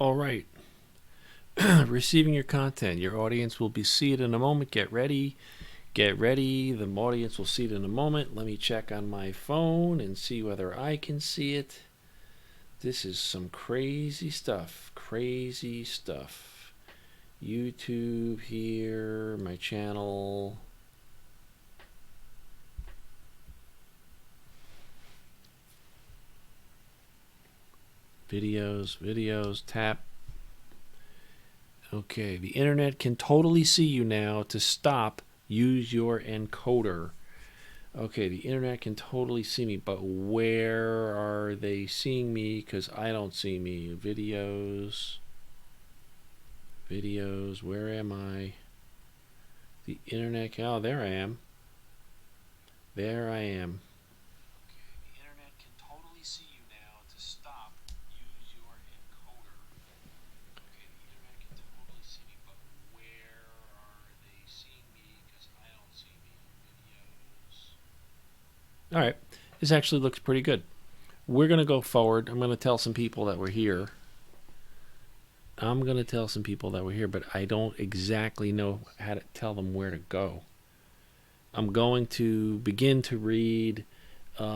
All right. Receiving your content. Your audience will be seated in a moment. Get ready. Get ready. The audience will see it in a moment. Let me check on my phone and see whether I can see it. This is some crazy stuff. Crazy stuff. YouTube here, my channel. Videos, tap. Okay, the internet can totally see you now. To stop, use your encoder. Okay, the internet can totally see me, but where are they seeing me? Because I don't see me. Videos, where am I? The internet, oh, there I am. There I am. Okay, the internet can totally see you now. To stop, use your encoder. Okay, the internet can totally see me, but where are they seeing me? Because I don't see me. Videos. All right, this actually looks pretty good. We're going to go forward. I'm going to tell some people that we're here. But I don't exactly know how to tell them where to go. I'm going to begin to read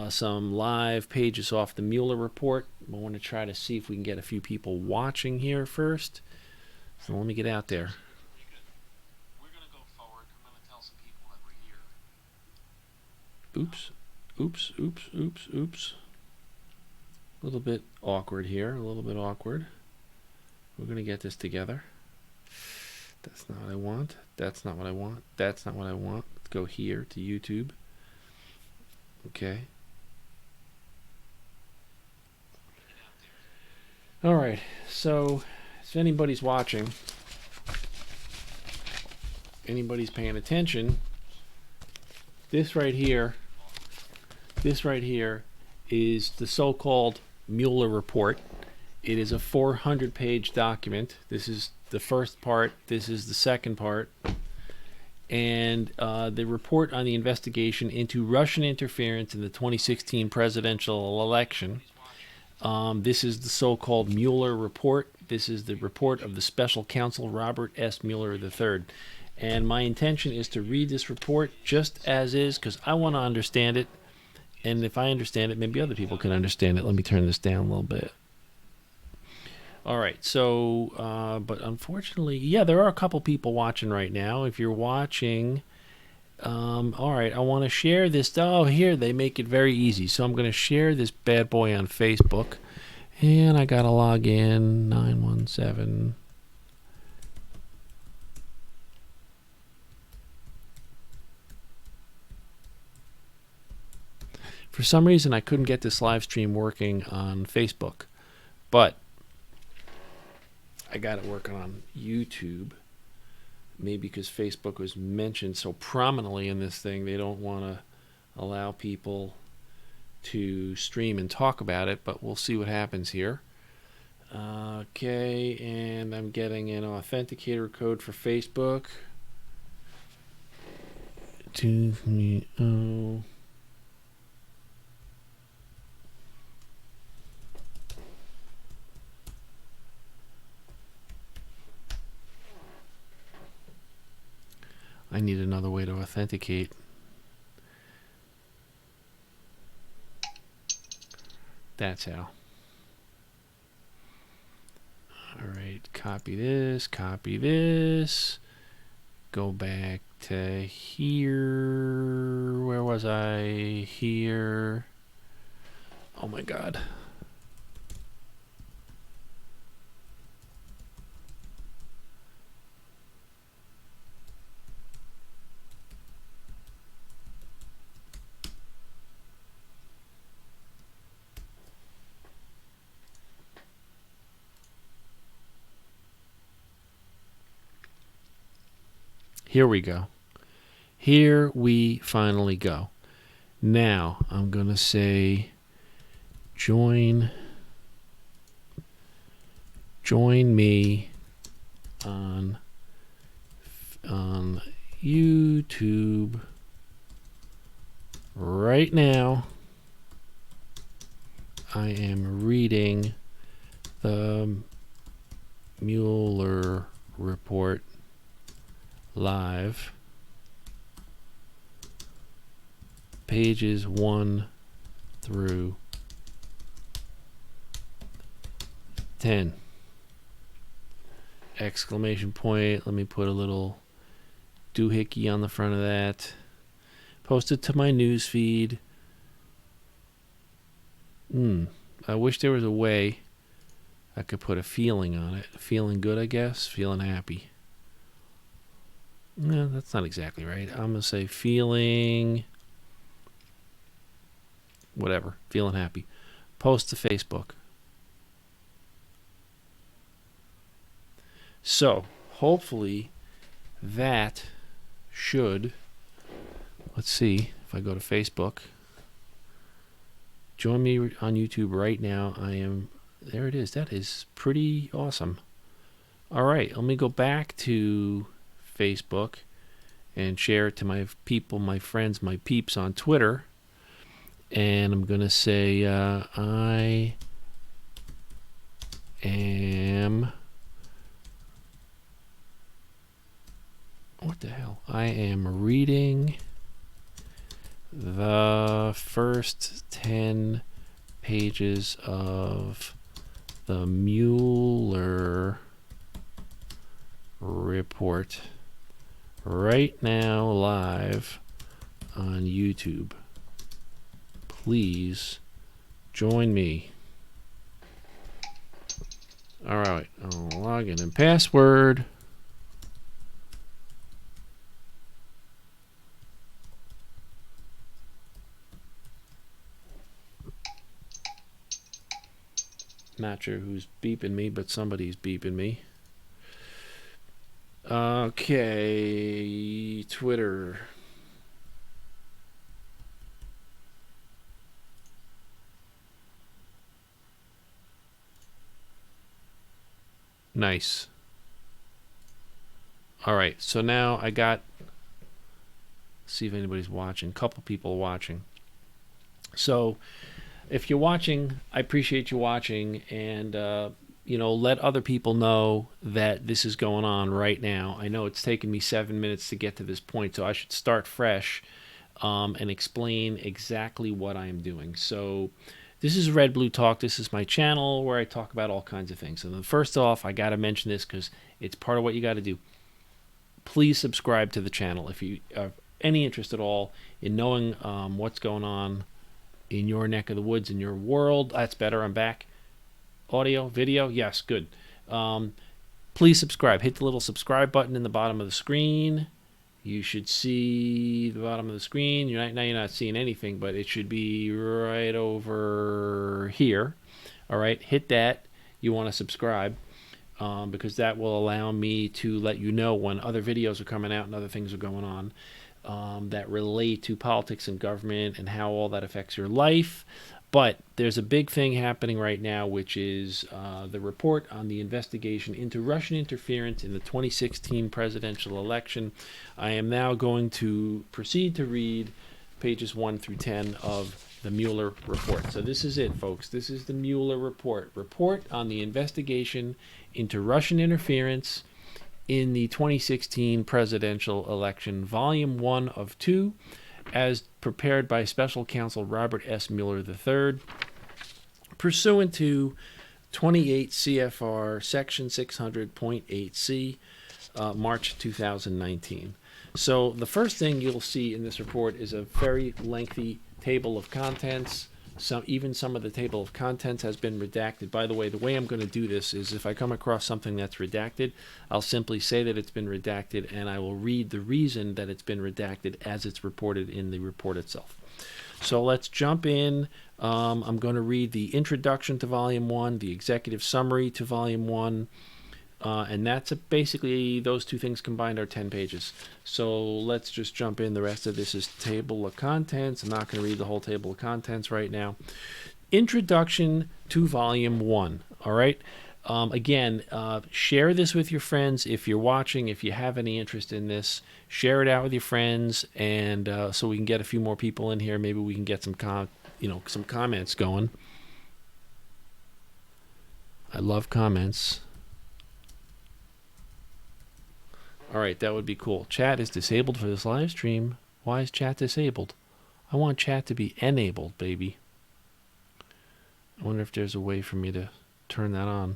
some live pages off the Mueller report. I want to try to see if we can get a few people watching here first. So let me get out there. We're going to go forward. I'm going to tell some people that we're here. Oops. A little bit awkward here. We're going to get this together. That's not what I want. That's not what I want. Let's go here to YouTube. Okay. All right. So, if anybody's watching, anybody's paying attention, this right here is the so-called Mueller report. It is a 400-page document. This is the first part. This is the second part. And the report on the investigation into Russian interference in the 2016 presidential election. This is the so-called Mueller report. This is the report of the special counsel Robert S. Mueller III. And my intention is to read this report just as is because I want to understand it. And if I understand it, maybe other people can understand it. Let me turn this down a little bit. All right, so, but unfortunately, yeah, there are a couple people watching right now. If you're watching, all right, I want to share this. Oh, here, they make it very easy. So I'm going to share this bad boy on Facebook. And I got to log in, 917. For some reason, I couldn't get this live stream working on Facebook, but I got it working on YouTube. Maybe because Facebook was mentioned so prominently in this thing, they don't want to allow people to stream and talk about it, but we'll see what happens here. Okay, and I'm getting an authenticator code for Facebook. I need another way to authenticate. That's how. All right, copy this. Go back to here. Where was I? Here. Oh my God. Here we go. Here we finally go. Now I'm going to say join me on YouTube right now. I am reading the Mueller report live, pages 1 through 10. Exclamation point. Let me put a little doohickey on the front of that. Post it to my news feed. I wish there was a way I could put a feeling on it. Feeling good, I guess. Feeling happy. No, that's not exactly right. I'm going to say feeling... whatever. Feeling happy. Post to Facebook. So, hopefully, that should... let's see if I go to Facebook. Join me on YouTube right now. There it is. That is pretty awesome. All right, let me go back to Facebook and share it to my people, my friends, my peeps on Twitter. And I'm going to say, I am... what the hell? I am reading the first 10 pages of the Mueller report right now live on YouTube. Please join me. All right, I'll log in and password. Not sure who's beeping me, but somebody's beeping me. Okay, Twitter. Nice. All right, so now I got... see if anybody's watching. Couple people watching. So... if you're watching, I appreciate you watching, and let other people know that this is going on right now. I know it's taken me 7 minutes to get to this point, so I should start fresh and explain exactly what I am doing. So this is Red Blue Talk. This is my channel where I talk about all kinds of things. So then first off, I got to mention this because it's part of what you got to do. Please subscribe to the channel if you have any interest at all in knowing what's going on in your neck of the woods, in your world. That's better. I'm back. Audio, video, yes, good. Please subscribe. Hit the little subscribe button in the bottom of the screen. You should see the bottom of the screen. Now you're not seeing anything, but it should be right over here. All right, hit that. You want to subscribe because that will allow me to let you know when other videos are coming out and other things are going on. That relate to politics and government and how all that affects your life. But there's a big thing happening right now, which is the report on the investigation into Russian interference in the 2016 presidential election. I am now going to proceed to read pages 1 through 10 of the Mueller report. So this is it, folks. This is the Mueller report. Report on the investigation into Russian interference in the 2016 presidential election, volume 1 of 2, as prepared by Special Counsel Robert S. Mueller III, pursuant to 28 CFR Section 600.8C, March 2019. So the first thing you'll see in this report is a very lengthy table of contents. Even some of the table of contents has been redacted. By the way I'm going to do this is if I come across something that's redacted, I'll simply say that it's been redacted, and I will read the reason that it's been redacted as it's reported in the report itself. So let's jump in. I'm going to read the introduction to Volume 1, the executive summary to Volume 1, and that's basically those two things combined are 10 pages. So let's just jump in. The rest of this is table of contents. I'm not going to read the whole table of contents right now. Introduction to Volume 1. All right. Again, share this with your friends if you're watching. If you have any interest in this, share it out with your friends, and so we can get a few more people in here. Maybe we can get some comments going. I love comments. All right, that would be cool. Chat is disabled for this live stream. Why is chat disabled? I want chat to be enabled, baby. I wonder if there's a way for me to turn that on.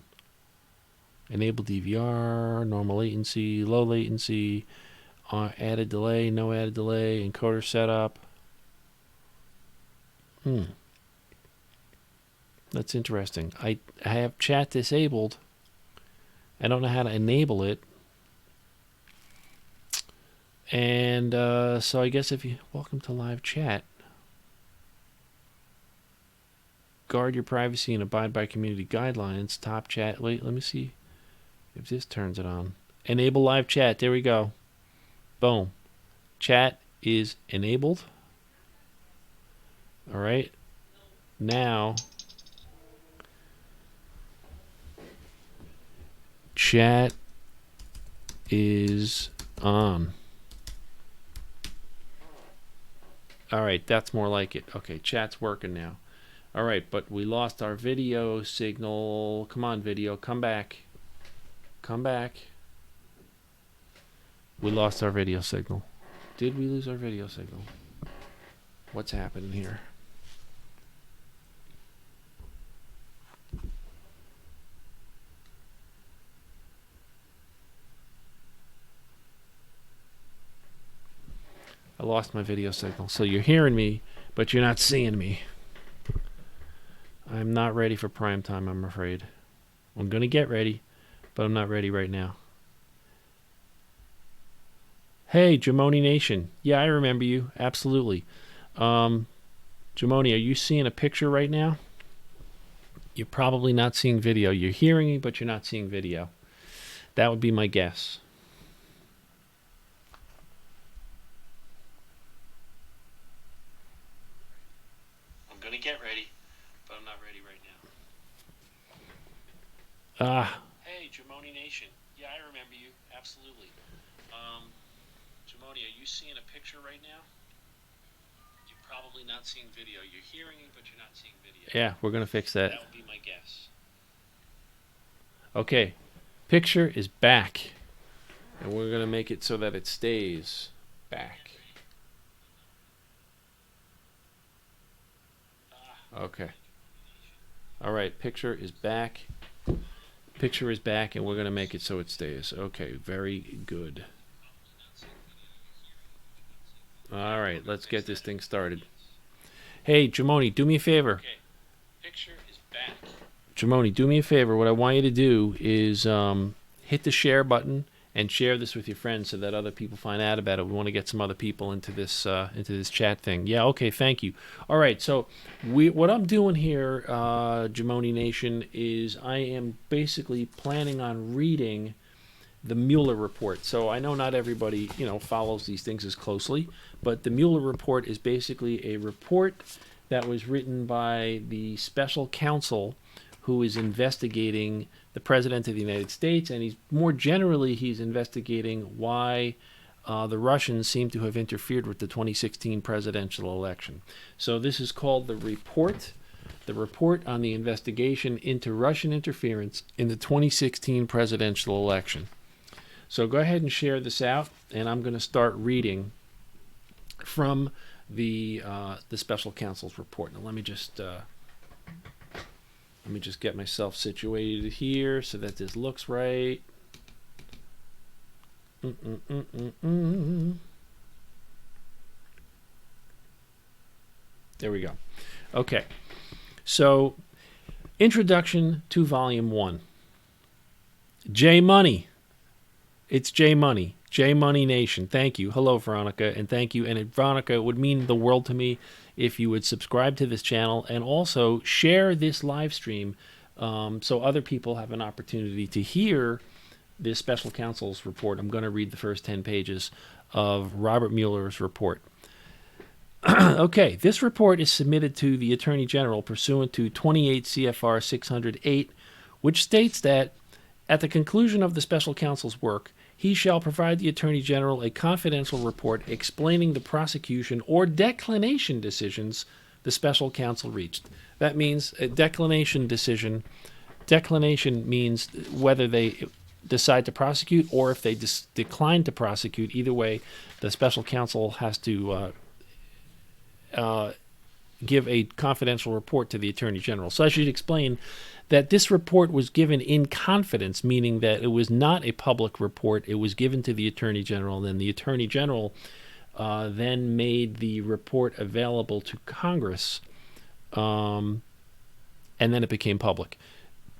Enable DVR, normal latency, low latency, added delay, no added delay, encoder setup. That's interesting. I have chat disabled. I don't know how to enable it. And so I guess if you welcome to live chat, guard your privacy and abide by community guidelines. Top chat. Wait, let me see if this turns it on. Enable live chat. There we go. Boom. Chat is enabled. All right. Now, chat is on. All right, that's more like it. Okay, chat's working now. All right, but we lost our video signal. Come on, video, come back. Come back. We lost our video signal. Did we lose our video signal? What's happening here? I lost my video signal. So you're hearing me, but you're not seeing me. I'm not ready for prime time, I'm afraid. I'm going to get ready, but I'm not ready right now. Hey, Jamoni Nation. Yeah, I remember you. Absolutely. Jamoni, are you seeing a picture right now? You're probably not seeing video. You're hearing me, but you're not seeing video. That would be my guess. Get ready, but I'm not ready right now. Hey, Jamoni Nation. Yeah, I remember you. Absolutely. Jamoni, are you seeing a picture right now? You're probably not seeing video. You're hearing me, but you're not seeing video. Yeah, we're going to fix that. That would be my guess. Okay. Picture is back. And we're going to make it so that it stays back. Okay. All right, picture is back. Picture is back, and we're going to make it so it stays. Okay, very good. All right, let's get this thing started. Hey, Jamoni, do me a favor. Okay, picture is back. Jamoni, do me a favor. What I want you to do is hit the share button and share this with your friends so that other people find out about it. We want to get some other people into this chat thing. Yeah, okay, thank you. All right, so what I'm doing here, Jamoni Nation, is I am basically planning on reading the Mueller report. So I know not everybody, follows these things as closely, but the Mueller report is basically a report that was written by the special counsel who is investigating the President of the United States, and he's investigating why the Russians seem to have interfered with the 2016 presidential election. So this is called the report on the investigation into Russian interference in the 2016 presidential election. So go ahead and share this out, and I'm going to start reading from the special counsel's report. Now let me just get myself situated here so that this looks right. There we go. Okay. So, introduction to Volume 1. J Money. It's J Money. J Money Nation. Thank you. Hello, Veronica, and thank you. And Veronica, it would mean the world to me if you would subscribe to this channel and also share this live stream so other people have an opportunity to hear this special counsel's report. I'm going to read the first 10 pages of Robert Mueller's report. Okay, this report is submitted to the Attorney General pursuant to 28 CFR 608, which states that at the conclusion of the special counsel's work, he shall provide the Attorney General a confidential report explaining the prosecution or declination decisions the special counsel reached. That means a declination decision. Declination means whether they decide to prosecute, or if they decline to prosecute. Either way, the special counsel has to give a confidential report to the Attorney General. So I should explain that this report was given in confidence, meaning that it was not a public report. It was given to the Attorney General, and then the Attorney General then made the report available to Congress, and then it became public.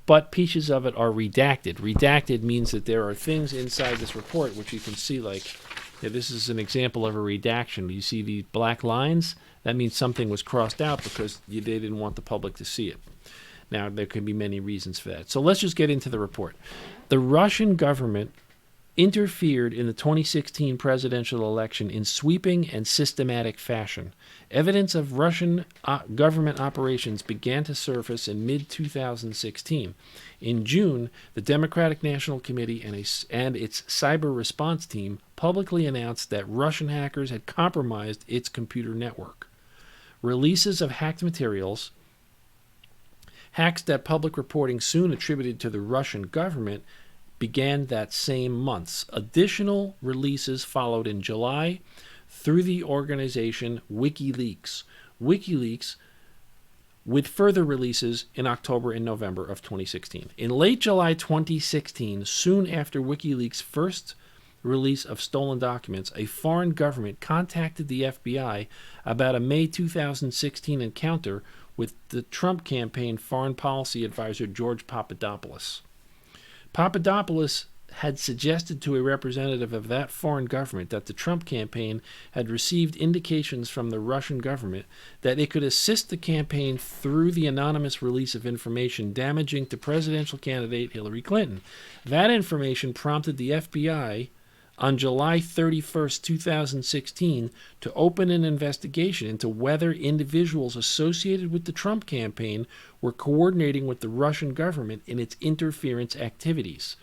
But pieces of it are redacted. Redacted means that there are things inside this report which you can see, like, this is an example of a redaction. You see these black lines? That means something was crossed out because they didn't want the public to see it. Now, there could be many reasons for that. So let's just get into the report. The Russian government interfered in the 2016 presidential election in sweeping and systematic fashion. Evidence of Russian government operations began to surface in mid-2016. In June, the Democratic National Committee and its cyber response team publicly announced that Russian hackers had compromised its computer network. Releases of hacked materials, hacks that public reporting soon attributed to the Russian government, began that same month. Additional releases followed in July through the organization WikiLeaks. WikiLeaks, with further releases in October and November of 2016. In late July 2016, soon after WikiLeaks' first release of stolen documents, a foreign government contacted the FBI about a May 2016 encounter with the Trump campaign foreign policy advisor George Papadopoulos. Papadopoulos had suggested to a representative of that foreign government that the Trump campaign had received indications from the Russian government that it could assist the campaign through the anonymous release of information damaging to presidential candidate Hillary Clinton. That information prompted the FBI on July 31st, 2016, to open an investigation into whether individuals associated with the Trump campaign were coordinating with the Russian government in its interference activities.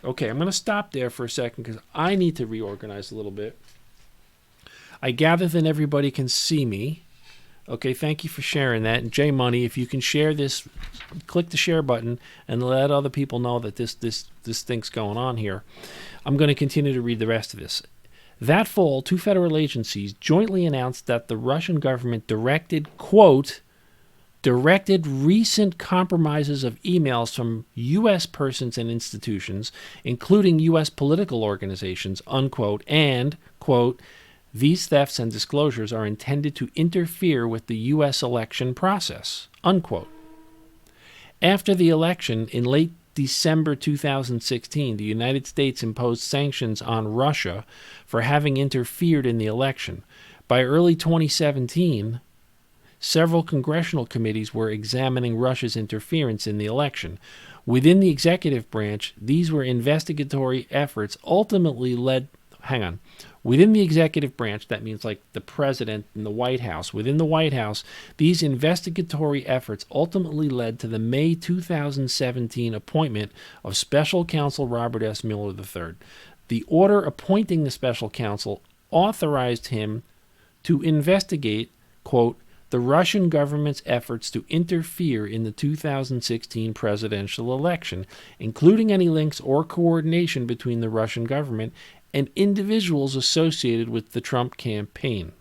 Okay, I'm going to stop there for a second because I need to reorganize a little bit. I gather that everybody can see me. Okay, thank you for sharing that. And J Money, if you can share this, click the share button and let other people know that this thing's going on here. I'm going to continue to read the rest of this. That fall, two federal agencies jointly announced that the Russian government directed recent compromises of emails from U.S. persons and institutions, including U.S. political organizations, unquote, and, quote, these thefts and disclosures are intended to interfere with the U.S. election process, unquote. After the election in late December 2016, the United States imposed sanctions on Russia for having interfered in the election. By early 2017, several congressional committees were examining Russia's interference in the election. Within the executive branch, these were investigatory efforts ultimately led... Within the executive branch, that means like the president and the White House, within the White House, these investigatory efforts ultimately led to the May 2017 appointment of Special Counsel Robert S. Mueller III. The order appointing the special counsel authorized him to investigate, quote, the Russian government's efforts to interfere in the 2016 presidential election, including any links or coordination between the Russian government and individuals associated with the Trump campaign.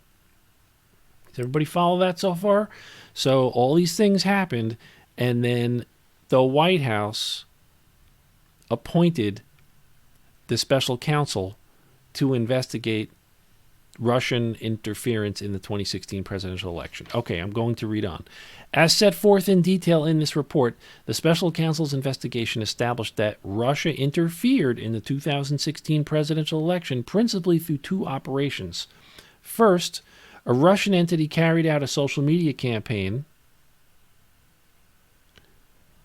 Does everybody follow that so far? So all these things happened, and then the White House appointed the special counsel to investigate Russian interference in the 2016 presidential election. Okay, I'm going to read on. As set forth in detail in this report, the special counsel's investigation established that Russia interfered in the 2016 presidential election principally through two operations. First, a Russian entity carried out a social media campaign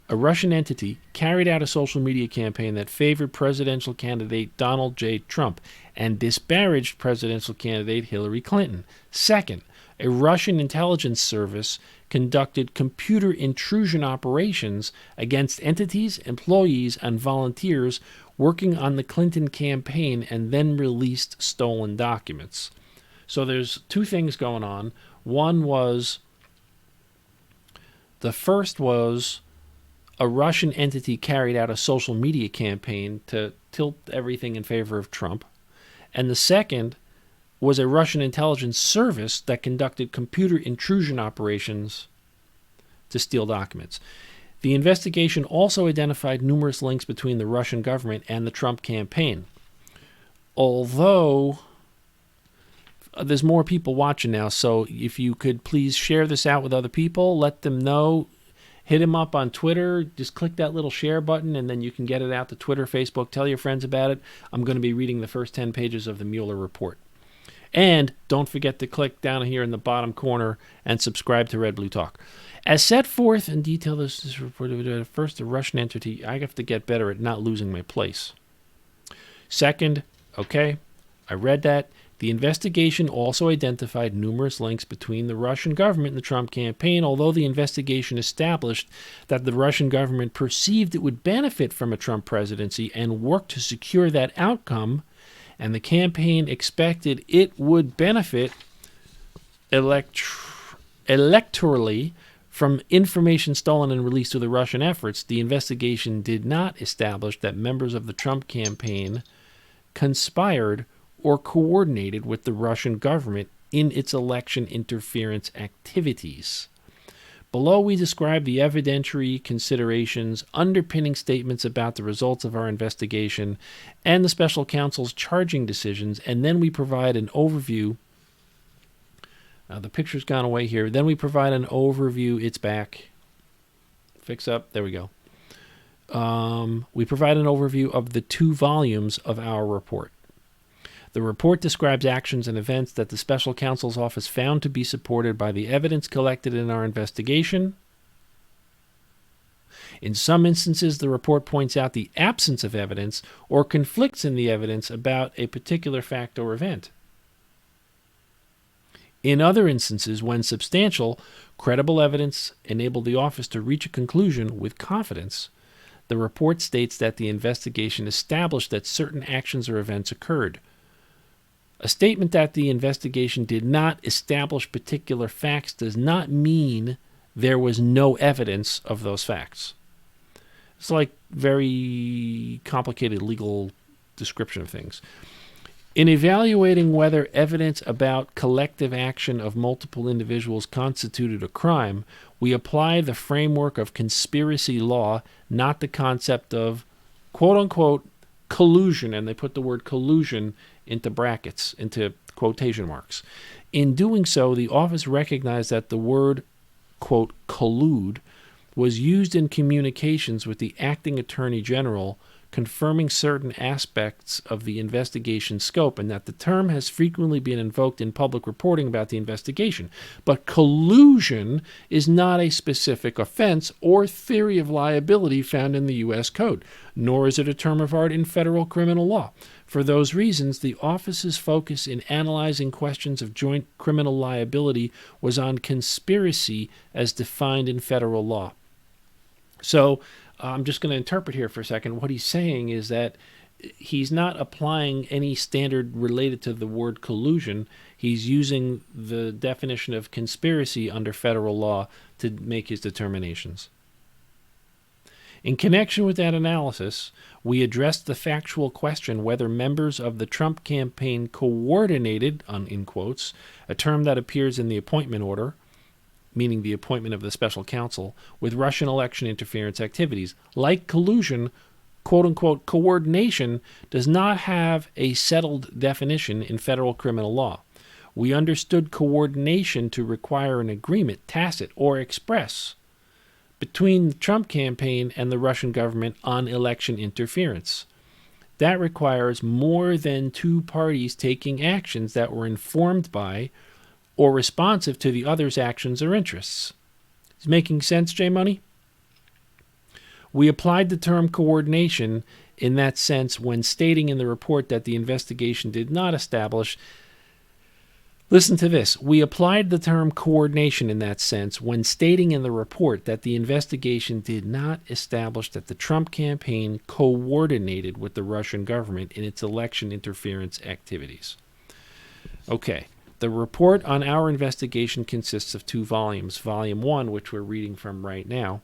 that favored presidential candidate Donald J. Trump and disparaged presidential candidate Hillary Clinton. Second, a Russian intelligence service conducted computer intrusion operations against entities, employees, and volunteers working on the Clinton campaign and then released stolen documents. So there's two things going on. The first was a Russian entity carried out a social media campaign to tilt everything in favor of Trump. And the second was a Russian intelligence service that conducted computer intrusion operations to steal documents. The investigation also identified numerous links between the Russian government and the Trump campaign. Although there's more people watching now, so if you could please share this out with other people, let them know. Hit him up on Twitter. Just click that little share button, and then you can get it out to Twitter, Facebook. Tell your friends about it. I'm going to be reading the first 10 pages of the Mueller report. And don't forget to click down here in the bottom corner and subscribe to Red Blue Talk. As set forth in detail, this report, first, the Russian entity, I have to get better at not losing my place. Second, okay, I read that. The investigation also identified numerous links between the Russian government and the Trump campaign, although the investigation established that the Russian government perceived it would benefit from a Trump presidency and worked to secure that outcome, and the campaign expected it would benefit electorally from information stolen and released through the Russian efforts. The investigation did not establish that members of the Trump campaign conspired or coordinated with the Russian government in its election interference activities. Below, we describe the evidentiary considerations underpinning statements about the results of our investigation and the special counsel's charging decisions, and then we provide an overview. The picture's gone away here. Then we provide an overview. It's back. Fix up. There we go. We provide an overview of the 2 volumes of our report. The report describes actions and events that the special counsel's office found to be supported by the evidence collected in our investigation. In some instances, the report points out the absence of evidence or conflicts in the evidence about a particular fact or event. In other instances, when substantial, credible evidence enabled the office to reach a conclusion with confidence, the report states that the investigation established that certain actions or events occurred. A statement that the investigation did not establish particular facts does not mean there was no evidence of those facts. It's like very complicated legal description of things. In evaluating whether evidence about collective action of multiple individuals constituted a crime, we apply the framework of conspiracy law, not the concept of quote-unquote collusion, and they put the word collusion into brackets, into quotation marks. In doing so, the office recognized that the word, quote, collude, was used in communications with the acting attorney general, confirming certain aspects of the investigation scope, and that the term has frequently been invoked in public reporting about the investigation. But collusion is not a specific offense or theory of liability found in the U.S. Code, nor is it a term of art in federal criminal law. For those reasons, the office's focus in analyzing questions of joint criminal liability was on conspiracy as defined in federal law. So I'm just going to interpret here for a second. What he's saying is that he's not applying any standard related to the word collusion. He's using the definition of conspiracy under federal law to make his determinations. In connection with that analysis, we addressed the factual question whether members of the Trump campaign coordinated, in quotes, a term that appears in the appointment order, meaning the appointment of the special counsel, with Russian election interference activities. Like collusion, quote-unquote coordination does not have a settled definition in federal criminal law. We understood coordination to require an agreement, tacit or express, between the Trump campaign and the Russian government on election interference. That requires more than 2 parties taking actions that were informed by or responsive to the other's actions or interests. Is making sense, J-Money? We applied the term coordination in that sense when stating in the report that the investigation did not establish. Listen to this. We applied the term coordination in that sense when stating in the report that the investigation did not establish that the Trump campaign coordinated with the Russian government in its election interference activities. Okay. The report on our investigation consists of 2 volumes. Volume 1, which we're reading from right now.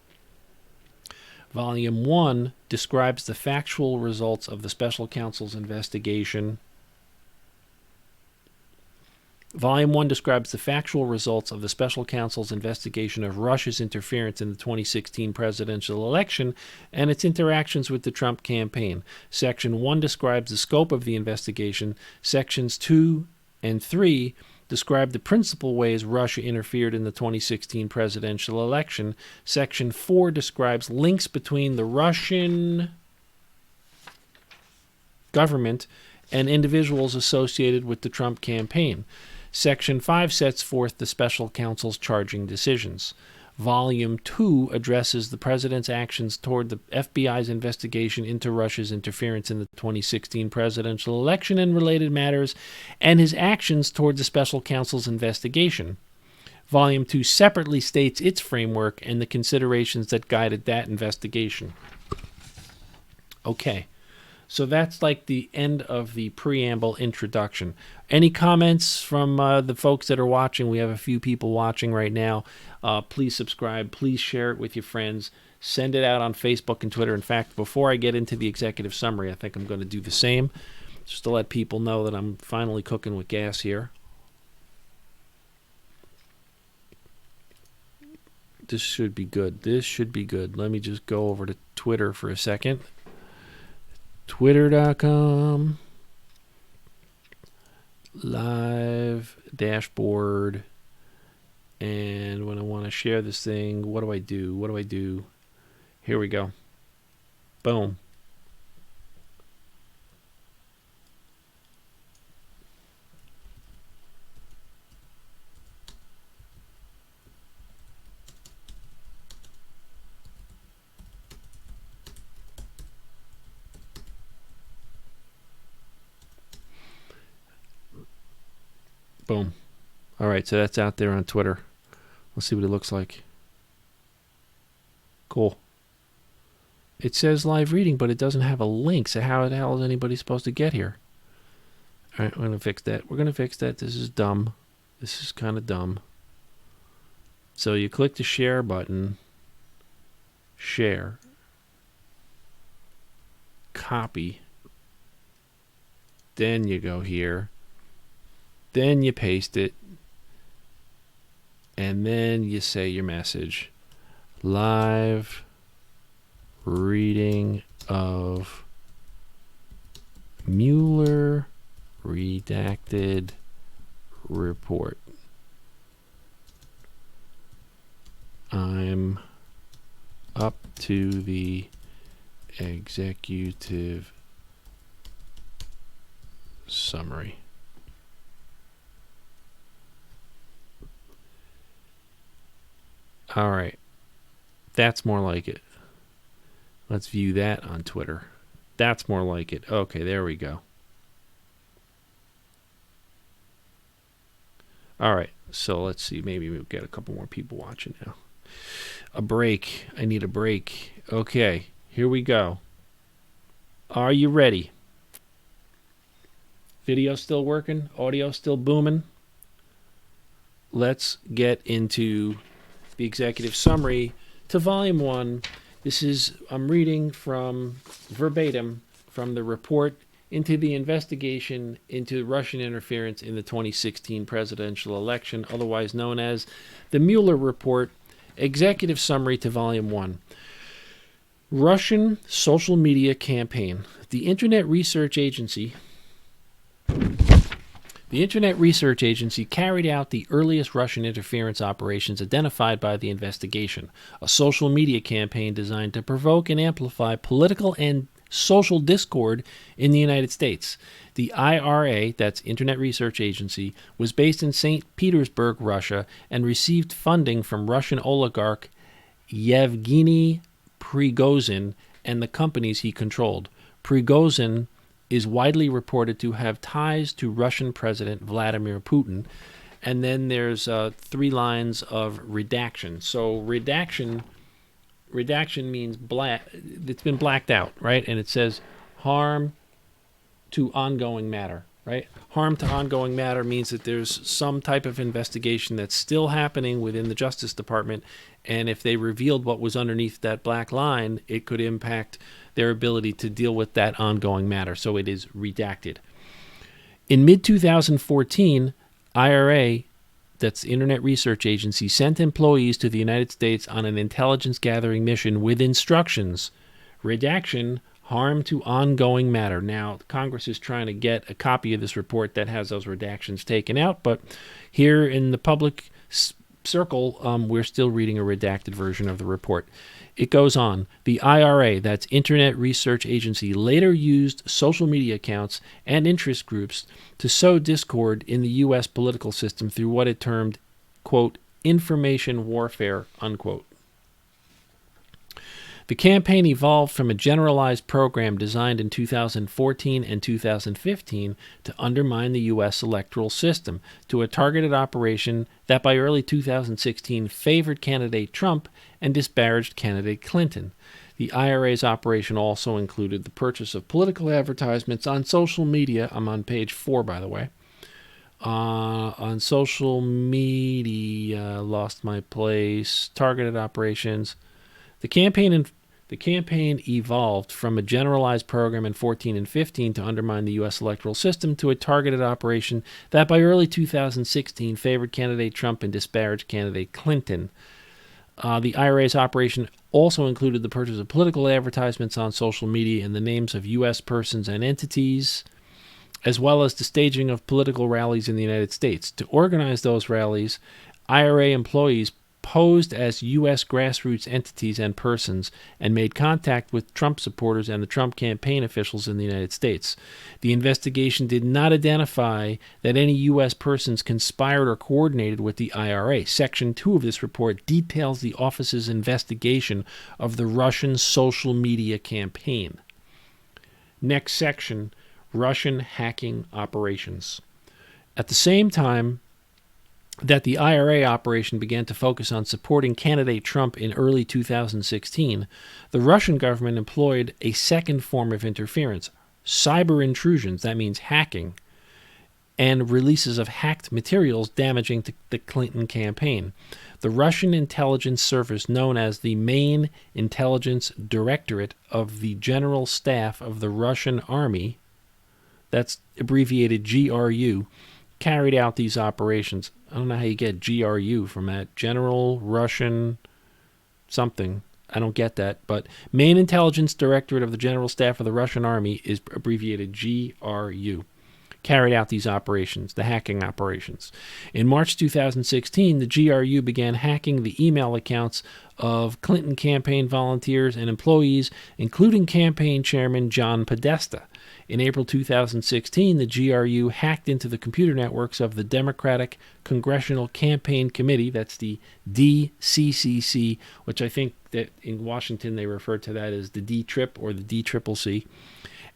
Volume 1 describes the factual results of the special counsel's investigation. Volume 1 describes the factual results of the special counsel's investigation of Russia's interference in the 2016 presidential election and its interactions with the Trump campaign. Section 1 describes the scope of the investigation. Sections 2 and 3 describe the principal ways Russia interfered in the 2016 presidential election. Section 4 describes links between the Russian government and individuals associated with the Trump campaign. Section 5 sets forth the special counsel's charging decisions. Volume 2 addresses the president's actions toward the FBI's investigation into Russia's interference in the 2016 presidential election and related matters, and his actions toward the special counsel's investigation. Volume 2 separately states its framework and the considerations that guided that investigation. Okay. So that's like the end of the preamble introduction. Any comments from the folks that are watching? We have a few people watching right now. Please subscribe. Please share it with your friends. Send it out on Facebook and Twitter. In fact, before I get into the executive summary, I think I'm going to do the same, just to let people know that I'm finally cooking with gas here. This should be good. This should be good. Let me just go over to Twitter for a second. Twitter.com live dashboard, and when I want to share this thing, what do I do? Here we go. Boom. Boom. All right, so that's out there on Twitter. Let's see what it looks like. Cool. It says live reading, but it doesn't have a link, so how the hell is anybody supposed to get here? All right, we're going to fix that. This is dumb. This is kind of dumb. So you click the share button. Share. Copy. Then you go here. Then you paste it, and then you say your message. Live reading of Mueller redacted report. I'm up to the executive summary. All right. That's more like it. Let's view that on Twitter. That's more like it. Okay, there we go. All right. So let's see. Maybe we'll get a couple more people watching now. A break. I need a break. Okay, here we go. Are you ready? Video still working? Audio still booming? Let's get into the executive summary to volume 1. I'm reading from verbatim from the report into the investigation into Russian interference in the 2016 presidential election, otherwise known as the Mueller report. Executive summary to volume 1. Russian social media campaign. The Internet Research Agency carried out the earliest Russian interference operations identified by the investigation, a social media campaign designed to provoke and amplify political and social discord in the United States. The IRA, that's Internet Research Agency, was based in St. Petersburg, Russia, and received funding from Russian oligarch Yevgeny Prigozhin and the companies he controlled. Prigozhin is widely reported to have ties to Russian President Vladimir Putin. And then there's 3 lines of redaction. So redaction means it's been blacked out, right? And it says harm to ongoing matter. right? Harm to ongoing matter means that there's some type of investigation that's still happening within the Justice Department, and if they revealed what was underneath that black line, it could impact their ability to deal with that ongoing matter. So it is redacted. In mid-2014, IRA, that's the Internet Research Agency, sent employees to the United States on an intelligence gathering mission with instructions. Redaction, harm to ongoing matter. Now, Congress is trying to get a copy of this report that has those redactions taken out, but here in the public circle, we're still reading a redacted version of the report. It goes on. The IRA, that's Internet Research Agency, later used social media accounts and interest groups to sow discord in the U.S. political system through what it termed, quote, information warfare, unquote. The campaign evolved from a generalized program designed in 2014 and 2015 to undermine the U.S. electoral system to a targeted operation that by early 2016 favored candidate Trump and disparaged candidate Clinton. The IRA's operation also included the purchase of political advertisements on social media. I'm on page 4, by the way. On social media, lost my place, targeted operations. The campaign evolved from a generalized program in 14 and 15 to undermine the U.S. electoral system to a targeted operation that by early 2016 favored candidate Trump and disparaged candidate Clinton. The IRA's operation also included the purchase of political advertisements on social media in the names of U.S. persons and entities, as well as the staging of political rallies in the United States. To organize those rallies, IRA employees posed as U.S. grassroots entities and persons and made contact with Trump supporters and the Trump campaign officials in the United States. The investigation did not identify that any U.S. persons conspired or coordinated with the IRA. Section 2 of this report details the office's investigation of the Russian social media campaign. Next section, Russian hacking operations. At the same time that the IRA operation began to focus on supporting candidate Trump in early 2016, the Russian government employed a second form of interference, cyber intrusions, that means hacking, and releases of hacked materials damaging to the Clinton campaign. The Russian intelligence service, known as the Main Intelligence Directorate of the General Staff of the Russian Army, that's abbreviated GRU, carried out these operations. I don't know how you get GRU from that. General Russian something. I don't get that. But Main Intelligence Directorate of the General Staff of the Russian Army is abbreviated GRU. Carried out these operations, the hacking operations. In March 2016, the GRU began hacking the email accounts of Clinton campaign volunteers and employees, including campaign chairman John Podesta. In April 2016, the GRU hacked into the computer networks of the Democratic Congressional Campaign Committee, that's the DCCC, which I think that in Washington they refer to that as the D-Trip or the DCCC,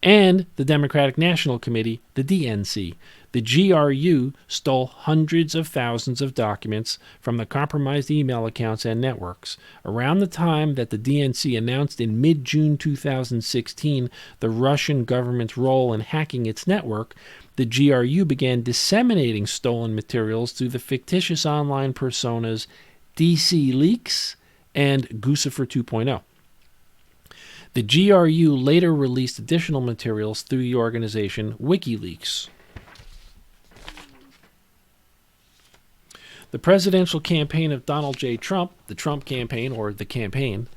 and the Democratic National Committee, the DNC. The GRU stole hundreds of thousands of documents from the compromised email accounts and networks. Around the time that the DNC announced in mid-June 2016 the Russian government's role in hacking its network, the GRU began disseminating stolen materials through the fictitious online personas DC Leaks and Guccifer 2.0. The GRU later released additional materials through the organization WikiLeaks. The presidential campaign of Donald J. Trump, the Trump campaign, or the campaign,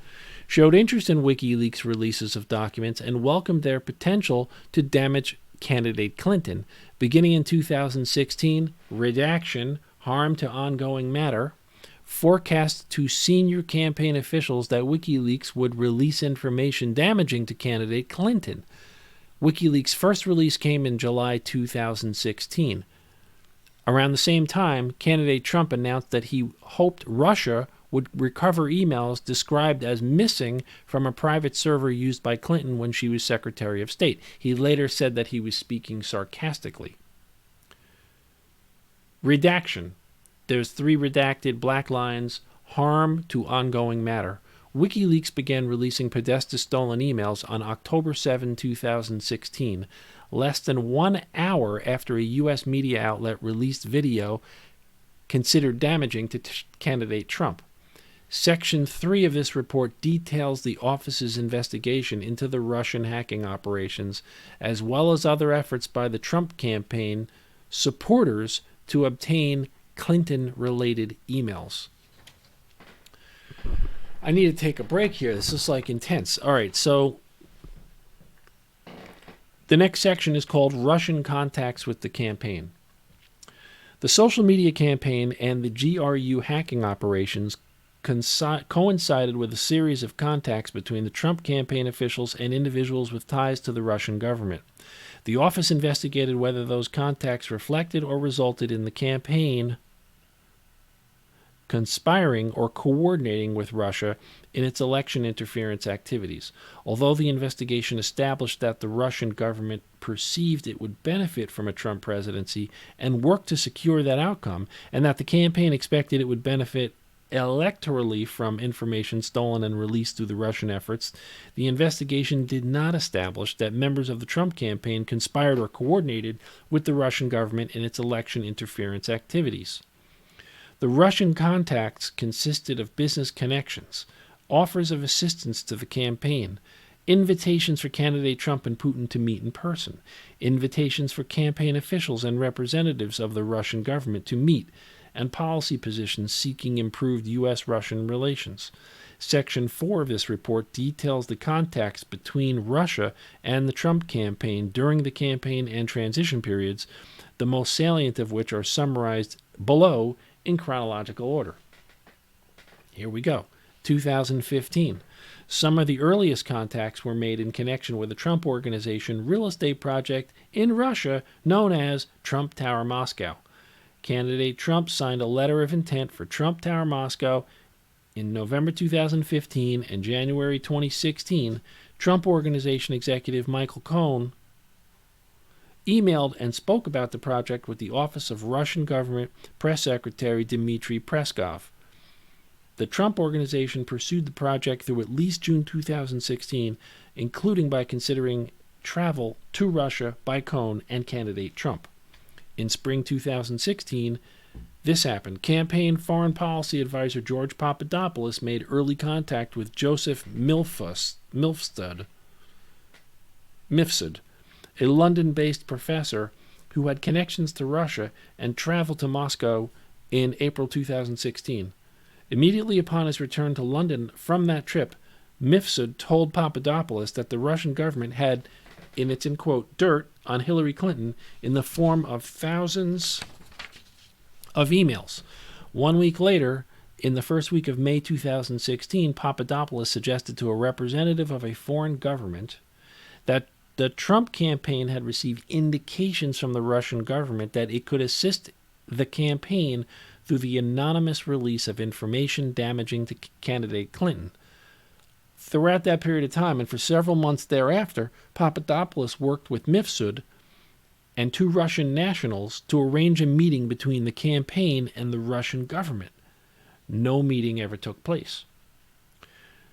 showed interest in WikiLeaks releases of documents and welcomed their potential to damage candidate Clinton. Beginning in 2016, redaction, harm to ongoing matter, forecast to senior campaign officials that WikiLeaks would release information damaging to candidate Clinton. WikiLeaks' first release came in July 2016. Around the same time, candidate Trump announced that he hoped Russia would recover emails described as missing from a private server used by Clinton when she was Secretary of State. He later said that he was speaking sarcastically. Redaction. There's 3 redacted black lines, harm to ongoing matter. WikiLeaks began releasing Podesta's stolen emails on October 7, 2016. less than 1 hour after a U.S. media outlet released video considered damaging to candidate Trump. Section 3 of this report details the office's investigation into the Russian hacking operations, as well as other efforts by the Trump campaign supporters to obtain Clinton-related emails. I need to take a break here. This is intense. All right, so the next section is called Russian Contacts with the Campaign. The social media campaign and the GRU hacking operations coincided with a series of contacts between the Trump campaign officials and individuals with ties to the Russian government. The office investigated whether those contacts reflected or resulted in the campaign conspiring or coordinating with Russia in its election interference activities. Although the investigation established that the Russian government perceived it would benefit from a Trump presidency and worked to secure that outcome, and that the campaign expected it would benefit electorally from information stolen and released through the Russian efforts, the investigation did not establish that members of the Trump campaign conspired or coordinated with the Russian government in its election interference activities. The Russian contacts consisted of business connections, offers of assistance to the campaign, invitations for candidate Trump and Putin to meet in person, invitations for campaign officials and representatives of the Russian government to meet, and policy positions seeking improved U.S.-Russian relations. Section 4 of this report details the contacts between Russia and the Trump campaign during the campaign and transition periods, the most salient of which are summarized below in chronological order. Here we go. 2015. Some of the earliest contacts were made in connection with a Trump Organization real estate project in Russia known as Trump Tower Moscow. Candidate Trump signed a letter of intent for Trump Tower Moscow in November 2015 and January 2016. Trump Organization executive Michael Cohen emailed and spoke about the project with the Office of Russian Government Press Secretary Dmitry Peskov. The Trump Organization pursued the project through at least June 2016, including by considering travel to Russia by Cohen and candidate Trump. In spring 2016, this happened. Campaign foreign policy advisor George Papadopoulos made early contact with Joseph Mifsud, a London-based professor who had connections to Russia and traveled to Moscow in April 2016. Immediately upon his return to London from that trip, Mifsud told Papadopoulos that the Russian government had, in its, in quote, dirt on Hillary Clinton in the form of thousands of emails. 1 week later, in the first week of May 2016, Papadopoulos suggested to a representative of a foreign government that the Trump campaign had received indications from the Russian government that it could assist the campaign through the anonymous release of information damaging to candidate Clinton. Throughout that period of time, and for several months thereafter, Papadopoulos worked with Mifsud and two Russian nationals to arrange a meeting between the campaign and the Russian government. No meeting ever took place.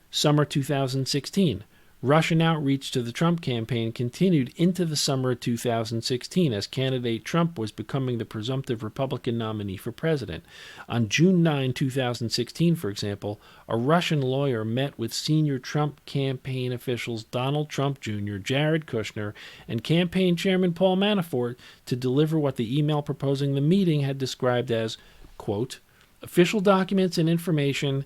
Summer 2016. Russian outreach to the Trump campaign continued into the summer of 2016 as candidate Trump was becoming the presumptive Republican nominee for president. On June 9, 2016, for example, a Russian lawyer met with senior Trump campaign officials Donald Trump Jr., Jared Kushner, and campaign chairman Paul Manafort to deliver what the email proposing the meeting had described as, quote, official documents and information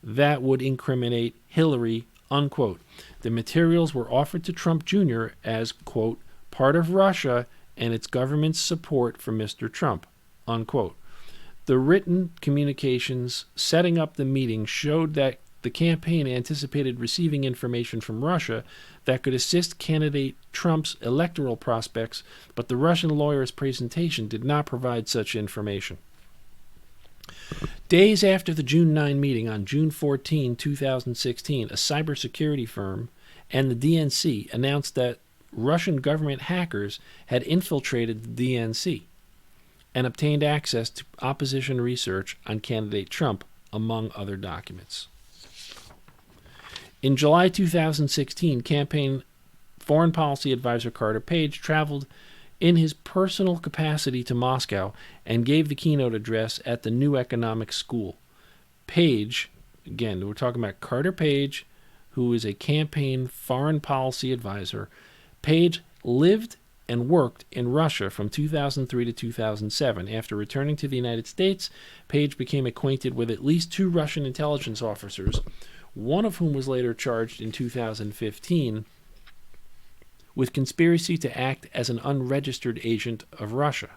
that would incriminate Hillary, unquote. The materials were offered to Trump Jr. as, quote, part of Russia and its government's support for Mr. Trump, unquote. The written communications setting up the meeting showed that the campaign anticipated receiving information from Russia that could assist candidate Trump's electoral prospects, but the Russian lawyer's presentation did not provide such information. Days after the June 9 meeting, on June 14, 2016, a cybersecurity firm and the DNC announced that Russian government hackers had infiltrated the DNC and obtained access to opposition research on candidate Trump, among other documents. In July 2016, campaign Foreign Policy Advisor Carter Page traveled in his personal capacity to Moscow and gave the keynote address at the New Economic School. Page, again, we're talking about Carter Page, who is a campaign foreign policy advisor. Page lived and worked in Russia from 2003 to 2007. After returning to the United States, Page became acquainted with at least 2 Russian intelligence officers, one of whom was later charged in 2015 with conspiracy to act as an unregistered agent of Russia.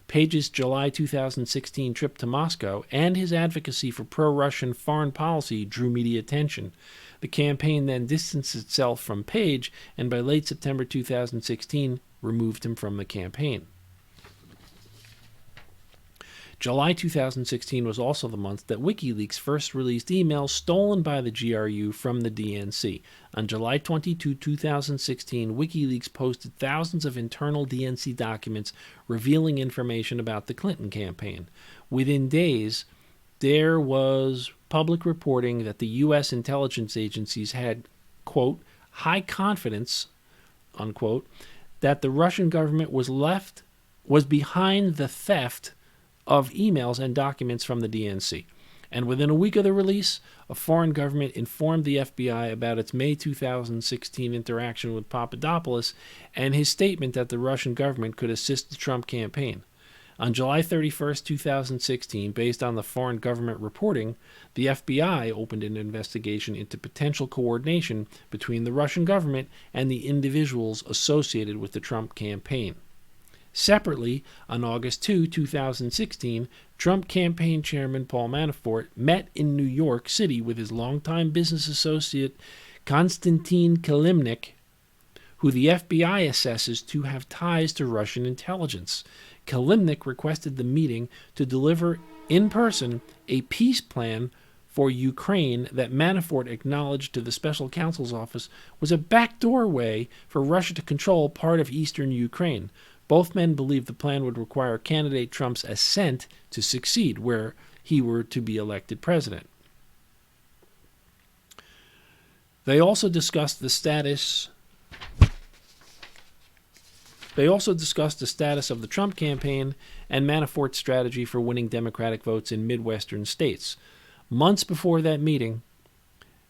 Page's July 2016 trip to Moscow and his advocacy for pro-Russian foreign policy drew media attention. The campaign then distanced itself from Page, and by late September 2016, removed him from the campaign. July 2016 was also the month that WikiLeaks first released emails stolen by the GRU from the DNC. On July 22, 2016, WikiLeaks posted thousands of internal DNC documents revealing information about the Clinton campaign. Within days, there was public reporting that the U.S. intelligence agencies had, quote, high confidence, unquote, that the Russian government was behind the theft of emails and documents from the DNC. And within a week of the release, a foreign government informed the FBI about its May 2016 interaction with Papadopoulos and his statement that the Russian government could assist the Trump campaign. On July 31, 2016, based on the foreign government reporting, the FBI opened an investigation into potential coordination between the Russian government and the individuals associated with the Trump campaign. Separately, on August 2, 2016, Trump campaign chairman Paul Manafort met in New York City with his longtime business associate Konstantin Kilimnik, who the FBI assesses to have ties to Russian intelligence. Kilimnik requested the meeting to deliver in person a peace plan for Ukraine that Manafort acknowledged to the special counsel's office was a backdoor way for Russia to control part of eastern Ukraine. Both men believed the plan would require candidate Trump's assent to succeed were he were to be elected president. They also discussed the status of the Trump campaign and Manafort's strategy for winning Democratic votes in Midwestern states. Months before that meeting,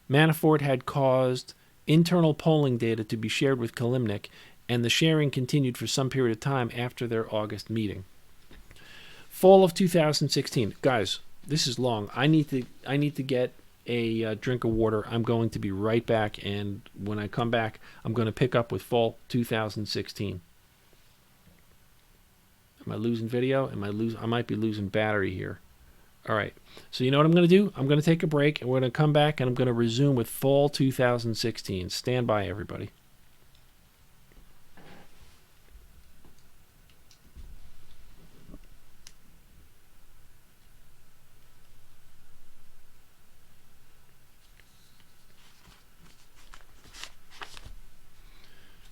Manafort had caused internal polling data to be shared with Kilimnik, and the sharing continued for some period of time after their August meeting. Fall of 2016. Guys, this is long. I need to get a drink of water. I'm going to be right back, and when I come back, I'm going to pick up with fall 2016. Am I losing video? I might be losing battery here. All right. So you know what I'm going to do? I'm going to take a break, and we're going to come back, and I'm going to resume with fall 2016. Stand by, everybody.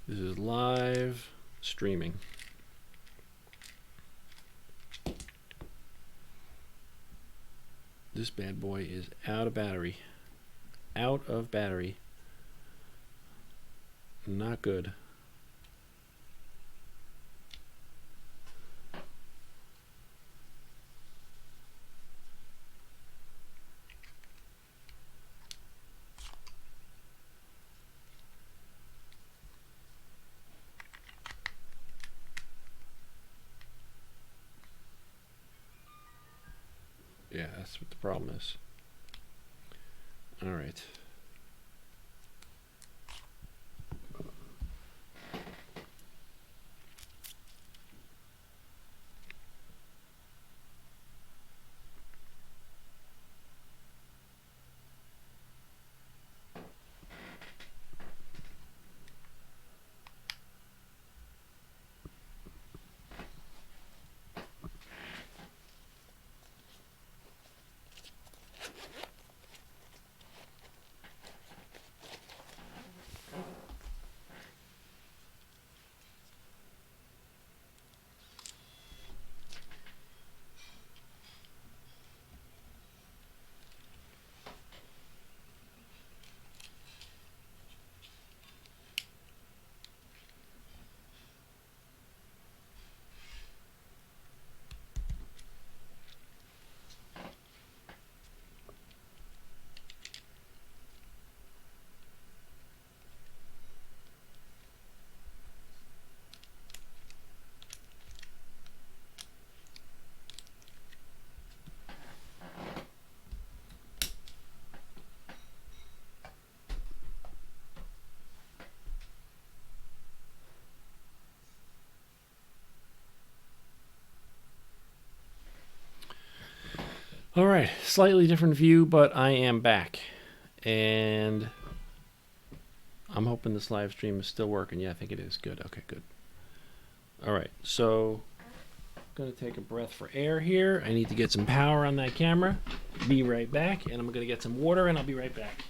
This is live streaming. This bad boy is out of battery. Out of battery. Not good. Yeah, that's what the problem is. All right. All right, slightly different view, but I am back. And I'm hoping this live stream is still working. Yeah, I think it is. Good. Okay, good. All right, so I'm going to take a breath for air here. I need to get some power on that camera. Be right back, and I'm going to get some water, and I'll be right back.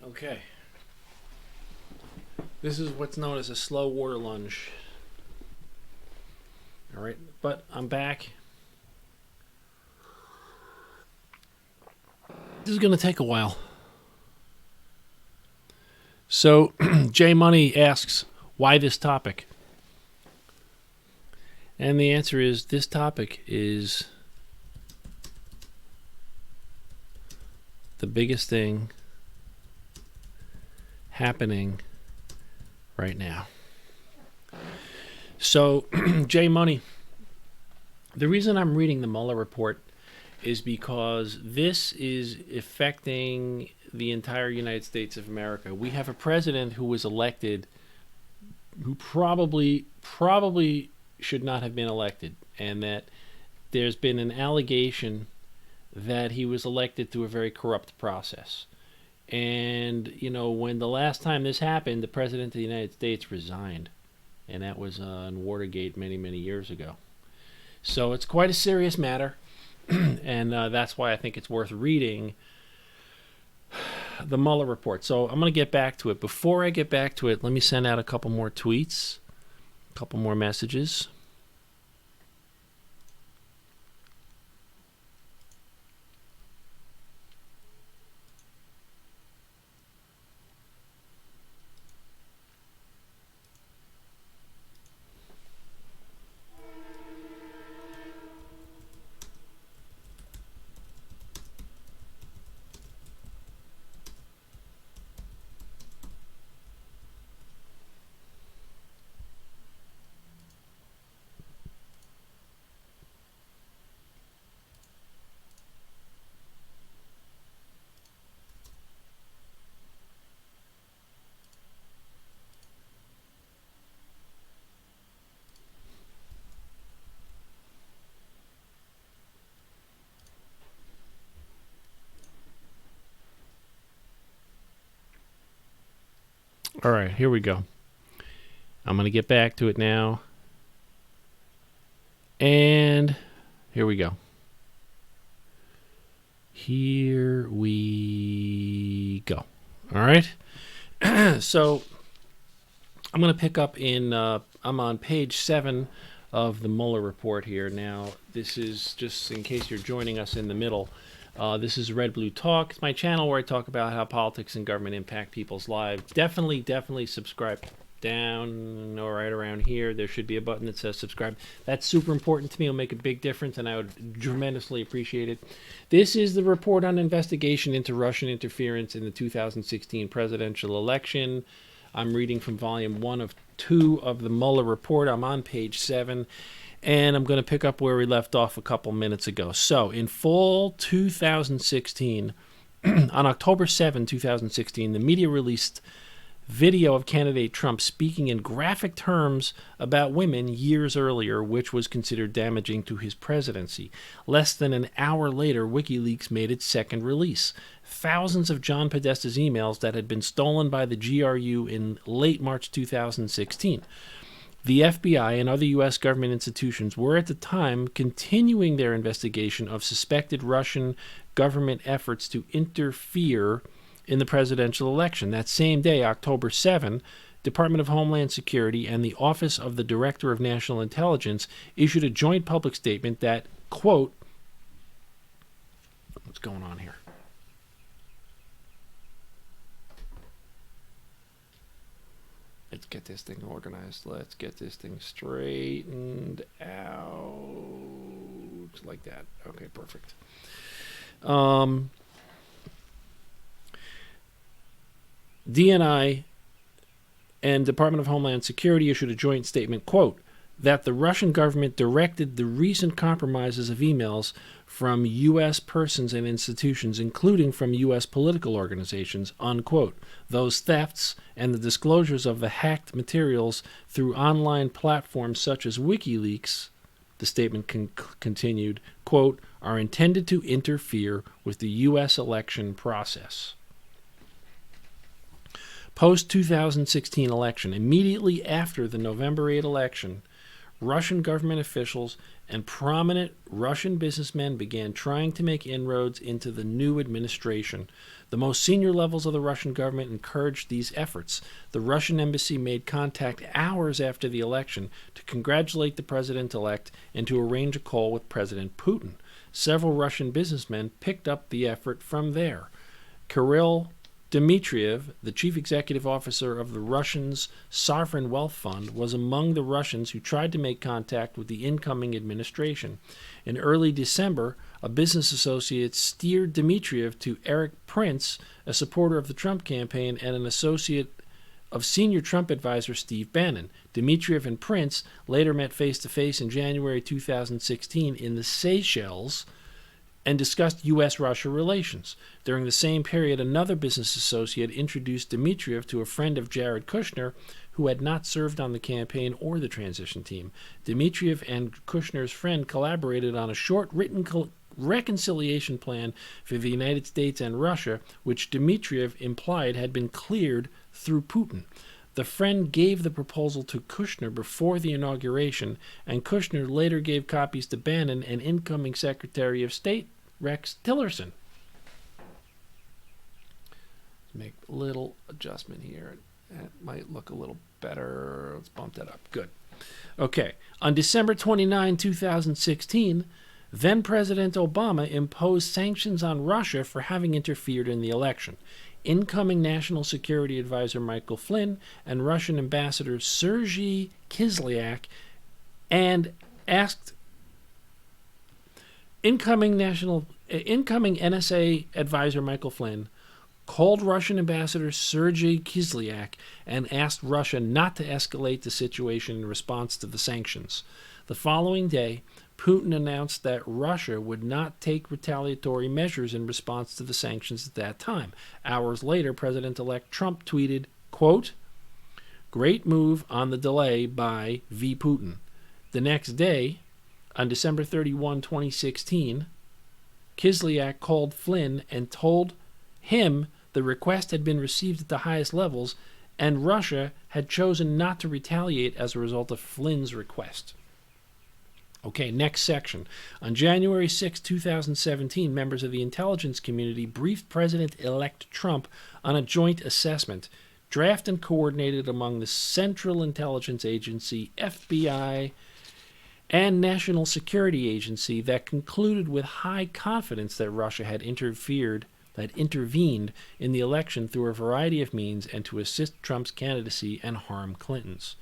Okay. This is what's known as a slow water lunge. All right, but I'm back. This is going to take a while. So, J Money asks, why this topic? And the answer is, this topic is the biggest thing happening right now. So, J Money, the reason I'm reading the Mueller report is because this is affecting the entire United States of America. We have a president who was elected who probably should not have been elected, and that there's been an allegation that he was elected through a very corrupt process. And, you know, when the last time this happened, the President of the United States resigned. And that was on Watergate many, many years ago. So it's quite a serious matter. And that's why I think it's worth reading the Mueller report. So I'm going to get back to it. Before I get back to it, let me send out a couple more tweets, a couple more messages. All right, here we go. I'm going to get back to it now. And here we go. Here we go. All right. So I'm going to pick up in, I'm on page 7 of the Mueller report here. Now, this is just in case you're joining us in the middle. This is Red Blue Talk. It's my channel where I talk about how politics and government impact people's lives. Definitely subscribe. Down or right around here, there should be a button that says subscribe. That's super important to me. It'll make a big difference, and I would tremendously appreciate it. This is the report on investigation into Russian interference in the 2016 presidential election. I'm reading from volume 1 of 2 of the Mueller report. I'm on page 7. And I'm going to pick up where we left off a couple minutes ago. So, in fall 2016, on October 7, 2016, the media released video of candidate Trump speaking in graphic terms about women years earlier, which was considered damaging to his presidency. Less than an hour later, WikiLeaks made its second release. Thousands of John Podesta's emails that had been stolen by the GRU in late March 2016. The FBI and other U.S. government institutions were at the time continuing their investigation of suspected Russian government efforts to interfere in the presidential election. That same day, October 7, Department of Homeland Security, and the Office of the Director of National Intelligence issued a joint public statement that, quote, what's going on here? Let's get this thing organized. Let's get this thing straightened out like that. Okay, perfect. DNI and Department of Homeland Security issued a joint statement, quote, that the Russian government directed the recent compromises of emails from U.S. persons and institutions, including from U.S. political organizations, unquote. Those thefts and the disclosures of the hacked materials through online platforms such as WikiLeaks, the statement continued, quote, are intended to interfere with the U.S. election process. Post-2016 election, immediately after the November 8 election, Russian government officials and prominent Russian businessmen began trying to make inroads into the new administration. The most senior levels of the Russian government encouraged these efforts. The Russian embassy made contact hours after the election to congratulate the president-elect and to arrange a call with President Putin. Several Russian businessmen picked up the effort from there. Kirill Dmitriev, the chief executive officer of the Russians' Sovereign Wealth Fund, was among the Russians who tried to make contact with the incoming administration. In early December, a business associate steered Dmitriev to Eric Prince, a supporter of the Trump campaign and an associate of senior Trump advisor Steve Bannon. Dmitriev and Prince later met face-to-face in January 2016 in the Seychelles and discussed U.S.-Russia relations. During the same period, another business associate introduced Dmitriev to a friend of Jared Kushner who had not served on the campaign or the transition team. Dmitriev and Kushner's friend collaborated on a short written reconciliation plan for the United States and Russia, which Dmitriev implied had been cleared through Putin. The friend gave the proposal to Kushner before the inauguration, and Kushner later gave copies to Bannon and incoming Secretary of State Rex Tillerson. Make a little adjustment here. That might look a little better. Let's bump that up. Good. Okay. On December 29, 2016, then President Obama imposed sanctions on Russia for having interfered in the election. Incoming National Security Advisor Michael Flynn and Russian Ambassador Sergei Kislyak incoming NSA Advisor Michael Flynn called Russian Ambassador Sergei Kislyak and asked Russia not to escalate the situation in response to the sanctions. The following day, Putin announced that Russia would not take retaliatory measures in response to the sanctions at that time. Hours later, President-elect Trump tweeted, quote, "Great move on the delay by V. Putin." The next day, on December 31, 2016, Kislyak called Flynn and told him the request had been received at the highest levels and Russia had chosen not to retaliate as a result of Flynn's request. Okay, next section. On January 6, 2017, members of the intelligence community briefed President-elect Trump on a joint assessment, drafted and coordinated among the Central Intelligence Agency, FBI, and National Security Agency that concluded with high confidence that Russia had intervened in the election through a variety of means and to assist Trump's candidacy and harm Clinton's.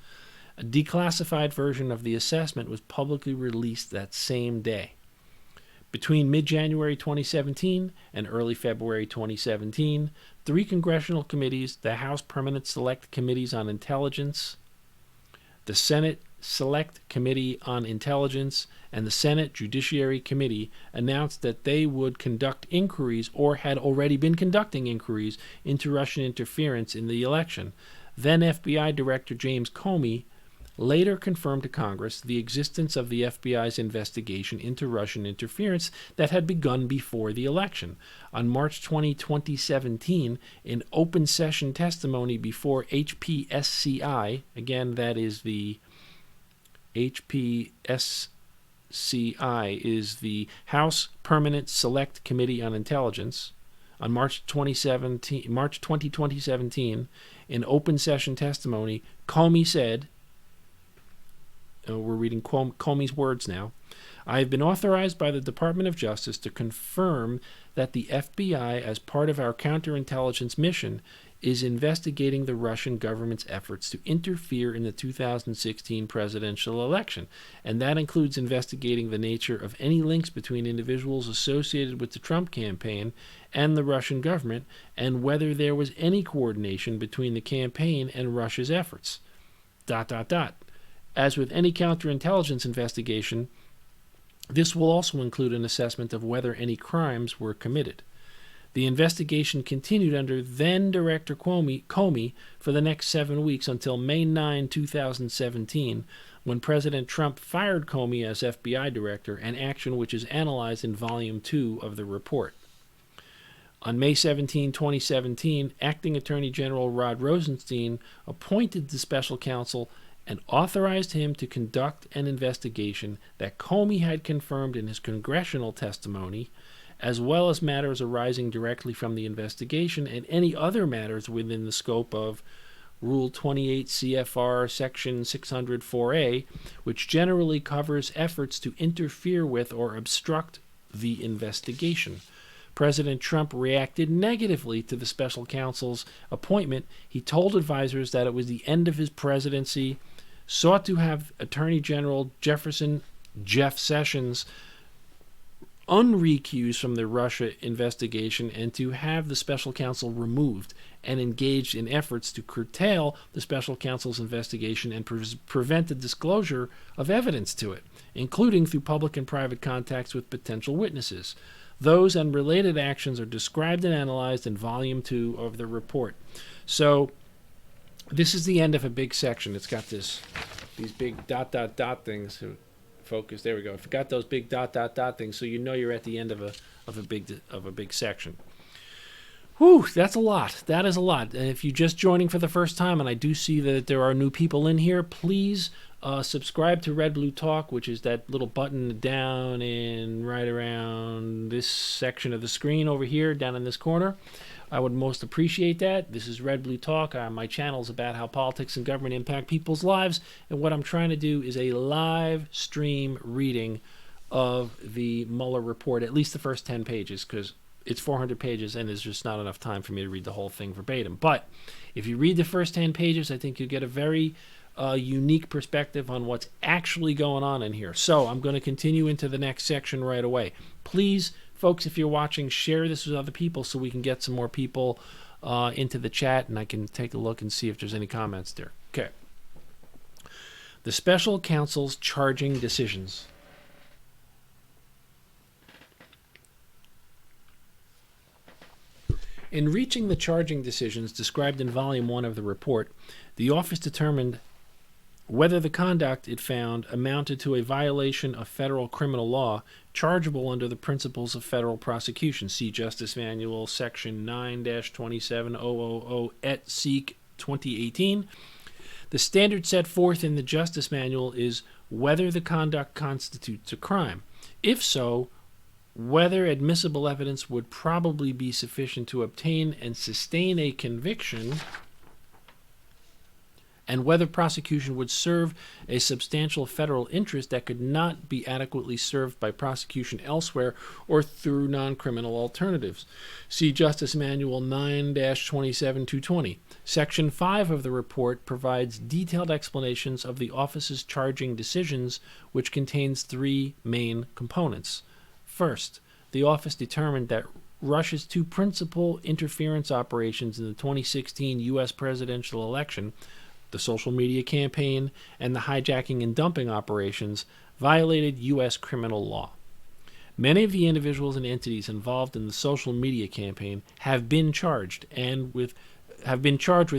A declassified version of the assessment was publicly released that same day. Between mid-January 2017 and early February 2017, 3 congressional committees, the House Permanent Select Committees on Intelligence, the Senate Select Committee on Intelligence, and the Senate Judiciary Committee announced that they would conduct inquiries or had already been conducting inquiries into Russian interference in the election. Then FBI Director James Comey later confirmed to Congress the existence of the FBI's investigation into Russian interference that had begun before the election. On March 20, 2017, in open session testimony before HPSCI, again, that is the HPSCI is the House Permanent Select Committee on Intelligence, On March 20, 2017, in open session testimony, Comey said, we're reading Comey's words now, "I have been authorized by the Department of Justice to confirm that the FBI, as part of our counterintelligence mission, is investigating the Russian government's efforts to interfere in the 2016 presidential election, and that includes investigating the nature of any links between individuals associated with the Trump campaign and the Russian government, and whether there was any coordination between the campaign and Russia's efforts. ... As with any counterintelligence investigation, this will also include an assessment of whether any crimes were committed." The investigation continued under then-Director Comey for the next 7 weeks until May 9, 2017, when President Trump fired Comey as FBI director, an action which is analyzed in Volume 2 of the report. On May 17, 2017, Acting Attorney General Rod Rosenstein appointed the special counsel and authorized him to conduct an investigation that Comey had confirmed in his congressional testimony, as well as matters arising directly from the investigation and any other matters within the scope of Rule 28 CFR Section 604A, which generally covers efforts to interfere with or obstruct the investigation. President Trump reacted negatively to the special counsel's appointment. He told advisors that it was the end of his presidency, sought to have Attorney General Jeff Sessions unrecused from the Russia investigation and to have the special counsel removed, and engaged in efforts to curtail the special counsel's investigation and prevent the disclosure of evidence to it, including through public and private contacts with potential witnesses. Those and related actions are described and analyzed in Volume 2 of the report. So this is the end of a big section. It's got these big ... things. Focus. There we go. I forgot those big ... things, so you know you're at the end of a big section. Whew, that's a lot. That is a lot. And if you're just joining for the first time, and I do see that there are new people in here, please subscribe to Red Blue Talk, which is that little button down in right around this section of the screen over here, down in this corner. I would most appreciate that. This is Red Blue Talk. My channel is about how politics and government impact people's lives, and what I'm trying to do is a live stream reading of the Mueller report, at least the first 10 pages, because it's 400 pages and there's just not enough time for me to read the whole thing verbatim. But if you read the first 10 pages, I think you'll get a very unique perspective on what's actually going on in here. So I'm going to continue into the next section right away. Please, folks, if you're watching, share this with other people so we can get some more people into the chat, and I can take a look and see if there's any comments there. Okay. The special counsel's charging decisions. In reaching the charging decisions described in Volume 1 of the report, the office determined whether the conduct it found amounted to a violation of federal criminal law chargeable under the principles of federal prosecution. See Justice Manual Section 9-27000 et seq. 2018. The standard set forth in the Justice Manual is whether the conduct constitutes a crime. If so, whether admissible evidence would probably be sufficient to obtain and sustain a conviction, and whether prosecution would serve a substantial federal interest that could not be adequately served by prosecution elsewhere or through non-criminal alternatives. See Justice Manual 9-27220. Section 5 of the report provides detailed explanations of the office's charging decisions, which contains 3 main components. First, the office determined that Russia's 2 principal interference operations in the 2016 U.S. presidential election, the social media campaign and the hijacking and dumping operations, violated U.S. criminal law. Many of the individuals and entities involved in the social media campaign have been charged with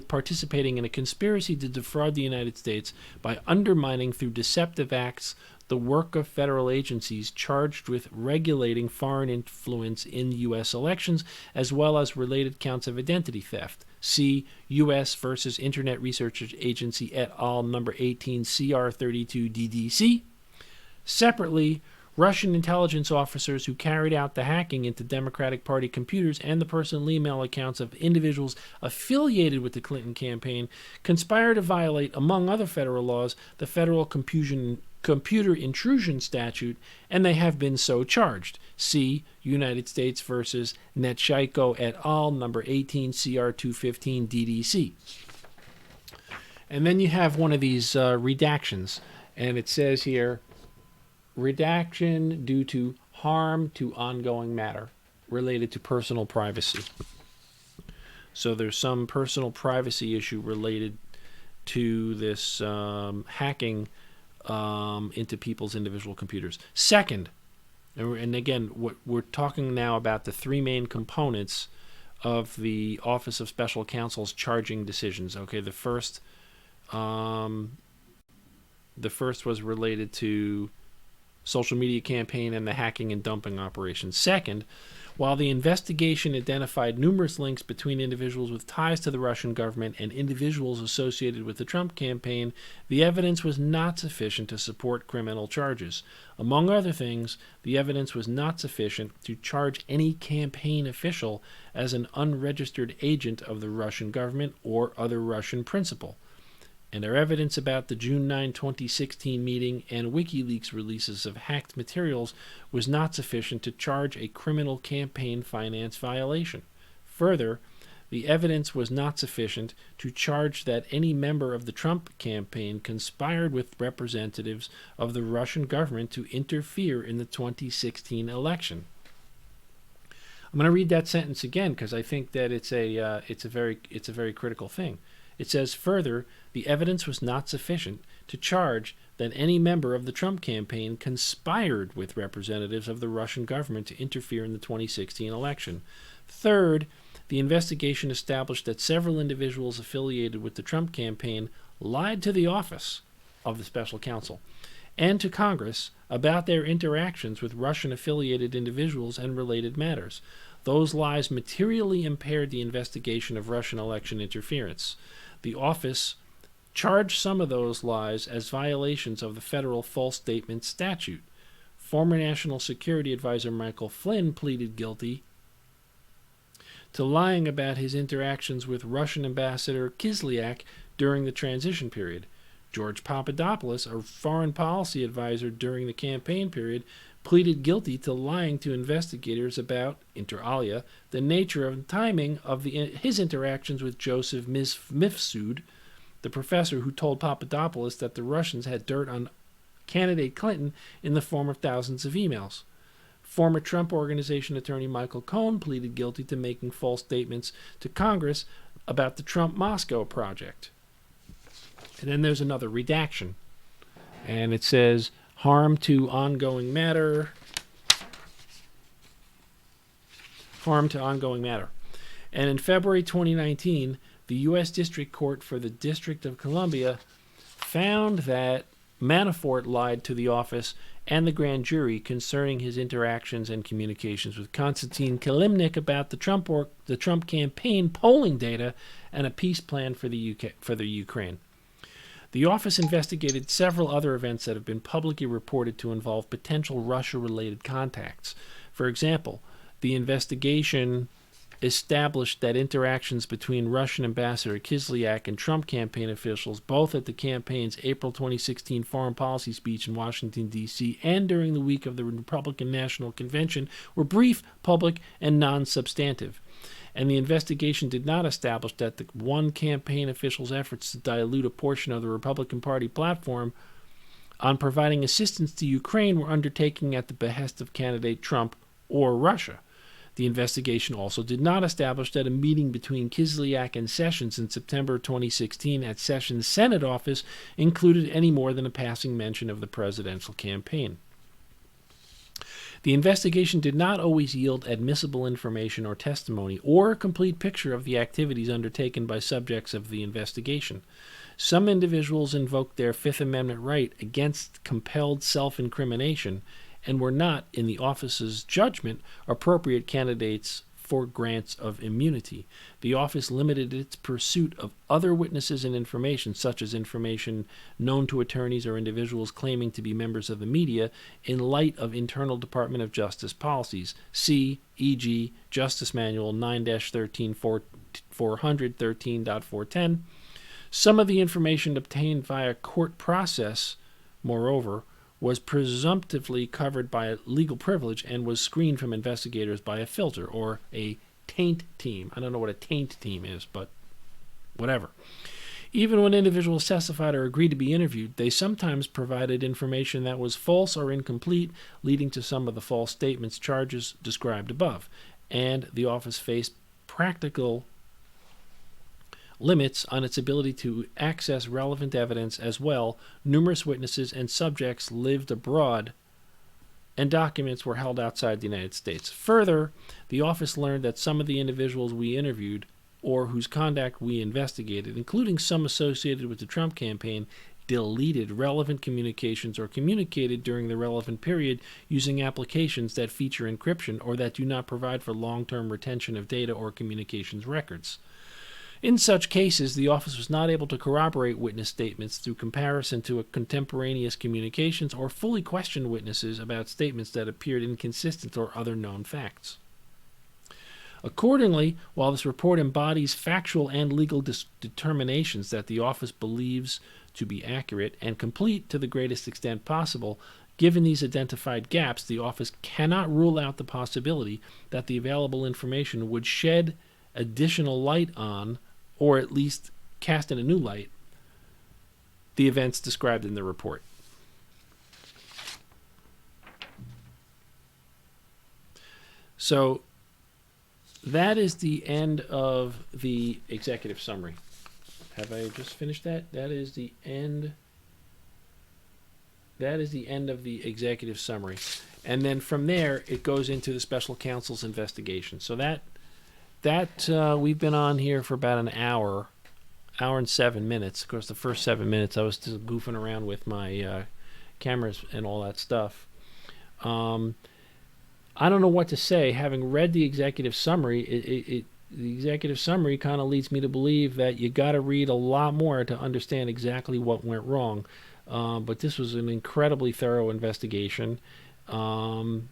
participating in a conspiracy to defraud the United States by undermining through deceptive acts the work of federal agencies charged with regulating foreign influence in U.S. elections, as well as related counts of identity theft. See U.S. versus Internet Research Agency et al. Number 18 CR 32 DDC. Separately, Russian intelligence officers who carried out the hacking into Democratic Party computers and the personal email accounts of individuals affiliated with the Clinton campaign conspired to violate, among other federal laws, the federal computer intrusion statute, and they have been so charged. See United States versus Netshaiko et al., number 18 CR 215 DDC. And then you have one of these redactions, and it says here, redaction due to harm to ongoing matter related to personal privacy. So there's some personal privacy issue related to this hacking into people's individual computers. Second, and again, what we're talking now about the three main components of the Office of Special Counsel's charging decisions. Okay, the first was related to social media campaign and the hacking and dumping operation. Second, while the investigation identified numerous links between individuals with ties to the Russian government and individuals associated with the Trump campaign, the evidence was not sufficient to support criminal charges. Among other things, the evidence was not sufficient to charge any campaign official as an unregistered agent of the Russian government or other Russian principal. And our evidence about the June 9, 2016 meeting and WikiLeaks releases of hacked materials was not sufficient to charge a criminal campaign finance violation. Further, the evidence was not sufficient to charge that any member of the Trump campaign conspired with representatives of the Russian government to interfere in the 2016 election. I'm going to read that sentence again because I think that it's a very critical thing. It says, further, the evidence was not sufficient to charge that any member of the Trump campaign conspired with representatives of the Russian government to interfere in the 2016 election. Third, the investigation established that several individuals affiliated with the Trump campaign lied to the office of the special counsel and to Congress about their interactions with Russian-affiliated individuals and related matters. Those lies materially impaired the investigation of Russian election interference. The office charged some of those lies as violations of the federal false statement statute. Former National Security Advisor Michael Flynn pleaded guilty to lying about his interactions with Russian Ambassador Kislyak during the transition period. George Papadopoulos, a foreign policy advisor during the campaign period, pleaded guilty to lying to investigators about, inter alia, the nature and timing of his interactions with Joseph Mifsud, the professor who told Papadopoulos that the Russians had dirt on candidate Clinton in the form of thousands of emails. Former Trump Organization attorney Michael Cohen pleaded guilty to making false statements to Congress about the Trump Moscow project. And then there's another redaction, and it says, harm to ongoing matter. Harm to ongoing matter. And in February 2019, the U.S. District Court for the District of Columbia found that Manafort lied to the office and the grand jury concerning his interactions and communications with Konstantin Kilimnik about the Trump campaign polling data and a peace plan for the Ukraine. The office investigated several other events that have been publicly reported to involve potential Russia-related contacts. For example, the investigation established that interactions between Russian Ambassador Kislyak and Trump campaign officials, both at the campaign's April 2016 foreign policy speech in Washington, D.C., and during the week of the Republican National Convention, were brief, public, and non-substantive. And the investigation did not establish that the one campaign official's efforts to dilute a portion of the Republican Party platform on providing assistance to Ukraine were undertaken at the behest of candidate Trump or Russia. The investigation also did not establish that a meeting between Kislyak and Sessions in September 2016 at Sessions' Senate office included any more than a passing mention of the presidential campaign. The investigation did not always yield admissible information or testimony or a complete picture of the activities undertaken by subjects of the investigation. Some individuals invoked their Fifth Amendment right against compelled self-incrimination and were not, in the office's judgment, appropriate candidates for grants of immunity. The office limited its pursuit of other witnesses and information, such as information known to attorneys or individuals claiming to be members of the media, in light of internal Department of Justice policies. See, e.g., Justice Manual 9-13.413.410. Some of the information obtained via court process, moreover, was presumptively covered by legal privilege and was screened from investigators by a filter or a taint team. I don't know what a taint team is, but whatever. Even when individuals testified or agreed to be interviewed, they sometimes provided information that was false or incomplete, leading to some of the false statements charges described above. And the office faced practical limits on its ability to access relevant evidence as well. Numerous witnesses and subjects lived abroad, and documents were held outside the United States. Further, the office learned that some of the individuals we interviewed or whose conduct we investigated, including some associated with the Trump campaign, deleted relevant communications or communicated during the relevant period using applications that feature encryption or that do not provide for long-term retention of data or communications records. In such cases, the office was not able to corroborate witness statements through comparison to a contemporaneous communications or fully question witnesses about statements that appeared inconsistent or other known facts. Accordingly, while this report embodies factual and legal determinations that the office believes to be accurate and complete to the greatest extent possible, given these identified gaps, the office cannot rule out the possibility that the available information would shed additional light on, or at least cast in a new light, the events described in the report. So that is the end of the executive summary. Have I just finished that? That is the end of the executive summary. And then from there, it goes into the special counsel's investigation. So that we've been on here for about an hour and 7 minutes. Of course, the first 7 minutes I was still goofing around with my cameras and all that stuff. I don't know what to say. Having read the executive summary, the executive summary kind of leads me to believe that you got to read a lot more to understand exactly what went wrong. But this was an incredibly thorough investigation, and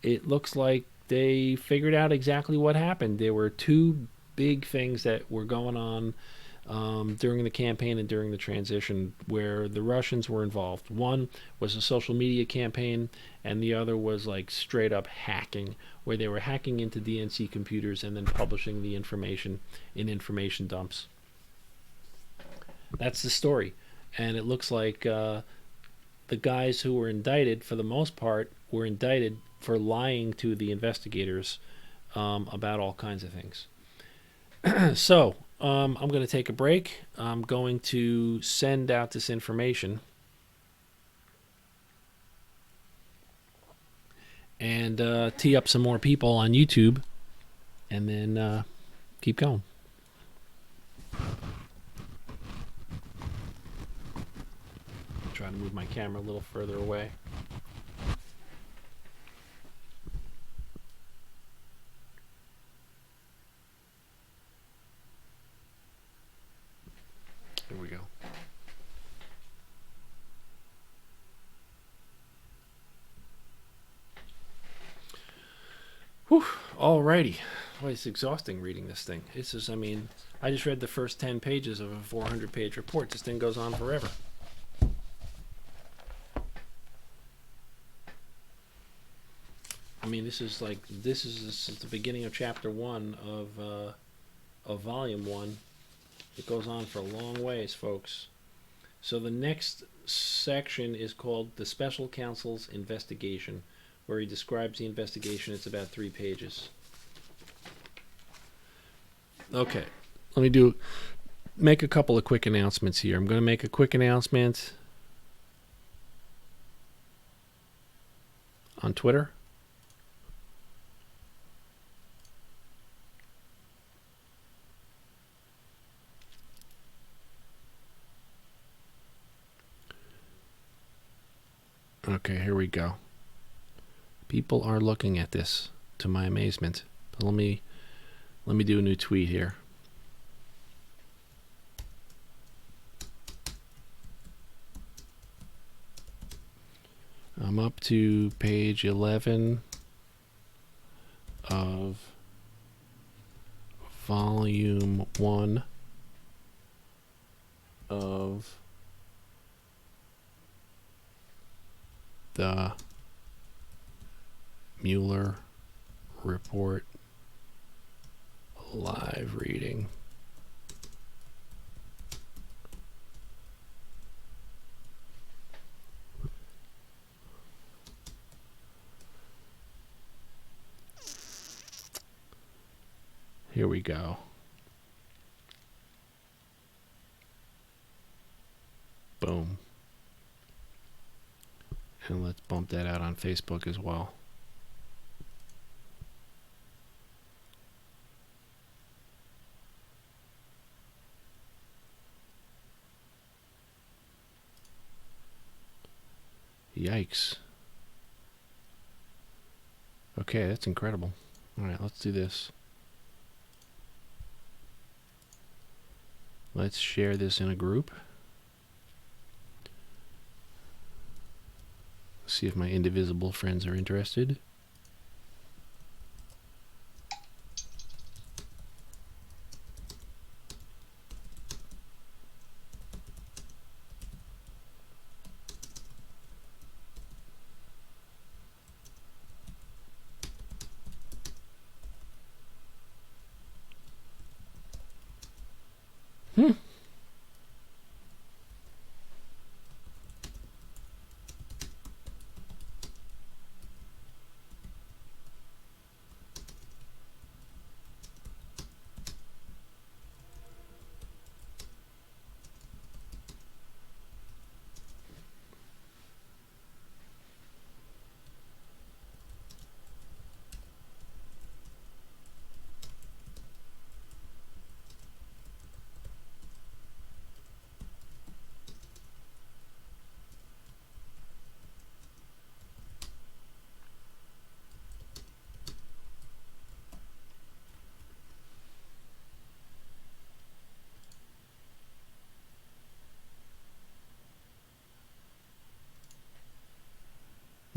it looks like they figured out exactly what happened. There were two big things that were going on during the campaign and during the transition where the Russians were involved. One was a social media campaign, and the other was like straight up hacking, where they were hacking into DNC computers and then publishing the information in information dumps. That's the story. And it looks like the guys who were indicted, for the most part, were indicted for lying to the investigators about all kinds of things. So, I'm going to take a break. I'm going to send out this information and tee up some more people on YouTube, and then keep going. Try to move my camera a little further away. Here we go. Whew. Alrighty. Well, it's exhausting reading this thing. It's just, I just read the first 10 pages of a 400-page report. This thing goes on forever. This is the beginning of chapter 1 of volume 1. It goes on for a long ways, folks. So the next section is called the Special Counsel's Investigation, where he describes the investigation. It's about 3 pages. Okay, let me make a couple of quick announcements here. I'm going to make a quick announcement on Twitter. Okay, here we go. People are looking at this. to my amazement. But let me do a new tweet here. I'm up to page 11 of volume 1 of the Mueller report live reading. Here we go. Boom. And let's bump that out on Facebook as well. Yikes. Okay, that's incredible. All right, let's do this. Let's share this in a group. See if my indivisible friends are interested.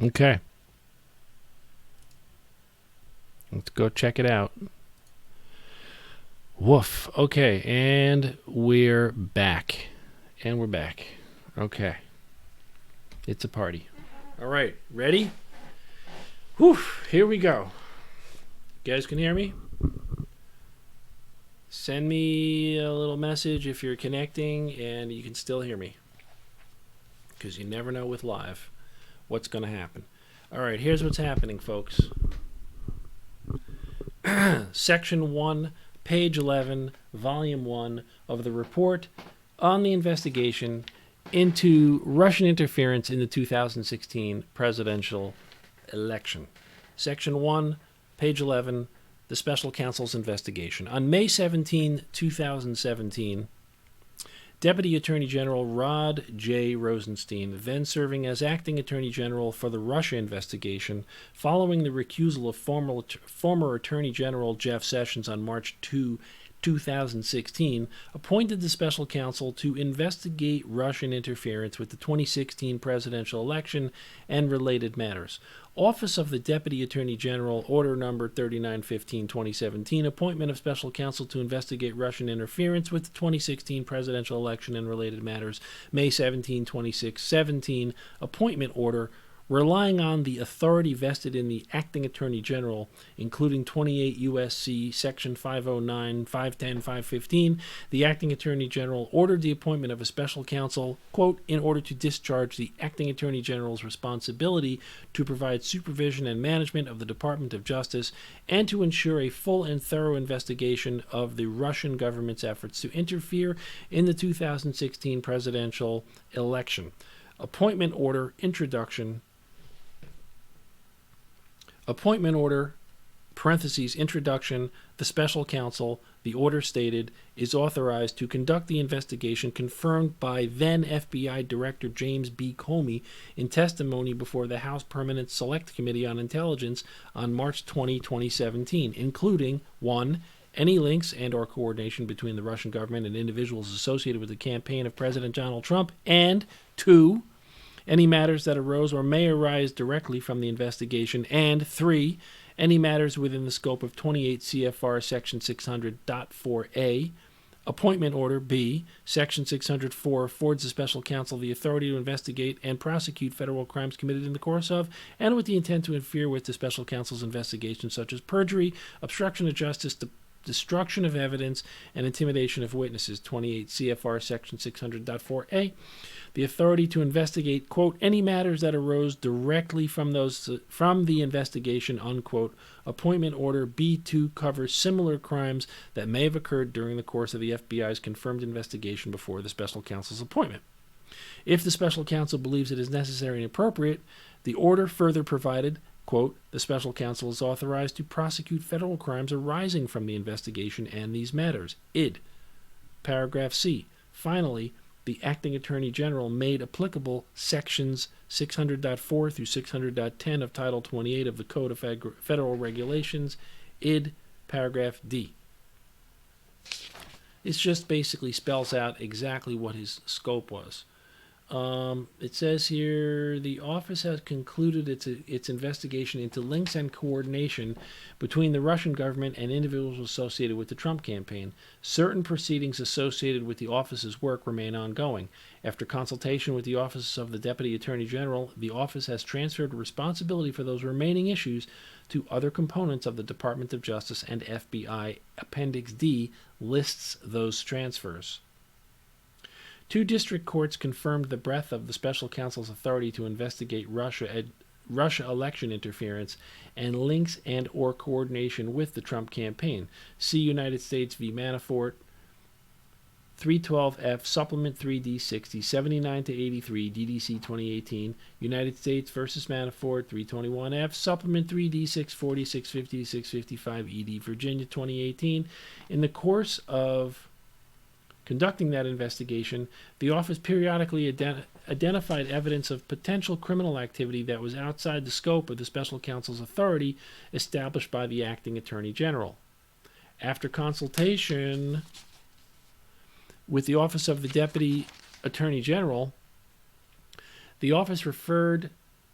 Okay. Let's go check it out. Woof. Okay, and we're back. Okay. It's a party. All right, ready? Whew, here we go. You guys can hear me? Send me a little message if you're connecting and you can still hear me. Because you never know with live what's going to happen. All right, here's what's happening, folks. Section 1, page 11, volume 1 of the report on the investigation into Russian interference in the 2016 presidential election. Section 1, page 11, the special counsel's investigation. On May 17, 2017, Deputy Attorney General Rod J. Rosenstein, then serving as acting Attorney General for the Russia investigation, following the recusal of former Attorney General Jeff Sessions on March 2, 2016, appointed the special counsel to investigate Russian interference with the 2016 presidential election and related matters. Office of the Deputy Attorney General, Order Number 3915-2017, appointment of special counsel to investigate Russian interference with the 2016 presidential election and related matters, May 17, 2017, appointment order, relying on the authority vested in the acting attorney general, including 28 U.S.C. section 509, 510, 515, the acting attorney general ordered the appointment of a special counsel, quote, in order to discharge the acting attorney general's responsibility to provide supervision and management of the Department of Justice and to ensure a full and thorough investigation of the Russian government's efforts to interfere in the 2016 presidential election. Appointment order, introduction. Appointment order parentheses, introduction, the special counsel, the order stated, is authorized to conduct the investigation confirmed by then FBI Director James B. Comey in testimony before the House Permanent Select Committee on Intelligence on March 20, 2017, including 1. Any links and or coordination between the Russian government and individuals associated with the campaign of President Donald Trump, and 2. Any matters that arose or may arise directly from the investigation, and 3. Any matters within the scope of 28 CFR Section 600.4a. Appointment Order B. Section 604 affords the special counsel the authority to investigate and prosecute federal crimes committed in the course of and with the intent to interfere with the special counsel's investigation, such as perjury, obstruction of justice, destruction of evidence, and intimidation of witnesses. 28 CFR Section 600.4a. The authority to investigate, quote, any matters that arose directly from the investigation, unquote. Appointment Order B2 covers similar crimes that may have occurred during the course of the FBI's confirmed investigation before the special counsel's appointment. If the special counsel believes it is necessary and appropriate, the order further provided, quote, the special counsel is authorized to prosecute federal crimes arising from the investigation and these matters. Id. Paragraph C. Finally, the acting attorney general made applicable sections 600.4 through 600.10 of Title 28 of the Code of Federal Regulations. Id. Paragraph D. It just basically spells out exactly what his scope was. It says here, the office has concluded its investigation into links and coordination between the Russian government and individuals associated with the Trump campaign. Certain proceedings associated with the office's work remain ongoing. After consultation with the Office of the Deputy Attorney General, the office has transferred responsibility for those remaining issues to other components of the Department of Justice, and FBI Appendix D lists those transfers. 2 district courts confirmed the breadth of the special counsel's authority to investigate Russia election interference and links and or coordination with the Trump campaign. See United States v. Manafort, 312F, Supplement 3D 60, 79 to 83, DDC 2018. United States versus Manafort, 321F, Supplement 3D 640, 650, 655, ED, Virginia 2018. In the course of conducting that investigation, the office periodically identified evidence of potential criminal activity that was outside the scope of the special counsel's authority established by the acting attorney general. After consultation with the Office of the Deputy Attorney General, the office referred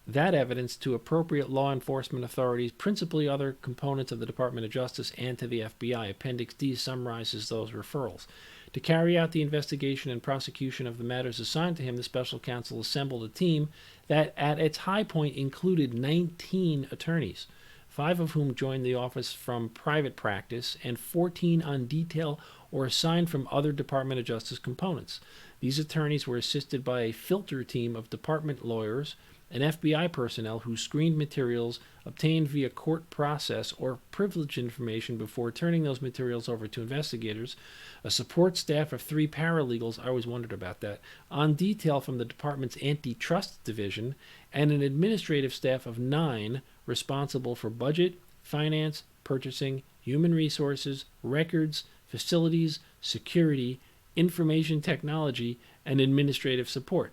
that evidence to appropriate law enforcement authorities, principally other components of the Department of Justice, and to the FBI. Appendix D summarizes those referrals. To carry out the investigation and prosecution of the matters assigned to him, the special counsel assembled a team that at its high point included 19 attorneys, 5 of whom joined the office from private practice and 14 on detail or assigned from other Department of Justice components. These attorneys were assisted by a filter team of department lawyers and FBI personnel who screened materials obtained via court process or privileged information before turning those materials over to investigators, a support staff of 3 paralegals, I always wondered about that, on detail from the department's antitrust division, and an administrative staff of 9 responsible for budget, finance, purchasing, human resources, records, facilities, security, information technology, and administrative support.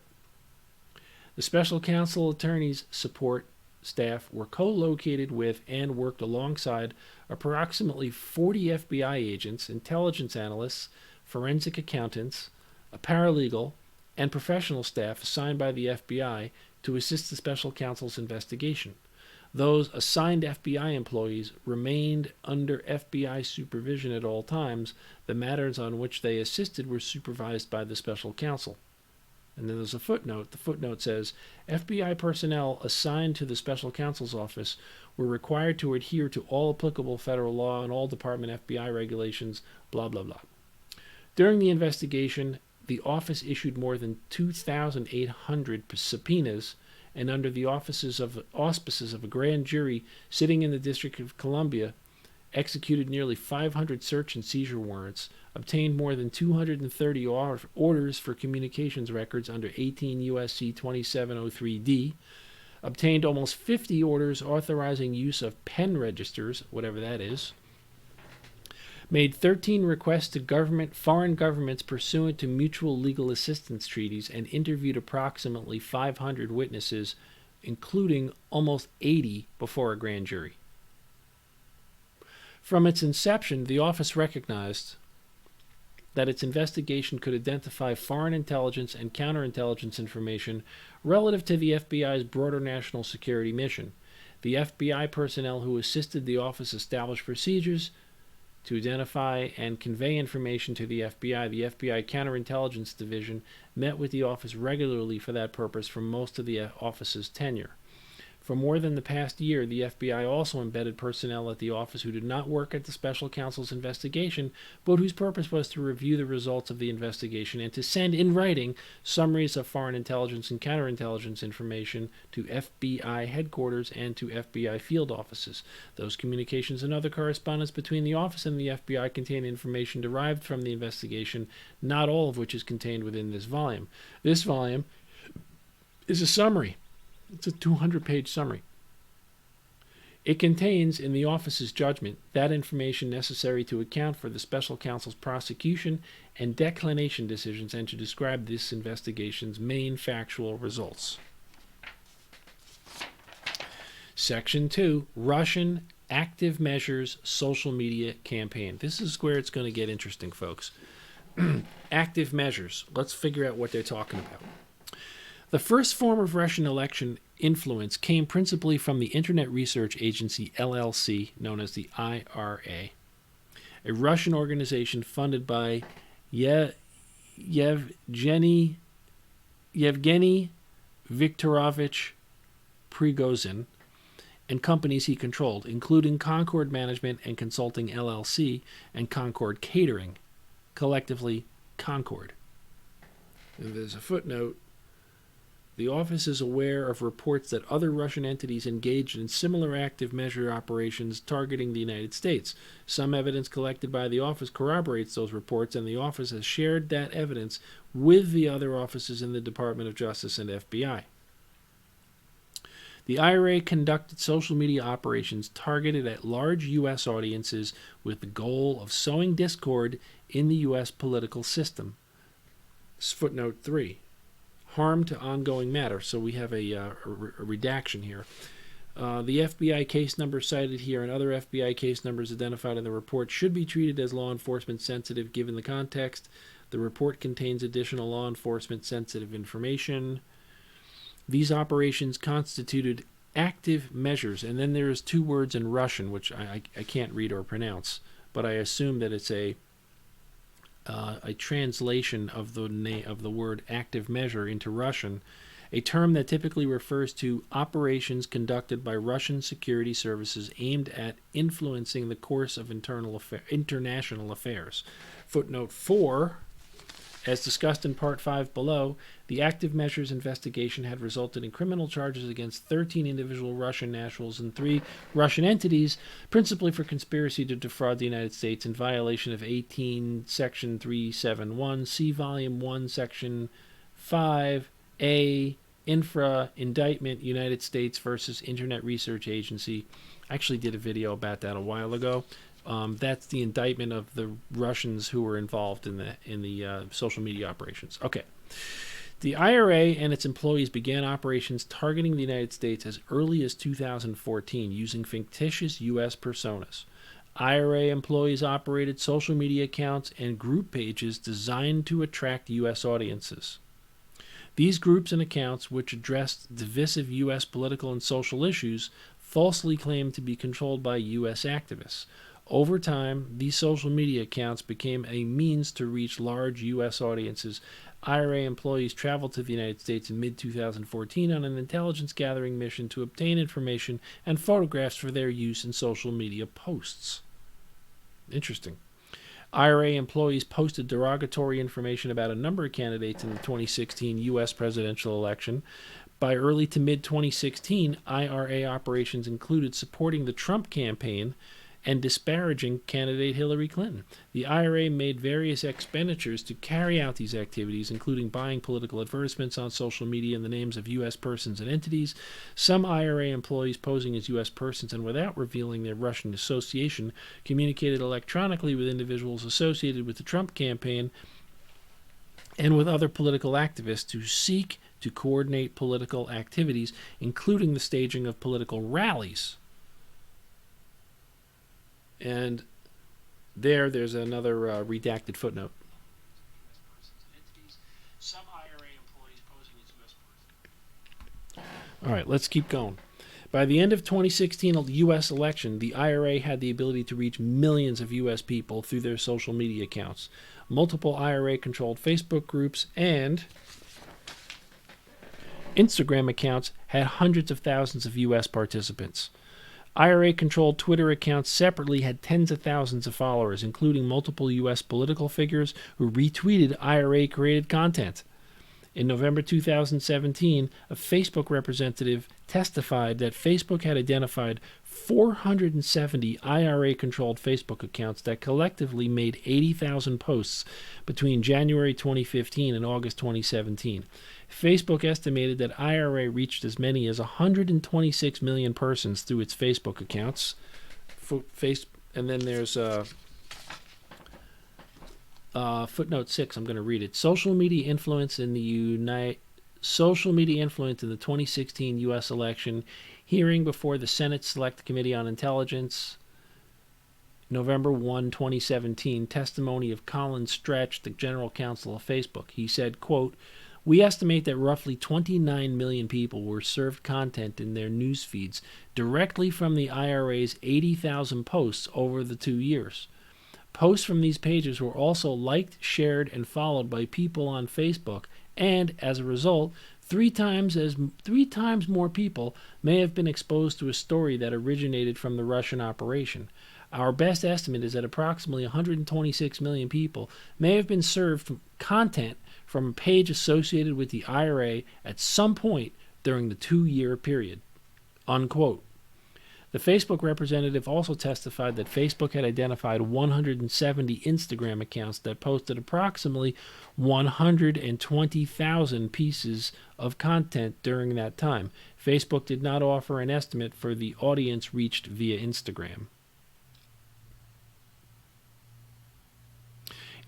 The special counsel attorneys' support staff were co-located with and worked alongside approximately 40 FBI agents, intelligence analysts, forensic accountants, a paralegal, and professional staff assigned by the FBI to assist the special counsel's investigation. Those assigned FBI employees remained under FBI supervision at all times. The matters on which they assisted were supervised by the special counsel. And then there's a footnote. The footnote says, FBI personnel assigned to the special counsel's office were required to adhere to all applicable federal law and all department FBI regulations, blah, blah, blah. During the investigation, the office issued more than 2,800 subpoenas, and under the auspices of a grand jury sitting in the District of Columbia, executed nearly 500 search and seizure warrants, obtained more than 230 orders for communications records under 18 U.S.C. 2703D, obtained almost 50 orders authorizing use of pen registers, whatever that is, made 13 requests to foreign governments pursuant to mutual legal assistance treaties, and interviewed approximately 500 witnesses, including almost 80 before a grand jury. From its inception, the office recognized that its investigation could identify foreign intelligence and counterintelligence information relative to the FBI's broader national security mission. The FBI personnel who assisted the office establish procedures to identify and convey information to the FBI Counterintelligence Division met with the office regularly for that purpose for most of the office's tenure. For more than the past year, the FBI also embedded personnel at the office who did not work at the special counsel's investigation, but whose purpose was to review the results of the investigation and to send in writing summaries of foreign intelligence and counterintelligence information to FBI headquarters and to FBI field offices. Those communications and other correspondence between the office and the FBI contain information derived from the investigation, not all of which is contained within this volume. This volume is a summary. It's a 200-page summary. It contains, in the office's judgment, that information necessary to account for the special counsel's prosecution and declination decisions and to describe this investigation's main factual results. Section 2, Russian Active Measures Social Media Campaign. This is where it's going to get interesting, folks. Active measures. Let's figure out what they're talking about. The first form of Russian election influence came principally from the Internet Research Agency, LLC, known as the IRA, a Russian organization funded by Yevgeny Viktorovich Prigozhin and companies he controlled, including Concord Management and Consulting, LLC, and Concord Catering, collectively Concord. And there's a footnote. The office is aware of reports that other Russian entities engaged in similar active measure operations targeting the United States. Some evidence collected by the office corroborates those reports, and the office has shared that evidence with the other offices in the Department of Justice and FBI. The IRA conducted social media operations targeted at large U.S. audiences with the goal of sowing discord in the U.S. political system. Footnote 3. Harm to ongoing matter. So we have a redaction here. The FBI case number cited here and other FBI case numbers identified in the report should be treated as law enforcement sensitive given the context. The report contains additional law enforcement sensitive information. These operations constituted active measures, and then there's two words in Russian which I can't read or pronounce, but I assume that it's a translation of the word active measure into Russian, a term that typically refers to operations conducted by Russian security services aimed at influencing the course of international affairs. Footnote 4, as discussed in Part 5 below, the active measures investigation had resulted in criminal charges against 13 individual Russian nationals and 3 Russian entities, principally for conspiracy to defraud the United States in violation of 18 Section 371, C Volume 1, Section 5A, Infra, Indictment, United States versus Internet Research Agency. I actually did a video about that a while ago. That's the indictment of the Russians who were involved in the social media operations. Okay. The IRA and its employees began operations targeting the United States as early as 2014 using fictitious U.S. personas. IRA employees operated social media accounts and group pages designed to attract U.S. audiences. These groups and accounts, which addressed divisive U.S. political and social issues, falsely claimed to be controlled by U.S. activists. Over time, these social media accounts became a means to reach large U.S. audiences. IRA employees traveled to the United States in mid-2014 on an intelligence-gathering mission to obtain information and photographs for their use in social media posts. Interesting. IRA employees posted derogatory information about a number of candidates in the 2016 U.S. presidential election. By early to mid-2016, IRA operations included supporting the Trump campaign and disparaging candidate Hillary Clinton. The IRA made various expenditures to carry out these activities, including buying political advertisements on social media in the names of U.S. persons and entities. Some IRA employees posing as U.S. persons and without revealing their Russian association communicated electronically with individuals associated with the Trump campaign and with other political activists to seek to coordinate political activities, including the staging of political rallies. And there's another redacted footnote. Some IRA employees posing as U.S. persons. All right, let's keep going. By the end of 2016 U.S. election, the IRA had the ability to reach millions of U.S. people through their social media accounts. Multiple IRA-controlled Facebook groups and Instagram accounts had hundreds of thousands of U.S. participants. IRA-controlled Twitter accounts separately had tens of thousands of followers, including multiple U.S. political figures who retweeted IRA-created content. In November 2017, a Facebook representative testified that Facebook had identified 470 IRA-controlled Facebook accounts that collectively made 80,000 posts between January 2015 and August 2017. Facebook estimated that IRA reached as many as 126 million persons through its Facebook accounts. And then there's footnote 6. I'm going to read it. Social media influence in the 2016 U.S. election. Hearing before the Senate Select Committee on Intelligence, November 1, 2017. Testimony of Colin Stretch, the general counsel of Facebook. He said, quote, "We estimate that roughly 29 million people were served content in their news feeds directly from the IRA's 80,000 posts over the 2 years. Posts from these pages were also liked, shared, and followed by people on Facebook, and as a result, three times more people may have been exposed to a story that originated from the Russian operation. Our best estimate is that approximately 126 million people may have been served content from a page associated with the IRA at some point during the 2-year period." Unquote. The Facebook representative also testified that Facebook had identified 170 Instagram accounts that posted approximately 120,000 pieces of content during that time. Facebook did not offer an estimate for the audience reached via Instagram.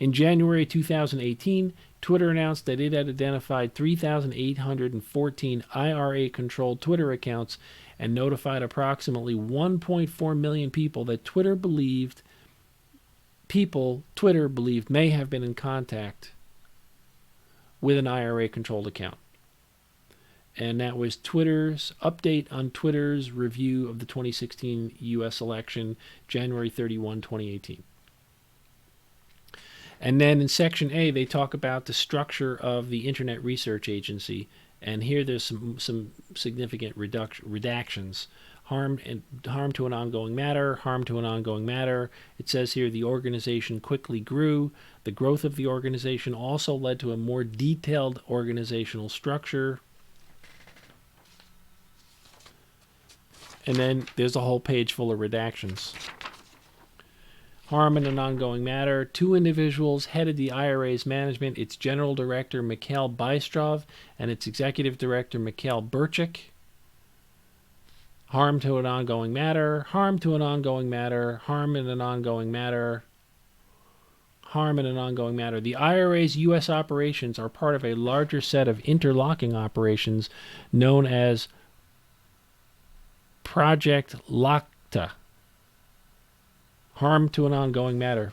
In January 2018, Twitter announced that it had identified 3,814 IRA-controlled Twitter accounts and notified approximately 1.4 million people that Twitter believed may have been in contact with an IRA-controlled account. And that was Twitter's update on Twitter's review of the 2016 U.S. election, January 31, 2018. And then in Section A, they talk about the structure of the Internet Research Agency. And here there's some significant redactions. Harm to an ongoing matter, harm to an ongoing matter. It says here the organization quickly grew. The growth of the organization also led to a more detailed organizational structure. And then there's a whole page full of redactions. Harm in an ongoing matter. 2 individuals headed the IRA's management, its general director, Mikhail Bystrov, and its executive director, Mikhail Burchik. Harm to an ongoing matter. Harm to an ongoing matter. Harm in an ongoing matter. Harm in an ongoing matter. The IRA's U.S. operations are part of a larger set of interlocking operations known as Project Lakta. Harm to an ongoing matter.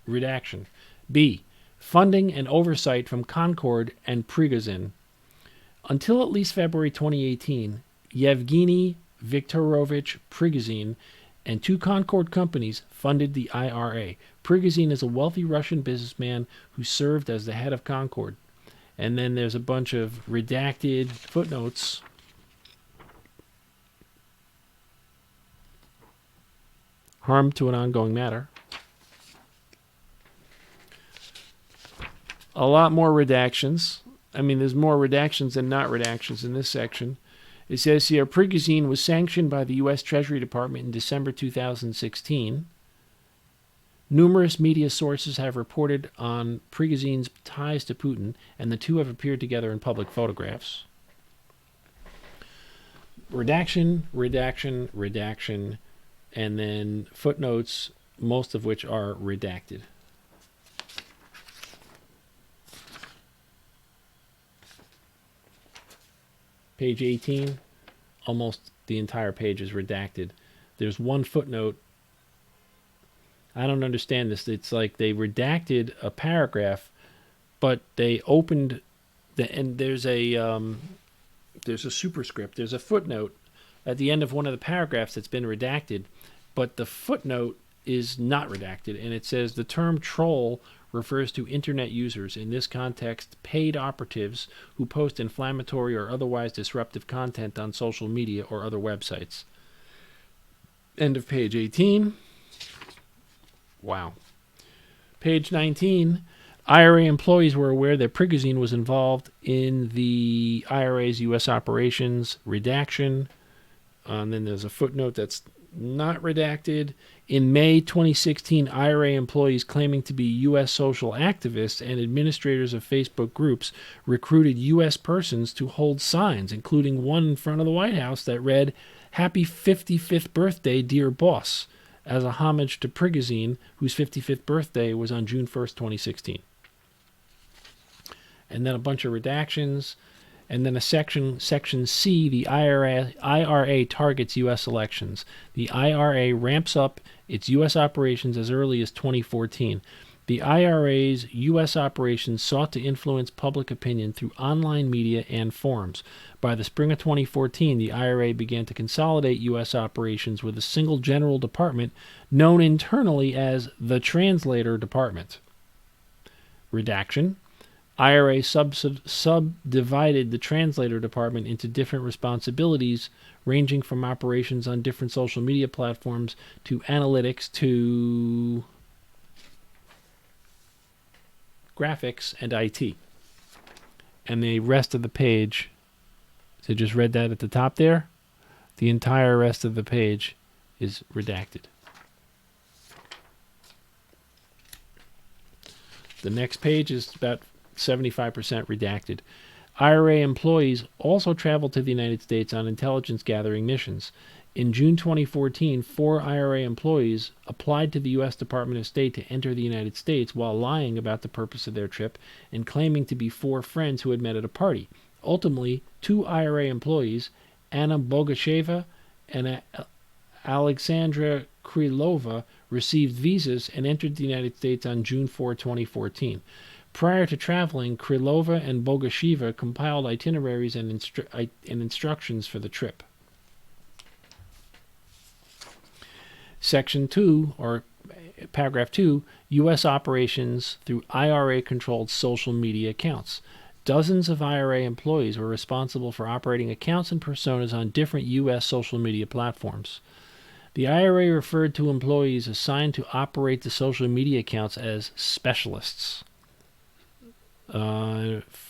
Redaction. B. Funding and oversight from Concord and Prigozhin. Until at least February 2018, Yevgeny Viktorovich Prigozhin and 2 Concord companies funded the IRA. Prigozhin is a wealthy Russian businessman who served as the head of Concord. And then there's a bunch of redacted footnotes. Harm to an ongoing matter. A lot more redactions. I mean, there's more redactions than not redactions in this section. It says here, Prigozhin was sanctioned by the U.S. Treasury Department in December 2016. Numerous media sources have reported on Prigozhin's ties to Putin, and the two have appeared together in public photographs. Redaction, redaction, redaction, and then footnotes, most of which are redacted. Page 18, almost the entire page is redacted. There's one footnote. I don't understand this. It's like they redacted a paragraph, but they opened and there's a superscript. There's a footnote at the end of one of the paragraphs that's been redacted, but the footnote is not redacted, and it says the term troll refers to internet users, in this context, paid operatives who post inflammatory or otherwise disruptive content on social media or other websites. End of page 18. Wow. Page 19. IRA employees were aware that Prigozhin was involved in the IRA's U.S. operations. Redaction. And then there's a footnote that's not redacted. In May 2016, IRA employees claiming to be U.S. social activists and administrators of Facebook groups recruited U.S. persons to hold signs, including one in front of the White House that read, "Happy 55th birthday, dear boss," as a homage to Prigozhin, whose 55th birthday was on June 1st, 2016. And then a bunch of redactions. And then a section C, the IRA targets U.S. elections. The IRA ramps up its U.S. operations as early as 2014. The IRA's U.S. operations sought to influence public opinion through online media and forums. By the spring of 2014, the IRA began to consolidate U.S. operations with a single general department known internally as the Translator Department. Redaction. IRA subdivided the Translator Department into different responsibilities, ranging from operations on different social media platforms to analytics to graphics and IT. And the rest of the page, so just read that at the top there, the entire rest of the page is redacted. The next page is about 75% redacted. IRA employees also traveled to the United States on intelligence gathering missions. In June 2014, 4 IRA employees applied to the U.S. Department of State to enter the United States while lying about the purpose of their trip and claiming to be 4 friends who had met at a party. Ultimately, 2 IRA employees, Anna Bogasheva and Alexandra Krylova, received visas and entered the United States on June 4, 2014. Prior to traveling, Krylova and Bogasheva compiled itineraries and instructions for the trip. Section 2, or paragraph 2, U.S. operations through IRA-controlled social media accounts. Dozens of IRA employees were responsible for operating accounts and personas on different U.S. social media platforms. The IRA referred to employees assigned to operate the social media accounts as specialists.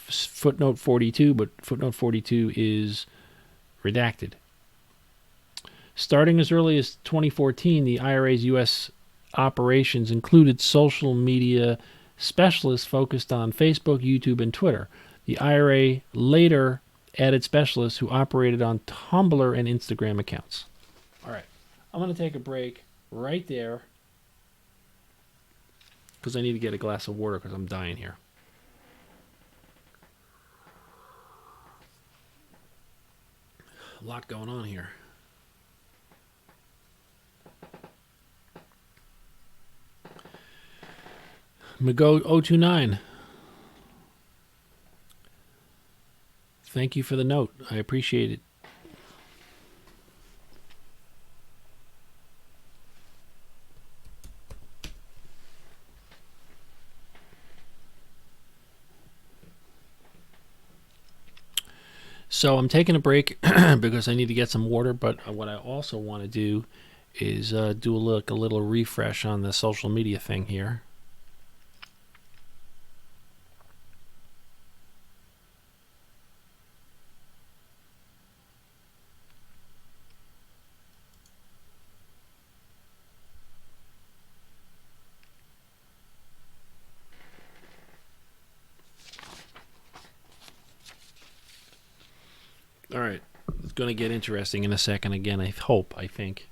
Footnote 42, but footnote 42 is redacted. Starting as early as 2014, the IRA's U.S. operations included social media specialists focused on Facebook, YouTube, and Twitter. The IRA later added specialists who operated on Tumblr and Instagram accounts. All right, I'm going to take a break right there because I need to get a glass of water because I'm dying here. A lot going on here. Mago 029. Thank you for the note. I appreciate it. So I'm taking a break because I need to get some water, but what I also want to do is do a little refresh on the social media thing here. going to get interesting in a second again, I think.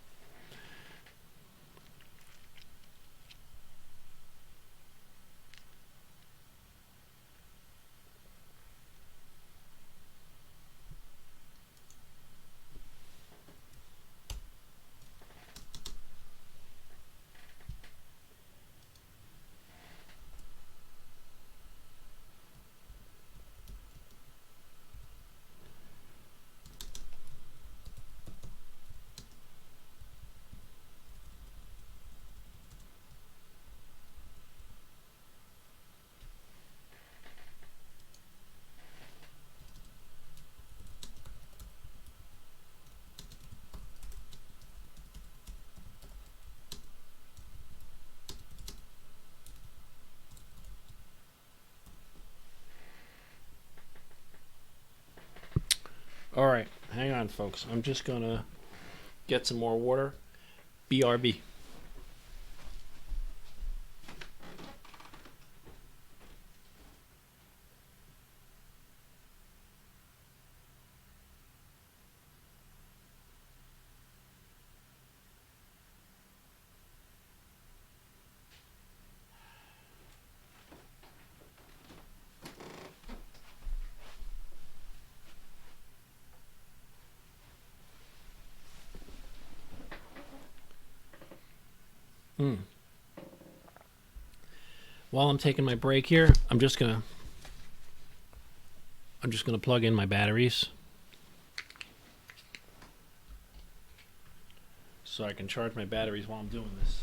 All right, hang on, folks. I'm just going to get some more water. BRB. While I'm taking my break here, I'm just gonna plug in my batteries so I can charge my batteries while I'm doing this.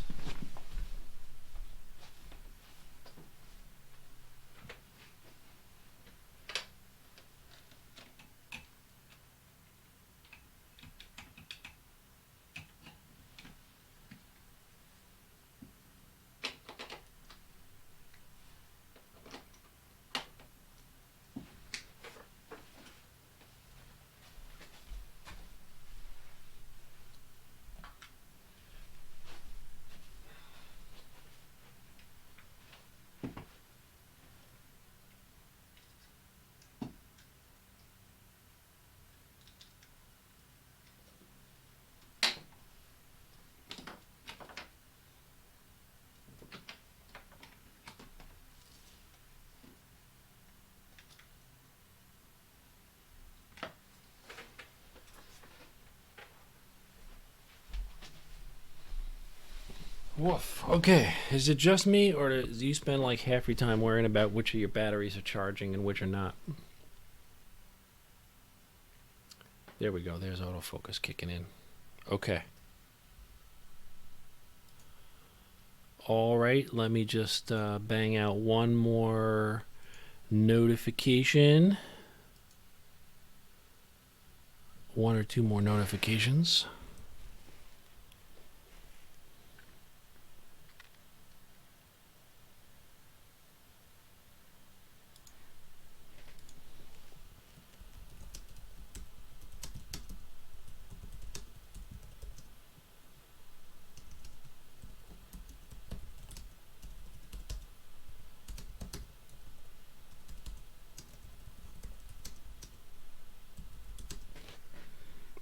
Woof. Okay, is it just me, or do you spend like half your time worrying about which of your batteries are charging and which are not? There we go. There's autofocus kicking in. Okay. All right, let me just bang out one more notification. One or two more notifications.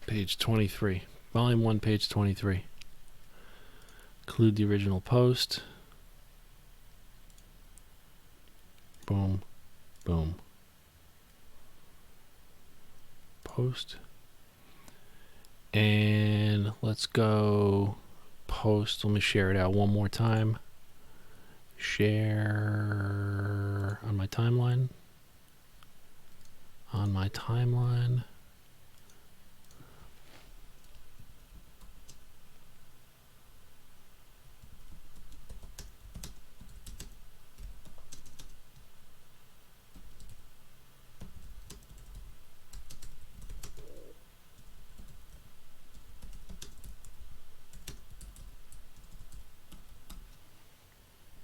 Page 23. Volume 1, page 23. Include the original post. Boom. Boom. Post. And let's go post. Let me share it out one more time. Share on my timeline. On my timeline.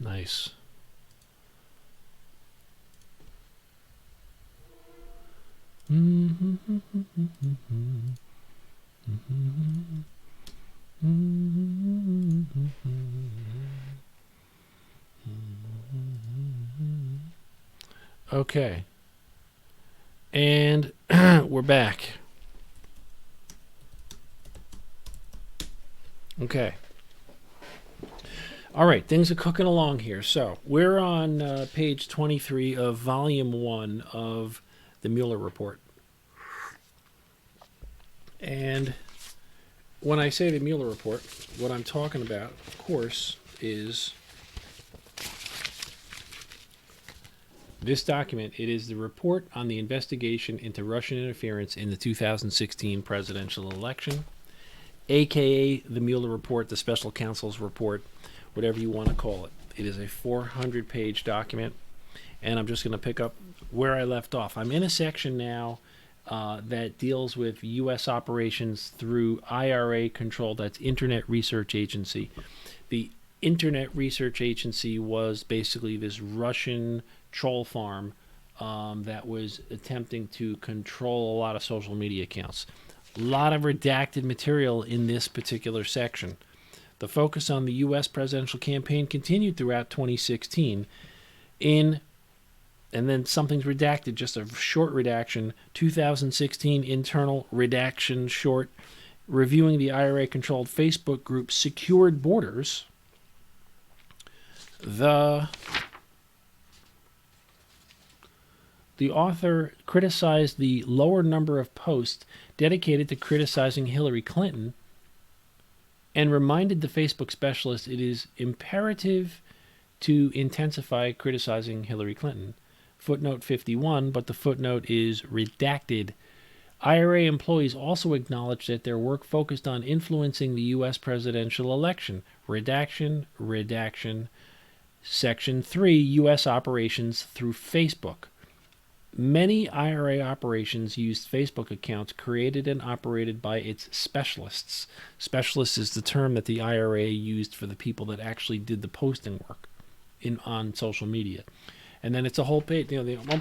Nice. Okay. And we're back. Okay. All right, things are cooking along here. So we're on page 23 of volume 1 of the Mueller report. And when I say the Mueller report, what I'm talking about, of course, is this document. It is the report on the investigation into Russian interference in the 2016 presidential election, aka the Mueller report, the special counsel's report, whatever you want to call it. It is a 400-page document, and I'm just going to pick up where I left off. I'm in a section now that deals with U.S. operations through IRA control. That's Internet Research Agency. The Internet Research Agency was basically this Russian troll farm that was attempting to control a lot of social media accounts. A lot of redacted material in this particular section. The focus on the U.S. presidential campaign continued throughout 2016 and then something's redacted, just a short redaction, 2016 internal redaction short, reviewing the IRA-controlled Facebook group Secured Borders. The author criticized the lower number of posts dedicated to criticizing Hillary Clinton and reminded the Facebook specialist it is imperative to intensify criticizing Hillary Clinton. Footnote 51, but the footnote is redacted. IRA employees also acknowledged that their work focused on influencing the U.S. presidential election. Redaction. Section 3, U.S. operations through Facebook. Many IRA operations used Facebook accounts created and operated by its specialists. Specialists is the term that the IRA used for the people that actually did the posting work on social media. And then it's a whole page,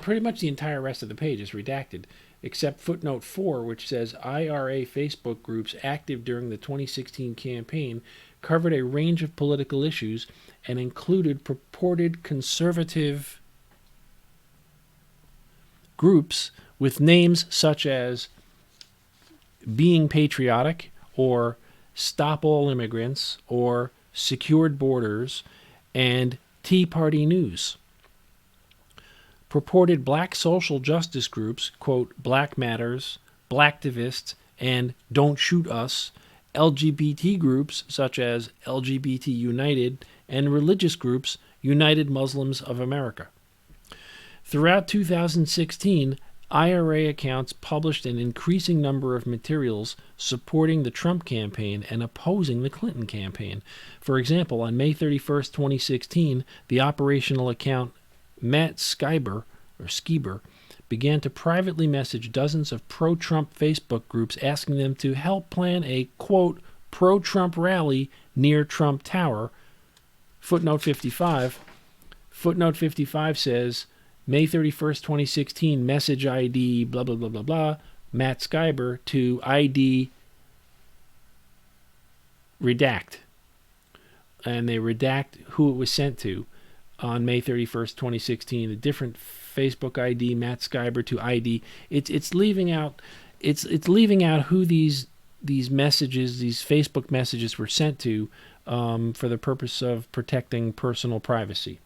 pretty much the entire rest of the page is redacted, except footnote 4, which says IRA Facebook groups active during the 2016 campaign covered a range of political issues and included purported conservative groups with names such as Being Patriotic or Stop All Immigrants or Secured Borders and Tea Party News. Purported black social justice groups, quote, Black Matters, Blacktivists, and Don't Shoot Us, LGBT groups such as LGBT United, and religious groups United Muslims of America. Throughout 2016, IRA accounts published an increasing number of materials supporting the Trump campaign and opposing the Clinton campaign. For example, on May 31, 2016, the operational account Matt Skiber began to privately message dozens of pro-Trump Facebook groups asking them to help plan a, quote, pro-Trump rally near Trump Tower. Footnote 55 says, May 31st, 2016, message ID, blah, blah, blah, blah, blah, Matt Skiber to ID redact. And they redact who it was sent to on May 31st, 2016. A different Facebook ID, Matt Skiber to ID. It's leaving out who these messages, these Facebook messages were sent to for the purpose of protecting personal privacy.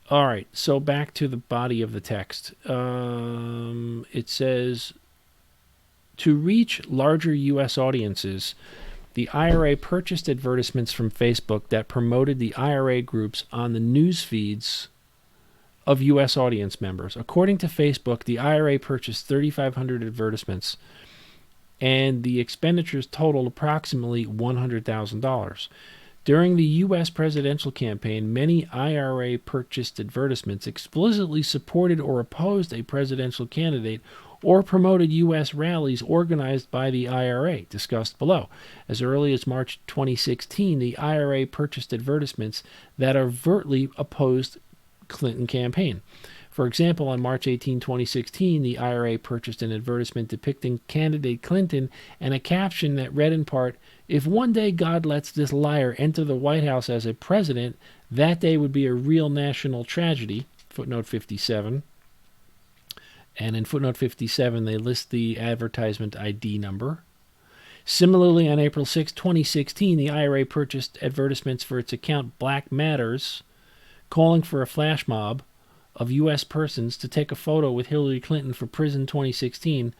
All right, so back to the body of the text. It says, to reach larger U.S. audiences, the IRA purchased advertisements from Facebook that promoted the IRA groups on the news feeds of U.S. audience members. According to Facebook, the IRA purchased 3,500 advertisements, and the expenditures totaled approximately $100,000. During the U.S. presidential campaign, many IRA-purchased advertisements explicitly supported or opposed a presidential candidate or promoted U.S. rallies organized by the IRA, discussed below. As early as March 2016, the IRA purchased advertisements that overtly opposed Clinton campaign. For example, on March 18, 2016, the IRA purchased an advertisement depicting candidate Clinton and a caption that read in part, "If one day God lets this liar enter the White House as a president, that day would be a real national tragedy," footnote 57. And in footnote 57, they list the advertisement ID number. Similarly, on April 6, 2016, the IRA purchased advertisements for its account Black Matters, calling for a flash mob of U.S. persons to take a photo with Hillary Clinton for Prison 2016.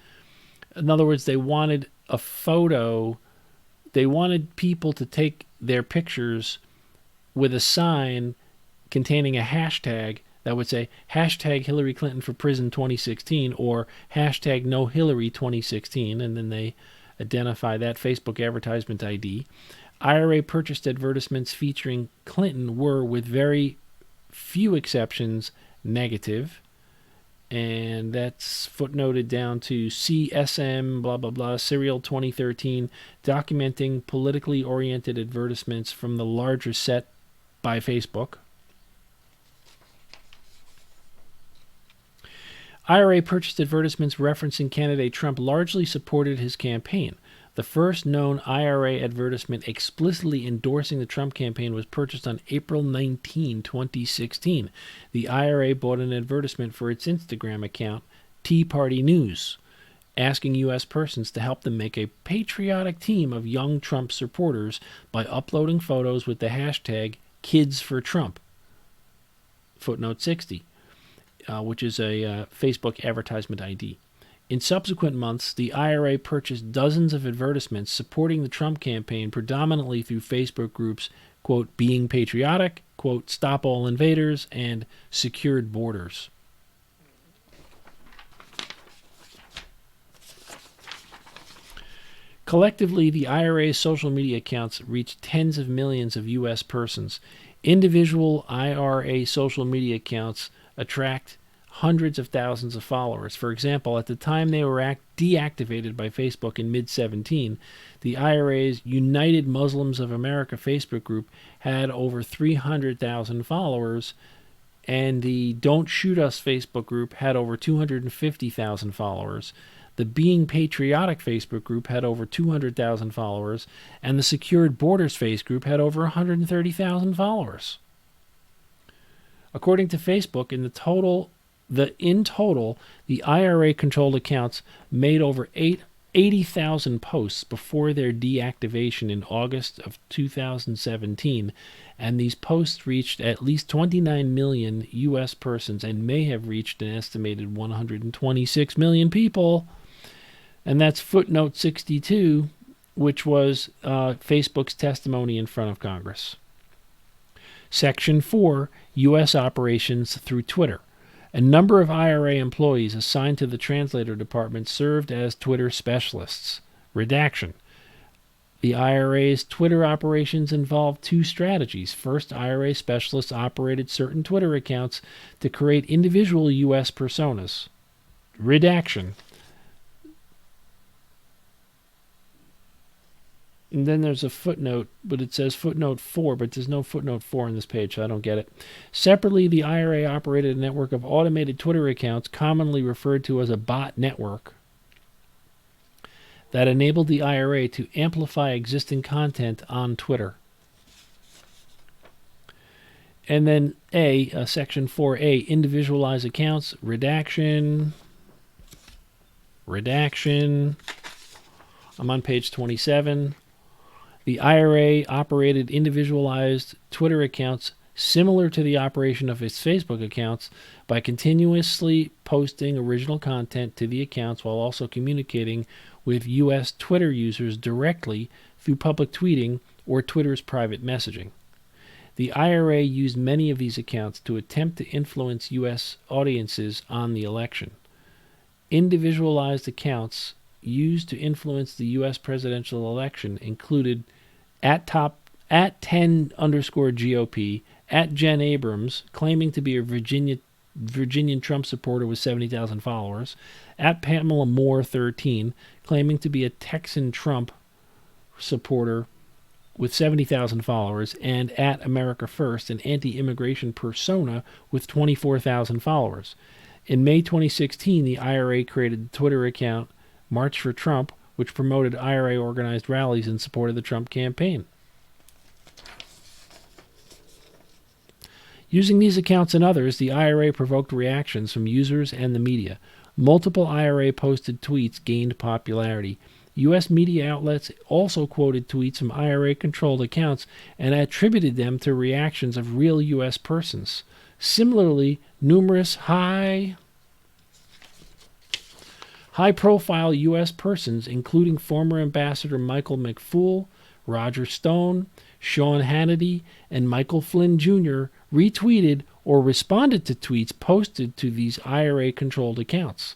In other words, they wanted a photo. They wanted people to take their pictures with a sign containing a hashtag that would say hashtag Hillary Clinton for Prison 2016 or hashtag No Hillary 2016, and then they identify that Facebook advertisement ID. IRA purchased advertisements featuring Clinton were, with very few exceptions, negative. And that's footnoted down to CSM, blah, blah, blah, Serial 2013, documenting politically oriented advertisements from the larger set by Facebook. IRA purchased advertisements referencing candidate Trump largely supported his campaign. The first known IRA advertisement explicitly endorsing the Trump campaign was purchased on April 19, 2016. The IRA bought an advertisement for its Instagram account, Tea Party News, asking U.S. persons to help them make a patriotic team of young Trump supporters by uploading photos with the hashtag #KidsForTrump. Footnote 60, which is a Facebook advertisement ID. In subsequent months, the IRA purchased dozens of advertisements supporting the Trump campaign, predominantly through Facebook groups, quote, Being Patriotic, quote, Stop All Invaders, and Secured Borders. Collectively, the IRA's social media accounts reach tens of millions of U.S. persons. Individual IRA social media accounts attract hundreds of thousands of followers. For example, at the time they were deactivated by Facebook in mid-17, the IRA's United Muslims of America Facebook group had over 300,000 followers, and the Don't Shoot Us Facebook group had over 250,000 followers. The Being Patriotic Facebook group had over 200,000 followers, and the Secured Borders Facebook group had over 130,000 followers. According to Facebook, in total, the IRA-controlled accounts made over 80,000 posts before their deactivation in August of 2017, and these posts reached at least 29 million U.S. persons and may have reached an estimated 126 million people. And that's footnote 62, which was Facebook's testimony in front of Congress. Section 4, U.S. operations through Twitter. A number of IRA employees assigned to the translator department served as Twitter specialists. Redaction. The IRA's Twitter operations involved two strategies. First, IRA specialists operated certain Twitter accounts to create individual U.S. personas. Redaction. And then there's a footnote, but it says footnote 4, but there's no footnote 4 on this page, so I don't get it. Separately, the IRA operated a network of automated Twitter accounts, commonly referred to as a bot network, that enabled the IRA to amplify existing content on Twitter. And then Section 4A, individualized accounts, redaction. I'm on page 27. The IRA operated individualized Twitter accounts similar to the operation of its Facebook accounts by continuously posting original content to the accounts while also communicating with U.S. Twitter users directly through public tweeting or Twitter's private messaging. The IRA used many of these accounts to attempt to influence U.S. audiences on the election. Individualized accounts used to influence the U.S. presidential election included at 10_GOP, at Jen Abrams, claiming to be a Virginian Trump supporter with 70,000 followers, at Pamela Moore 13, claiming to be a Texan Trump supporter with 70,000 followers, and at America First, an anti-immigration persona with 24,000 followers. In May 2016, the IRA created the Twitter account March for Trump, which promoted IRA-organized rallies in support of the Trump campaign. Using these accounts and others, the IRA provoked reactions from users and the media. Multiple IRA-posted tweets gained popularity. U.S. media outlets also quoted tweets from IRA-controlled accounts and attributed them to reactions of real U.S. persons. Similarly, numerous high-profile U.S. persons, including former Ambassador Michael McFaul, Roger Stone, Sean Hannity, and Michael Flynn Jr., retweeted or responded to tweets posted to these IRA-controlled accounts.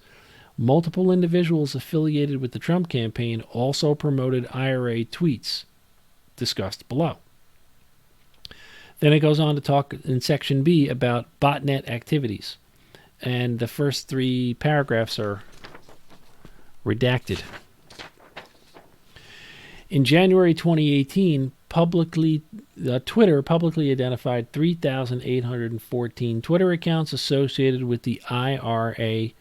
Multiple individuals affiliated with the Trump campaign also promoted IRA tweets, discussed below. Then it goes on to talk in Section B about botnet activities. And the first 3 paragraphs are redacted. In January 2018, Twitter publicly identified 3,814 Twitter accounts associated with the IRA,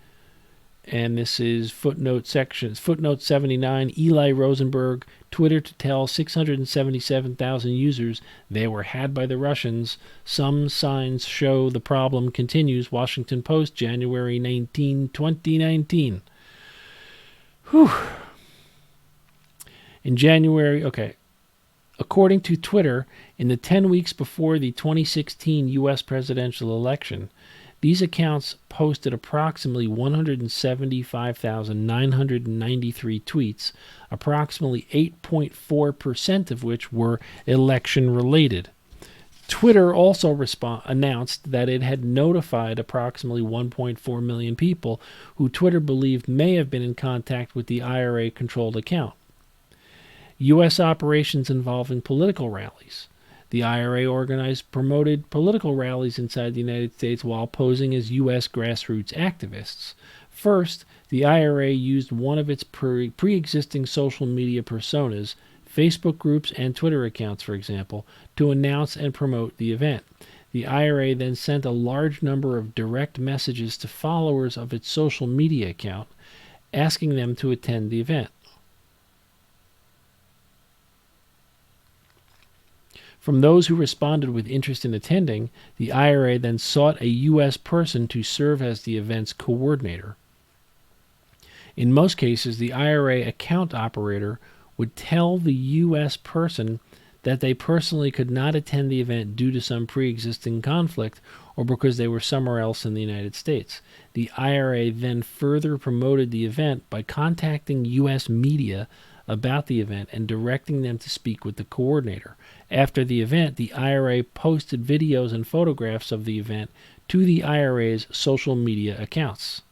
and this is footnote 79. Eli Rosenberg, Twitter to tell 677,000 users they were had by the Russians. Some signs show the problem continues. Washington Post, January 19, 2019. Whew. In January, according to Twitter, in the 10 weeks before the 2016 U.S. presidential election, these accounts posted approximately 175,993 tweets, approximately 8.4% of which were election-related. Twitter also announced that it had notified approximately 1.4 million people who Twitter believed may have been in contact with the IRA-controlled account. U.S. operations involving political rallies. The IRA promoted political rallies inside the United States while posing as U.S. grassroots activists. First, the IRA used one of its pre-existing social media personas, Facebook groups and Twitter accounts, for example, to announce and promote the event. The IRA then sent a large number of direct messages to followers of its social media account, asking them to attend the event. From those who responded with interest in attending, the IRA then sought a U.S. person to serve as the event's coordinator. In most cases, the IRA account operator would tell the U.S. person that they personally could not attend the event due to some pre-existing conflict or because they were somewhere else in the United States. The IRA then further promoted the event by contacting U.S. media about the event and directing them to speak with the coordinator. After the event, the IRA posted videos and photographs of the event to the IRA's social media accounts.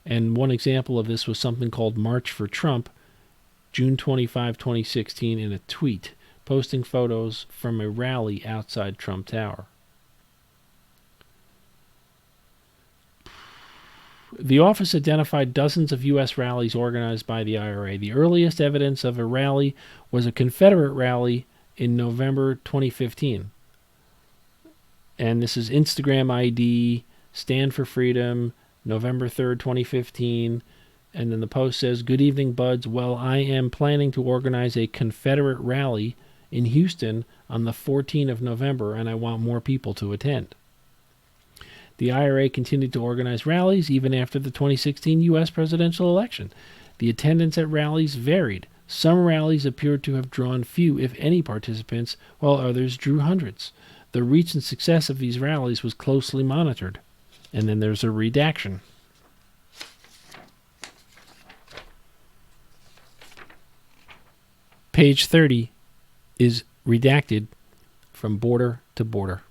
And one example of this was something called March for Trump, June 25, 2016, in a tweet, posting photos from a rally outside Trump Tower. The office identified dozens of U.S. rallies organized by the IRA. The earliest evidence of a rally was a Confederate rally in November 2015. And this is Instagram ID, Stand for Freedom, November 3rd, 2015. And then the post says, "Good evening, buds. Well, I am planning to organize a Confederate rally in Houston on the 14th of November, and I want more people to attend." The IRA continued to organize rallies even after the 2016 U.S. presidential election. The attendance at rallies varied. Some rallies appeared to have drawn few, if any, participants, while others drew hundreds. The reach and success of these rallies was closely monitored. And then there's a redaction. Page 30 is redacted from border to border.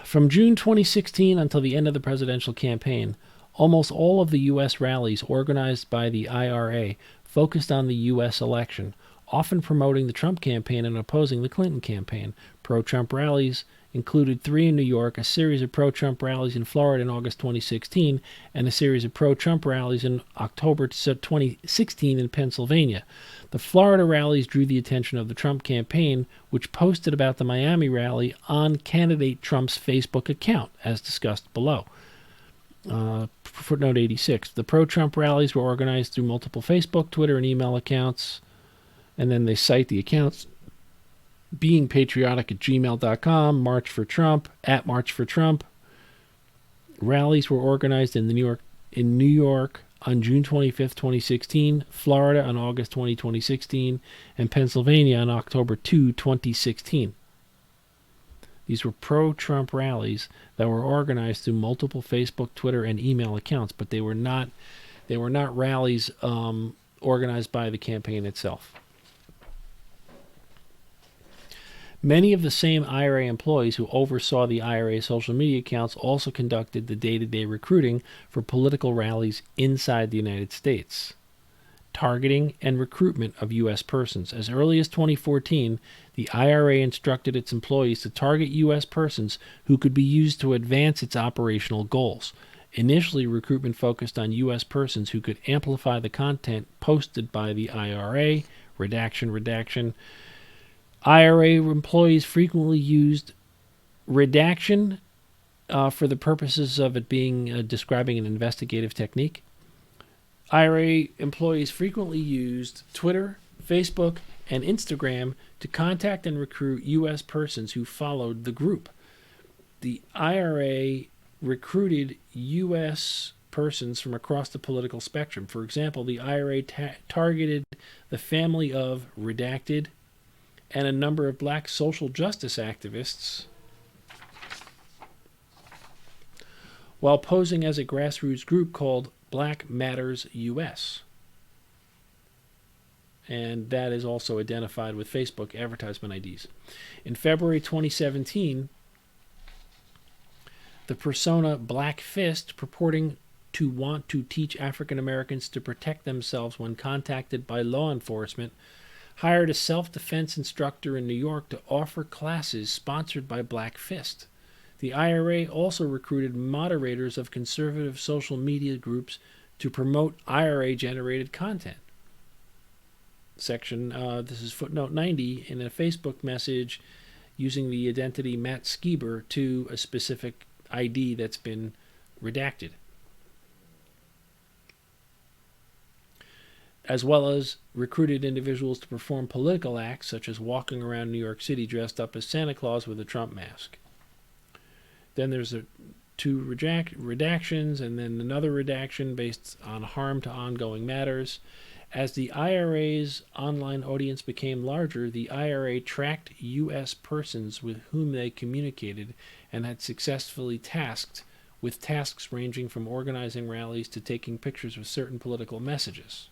From June 2016 until the end of the presidential campaign, almost all of the U.S. rallies organized by the IRA focused on the U.S. election, often promoting the Trump campaign and opposing the Clinton campaign. Pro-Trump rallies included 3 in New York, a series of pro-Trump rallies in Florida in August 2016, and a series of pro-Trump rallies in October 2016 in Pennsylvania. The Florida rallies drew the attention of the Trump campaign, which posted about the Miami rally on candidate Trump's Facebook account, as discussed below. Footnote 86. The pro-Trump rallies were organized through multiple Facebook, Twitter, and email accounts, and then they cite the accounts beingpatriotic@gmail.com, March for Trump, @MarchForTrump. Rallies were organized in New York on June 25th, 2016, Florida on August 20, 2016, and Pennsylvania on October 2, 2016. These were pro-Trump rallies that were organized through multiple Facebook, Twitter, and email accounts, but they were not rallies organized by the campaign itself. Many of the same IRA employees who oversaw the IRA social media accounts also conducted the day-to-day recruiting for political rallies inside the United States, targeting and recruitment of U.S. persons. As early as 2014, the IRA instructed its employees to target U.S. persons who could be used to advance its operational goals. Initially, recruitment focused on U.S. persons who could amplify the content posted by the IRA. Redaction. IRA employees frequently used redaction for the purposes of it being describing an investigative technique. IRA employees frequently used Twitter, Facebook, and Instagram to contact and recruit U.S. persons who followed the group. The IRA recruited U.S. persons from across the political spectrum. For example, the IRA targeted the family of Redacted and a number of black social justice activists while posing as a grassroots group called Black Matters US. And that is also identified with Facebook advertisement IDs. In February 2017, the persona Black Fist, purporting to want to teach African Americans to protect themselves when contacted by law enforcement, hired a self-defense instructor in New York to offer classes sponsored by Black Fist. The IRA also recruited moderators of conservative social media groups to promote IRA-generated content. This is footnote 90 in a Facebook message using the identity Matt Skeeber to a specific ID that's been redacted, as well as recruited individuals to perform political acts such as walking around New York City dressed up as Santa Claus with a Trump mask. Then there's two redactions and then another redaction based on harm to ongoing matters. As the IRA's online audience became larger, the IRA tracked U.S. persons with whom they communicated and had successfully tasked with tasks ranging from organizing rallies to taking pictures with certain political messages.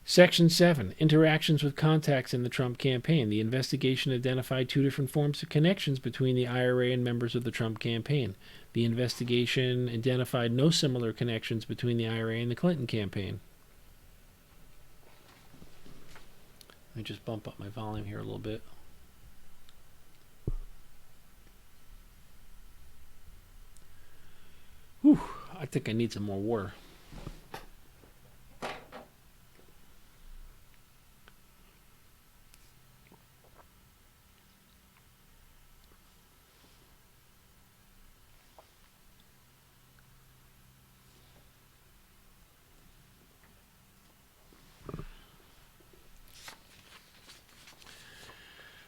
Section 7. Interactions with contacts in the Trump campaign. The investigation identified two different forms of connections between the IRA and members of the Trump campaign. The investigation identified no similar connections between the IRA and the Clinton campaign. Let me just bump up my volume here a little bit. Whew, I think I need some more water.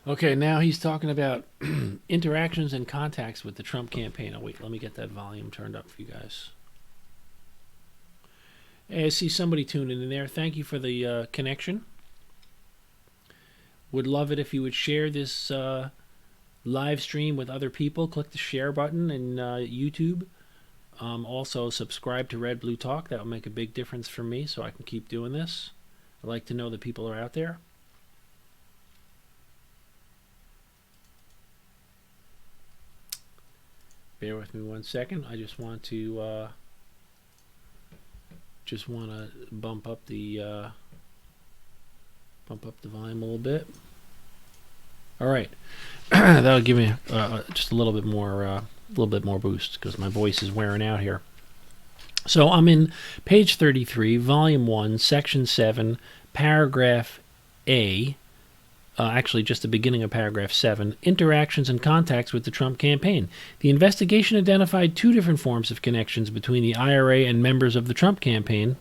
Okay, now he's talking about interactions and contacts with the Trump campaign. Oh, wait, let me get that volume turned up for you guys. Hey, I see somebody tuning in there. Thank you for the connection. Would love it if you would share this live stream with other people. Click the share button in YouTube. Also, subscribe to Red Blue Talk. That will make a big difference for me so I can keep doing this. I like to know that people are out there. Bear with me 1 second. I just want to bump up the volume a little bit. All right, that'll give me just a little bit more boost because my voice is wearing out here. So I'm in page 33, volume 1, section 7, paragraph A, actually just the beginning of paragraph 7, interactions and contacts with the Trump campaign. The investigation identified 2 different forms of connections between the IRA and members of the Trump campaign.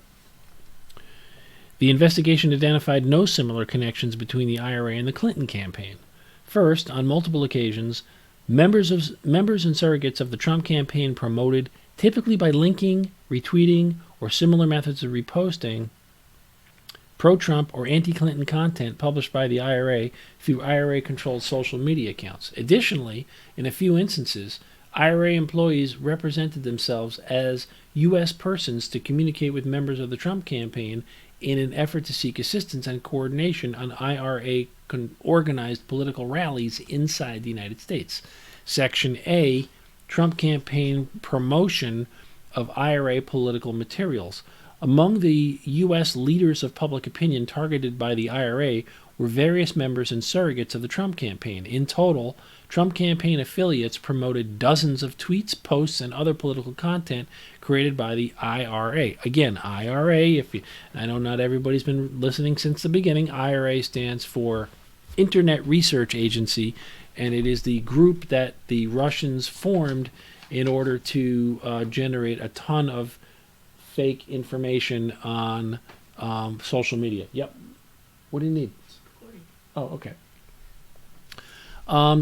The investigation identified no similar connections between the IRA and the Clinton campaign. First, on multiple occasions, members and surrogates of the Trump campaign promoted, typically by linking, retweeting, or similar methods of reposting, pro-Trump or anti-Clinton content published by the IRA through IRA-controlled social media accounts. Additionally, in a few instances, IRA employees represented themselves as U.S. persons to communicate with members of the Trump campaign in an effort to seek assistance and coordination on IRA-organized political rallies inside the United States. Section A, Trump campaign promotion of IRA political materials. Among the U.S. leaders of public opinion targeted by the IRA were various members and surrogates of the Trump campaign. In total, Trump campaign affiliates promoted dozens of tweets, posts, and other political content created by the IRA. Again, IRA, I know not everybody's been listening since the beginning. IRA stands for Internet Research Agency, and it is the group that the Russians formed in order to generate a ton of fake information on social media. Yep. What do you need? Oh, okay.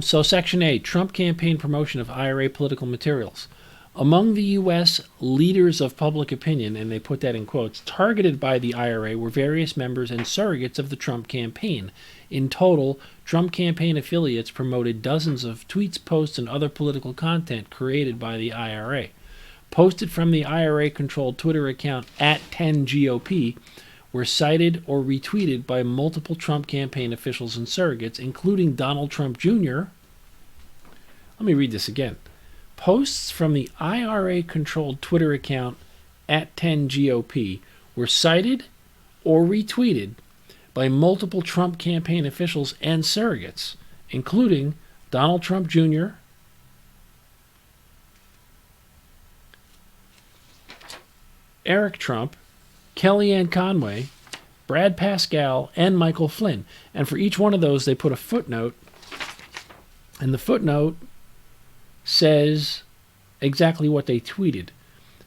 So Section A, Trump campaign promotion of IRA political materials. Among the U.S. leaders of public opinion, and they put that in quotes, targeted by the IRA were various members and surrogates of the Trump campaign. In total, Trump campaign affiliates promoted dozens of tweets, posts, and other political content created by the IRA. Posted from the IRA-controlled Twitter account @10GOP, were cited or retweeted by multiple Trump campaign officials and surrogates, including Donald Trump Jr. Let me read this again. Posts from the IRA-controlled Twitter account @10GOP were cited or retweeted by multiple Trump campaign officials and surrogates, including Donald Trump Jr., Eric Trump, Kellyanne Conway, Brad Pascal, and Michael Flynn. And for each one of those, they put a footnote, and the footnote says exactly what they tweeted.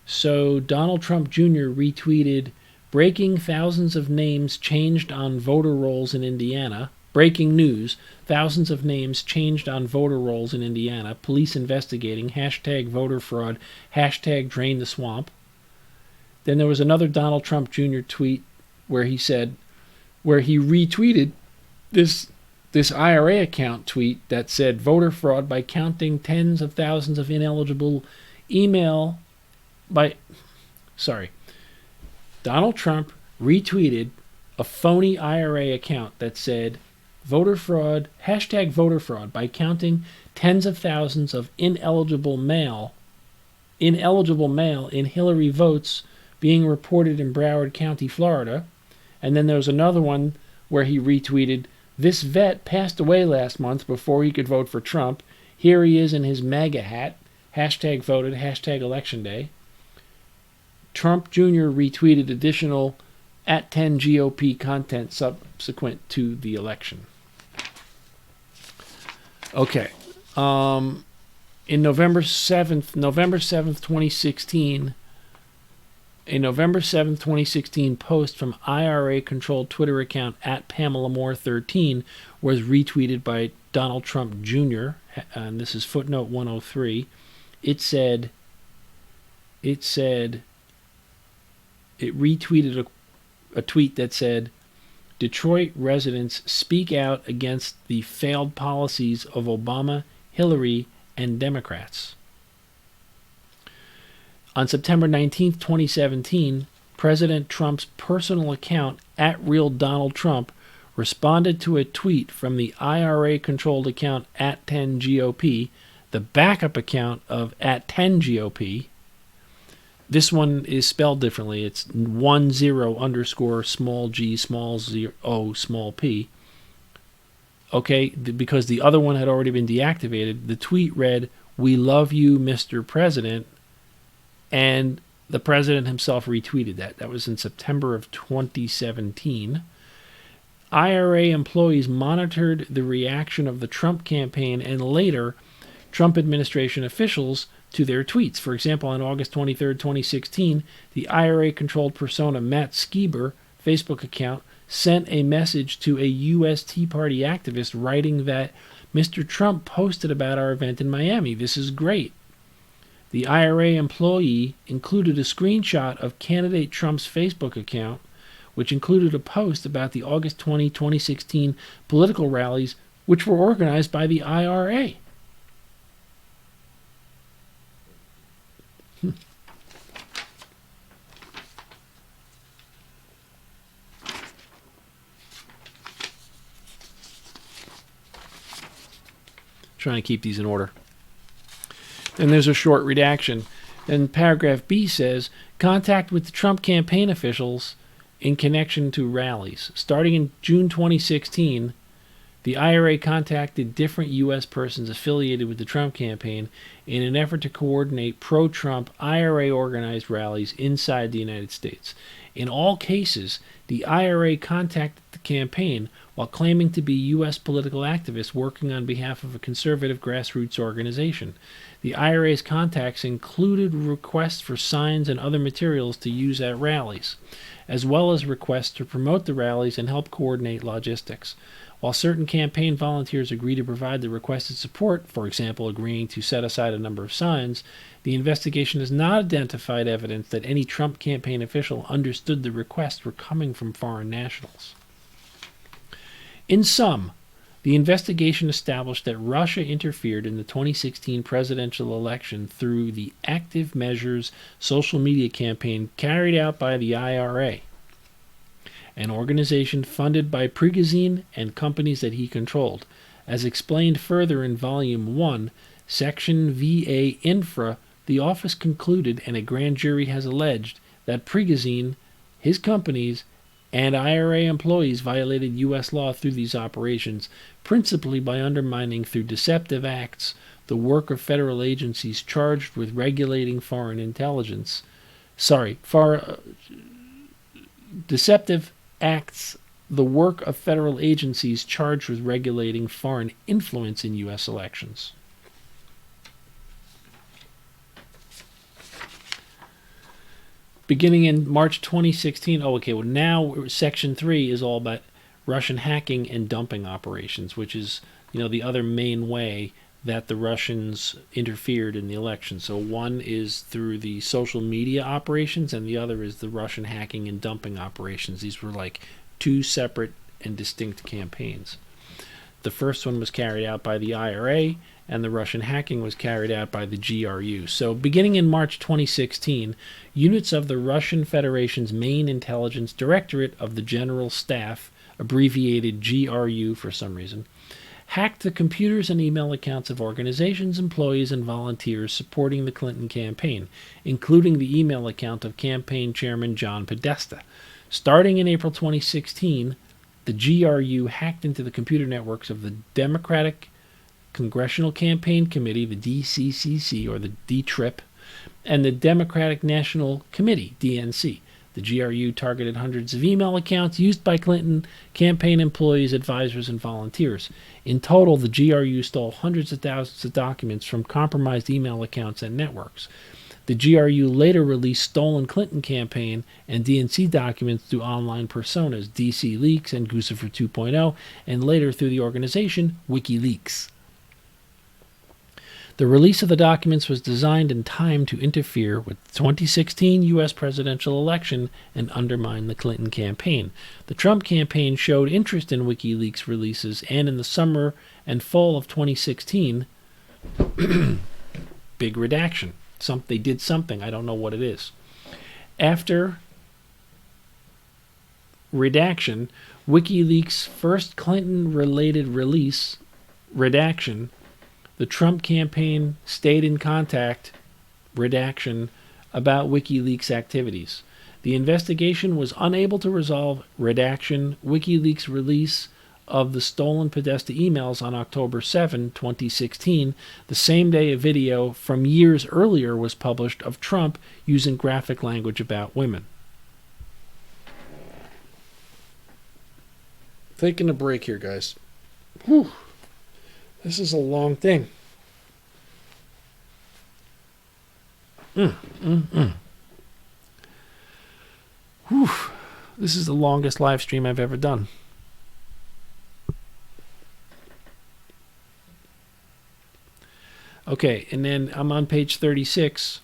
So Donald Trump Jr. retweeted, breaking thousands of names changed on voter rolls in Indiana. Breaking news, thousands of names changed on voter rolls in Indiana. Police investigating, #voter fraud, #drain the swamp. Then there was another Donald Trump Jr. tweet where he retweeted this IRA account tweet that said voter fraud by counting tens of thousands of ineligible Donald Trump retweeted a phony IRA account that said voter fraud, #voter fraud by counting tens of thousands of ineligible mail in Hillary votes being reported in Broward County, Florida. And then there was another one where he retweeted, this vet passed away last month before he could vote for Trump. Here he is in his MAGA hat. #voted, #election day. Trump Jr. retweeted additional @10GOP content subsequent to the election. Okay. In November 7th, 2016, a November 7th, 2016 post from IRA-controlled Twitter account @PamelaMoore13 was retweeted by Donald Trump Jr., and this is footnote 103. It retweeted a tweet that said, Detroit residents speak out against the failed policies of Obama, Hillary, and Democrats. On September 19, 2017, President Trump's personal account @RealDonaldTrump responded to a tweet from the IRA-controlled account @10GOP, the backup account of @10GOP. This one is spelled differently. It's 10_small g_0p. Okay, because the other one had already been deactivated. The tweet read, "We love you, Mr. President," and the president himself retweeted that. That was in September of 2017. IRA employees monitored the reaction of the Trump campaign and later Trump administration officials to their tweets. For example, on August 23, 2016, the IRA-controlled persona Matt Skiber Facebook account sent a message to a U.S. Tea Party activist writing that Mr. Trump posted about our event in Miami. This is great. The IRA employee included a screenshot of candidate Trump's Facebook account, which included a post about the August 20, 2016 political rallies, which were organized by the IRA. Trying to keep these in order. And there's a short redaction. And paragraph B says, contact with the Trump campaign officials in connection to rallies. Starting in June 2016, the IRA contacted different U.S. persons affiliated with the Trump campaign in an effort to coordinate pro-Trump IRA-organized rallies inside the United States. In all cases, the IRA contacted the campaign while claiming to be U.S. political activists working on behalf of a conservative grassroots organization. The IRA's contacts included requests for signs and other materials to use at rallies, as well as requests to promote the rallies and help coordinate logistics. While certain campaign volunteers agree to provide the requested support, for example, agreeing to set aside a number of signs, the investigation has not identified evidence that any Trump campaign official understood the requests were coming from foreign nationals. In sum, the investigation established that Russia interfered in the 2016 presidential election through the Active Measures social media campaign carried out by the IRA, an organization funded by Prigozhin and companies that he controlled. As explained further in Volume 1, Section VA Infra, the office concluded, and a grand jury has alleged, that Prigozhin, his companies, and IRA employees violated U.S. law through these operations, principally by undermining through deceptive acts the work of federal agencies charged with regulating foreign intelligence. Deceptive acts the work of federal agencies charged with regulating foreign influence in U.S. elections. Beginning in March 2016, now Section 3 is all about Russian hacking and dumping operations, which is, the other main way that the Russians interfered in the election. So one is through the social media operations, and the other is the Russian hacking and dumping operations. These were like two separate and distinct campaigns. The first one was carried out by the IRA, and the Russian hacking was carried out by the GRU. So beginning in March 2016, units of the Russian Federation's main intelligence directorate of the General Staff, abbreviated GRU for some reason, hacked the computers and email accounts of organizations, employees, and volunteers supporting the Clinton campaign, including the email account of campaign chairman John Podesta. Starting in April 2016, the GRU hacked into the computer networks of the Democratic Congressional Campaign Committee, the DCCC, or the D-TRIP, and the Democratic National Committee, DNC. The GRU targeted hundreds of email accounts used by Clinton campaign employees, advisors, and volunteers. In total, the GRU stole hundreds of thousands of documents from compromised email accounts and networks. The GRU later released stolen Clinton campaign and DNC documents through online personas, DC Leaks and Guccifer 2.0, and later through the organization WikiLeaks. The release of the documents was designed and timed to interfere with the 2016 U.S. presidential election and undermine the Clinton campaign. The Trump campaign showed interest in WikiLeaks releases, and in the summer and fall of 2016, big redaction. They did something. I don't know what it is. After redaction, WikiLeaks' first Clinton-related release, redaction, the Trump campaign stayed in contact, redaction, about WikiLeaks activities. The investigation was unable to resolve, redaction, WikiLeaks' release of the stolen Podesta emails on October 7, 2016, the same day a video from years earlier was published of Trump using graphic language about women. taking a break here, guys. Whew. This is a long thing. Whew. This is the longest live stream I've ever done. Okay, and then I'm on page 36.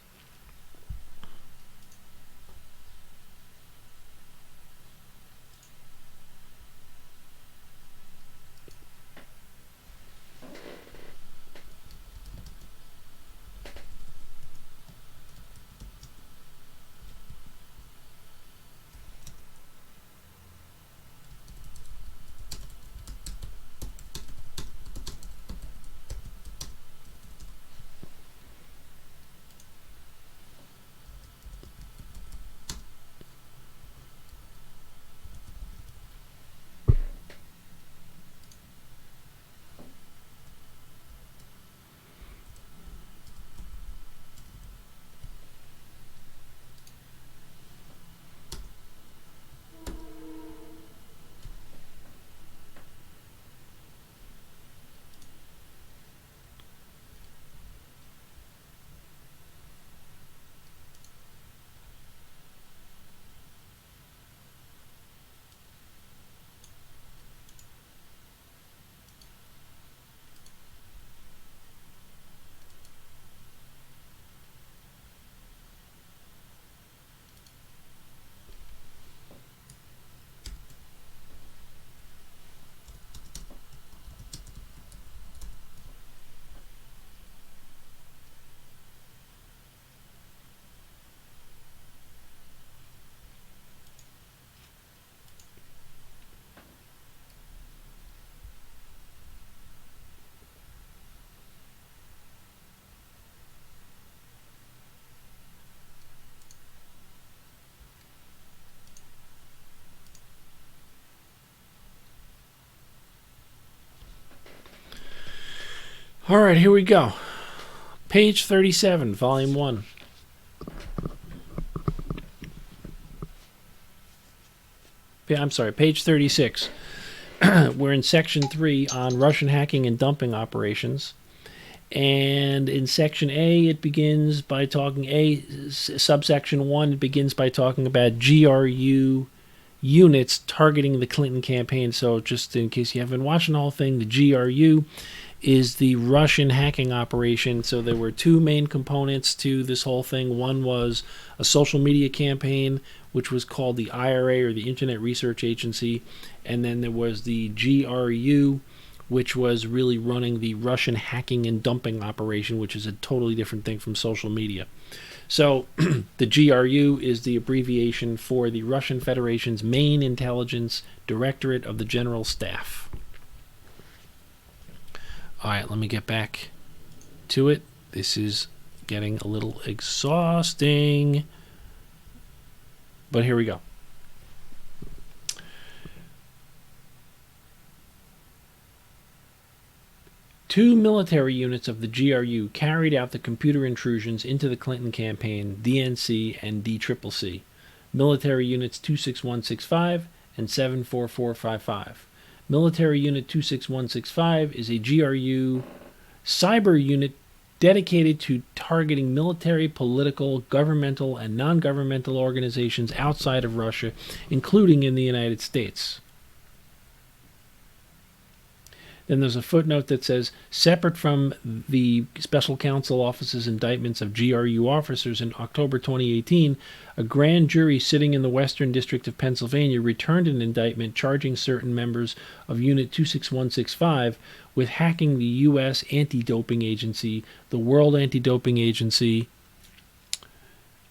All right, here we go. Page 37, volume 1. I'm sorry, page 36. We're in section 3 on Russian hacking and dumping operations. And in section A, it begins by talking, subsection 1, it begins by talking about GRU units targeting the Clinton campaign. So just in case you haven't been watching the whole thing, the GRU is the Russian hacking operation. So there were two main components to this whole thing. One was a social media campaign, which was called the IRA, or the Internet Research Agency. And then there was the GRU, which was really running the Russian hacking and dumping operation, which is a totally different thing from social media. So the GRU is the abbreviation for the Russian Federation's main intelligence directorate of the General Staff. All right, let me get back to it. This is getting a little exhausting, but here we go. Two military units of the GRU carried out the computer intrusions into the Clinton campaign, DNC and DCCC. Military Units 26165 and 74455. Military Unit 26165 is a GRU cyber unit dedicated to targeting military, political, governmental, and non-governmental organizations outside of Russia, including in the United States. Then there's a footnote that says, separate from the Special Counsel Office's indictments of GRU officers in October 2018, a grand jury sitting in the Western District of Pennsylvania returned an indictment charging certain members of Unit 26165 with hacking the U.S. Anti-Doping Agency, the World Anti-Doping Agency,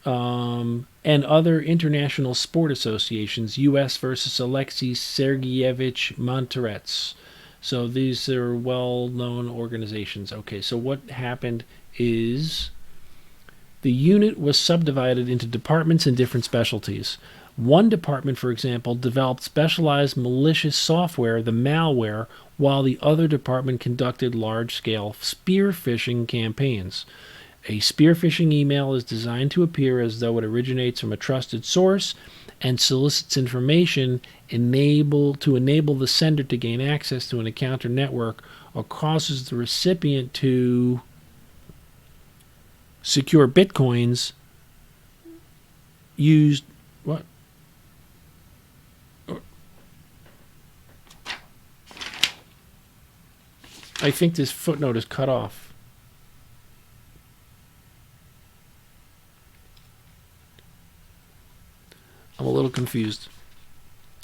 and other international sport associations, U.S. versus Alexei Sergeyevich Monterets. So these are well-known organizations. Okay, so what happened is the unit was subdivided into departments and different specialties. One department, for example, developed specialized malicious software, the malware, while the other department conducted large-scale spear phishing campaigns. A spear phishing email is designed to appear as though it originates from a trusted source and solicits information to enable the sender to gain access to an account or network, or causes the recipient to secure bitcoins used. What? I think this footnote is cut off. I'm a little confused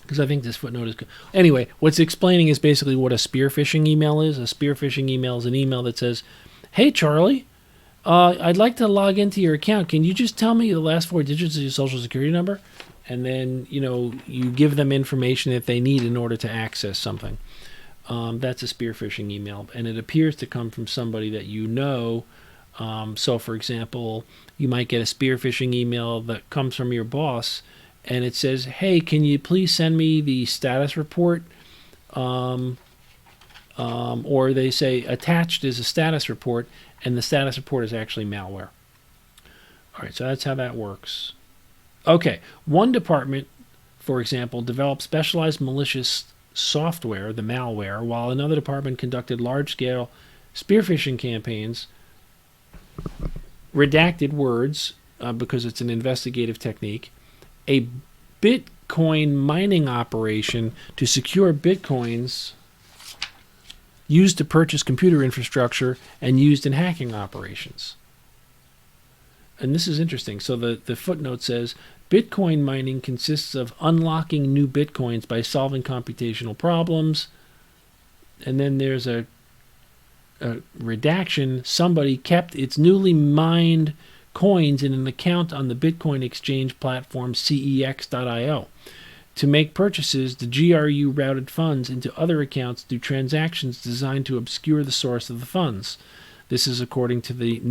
because I think this footnote is. Anyway, what's explaining is basically what a spear phishing email is. A spear phishing email is an email that says, "Hey, Charlie, I'd like to log into your account. Can you just tell me the last 4 digits of your social security number?" And then, you give them information that they need in order to access something. That's a spear phishing email, and it appears to come from somebody that you know. So, for example, you might get a spear phishing email that comes from your boss, and it says, "Hey, can you please send me the status report?" Or they say attached is a status report, and the status report is actually malware. All right, so that's how that works. Okay, one department, for example, developed specialized malicious software, the malware, while another department conducted large-scale spear phishing campaigns. Redacted words, because it's an investigative technique. A Bitcoin mining operation to secure Bitcoins used to purchase computer infrastructure and used in hacking operations. And this is interesting. So the footnote says, Bitcoin mining consists of unlocking new Bitcoins by solving computational problems. And then there's a redaction. Somebody kept its newly mined coins in an account on the Bitcoin exchange platform cex.io. To make purchases, the GRU routed funds into other accounts through transactions designed to obscure the source of the funds. This is according to the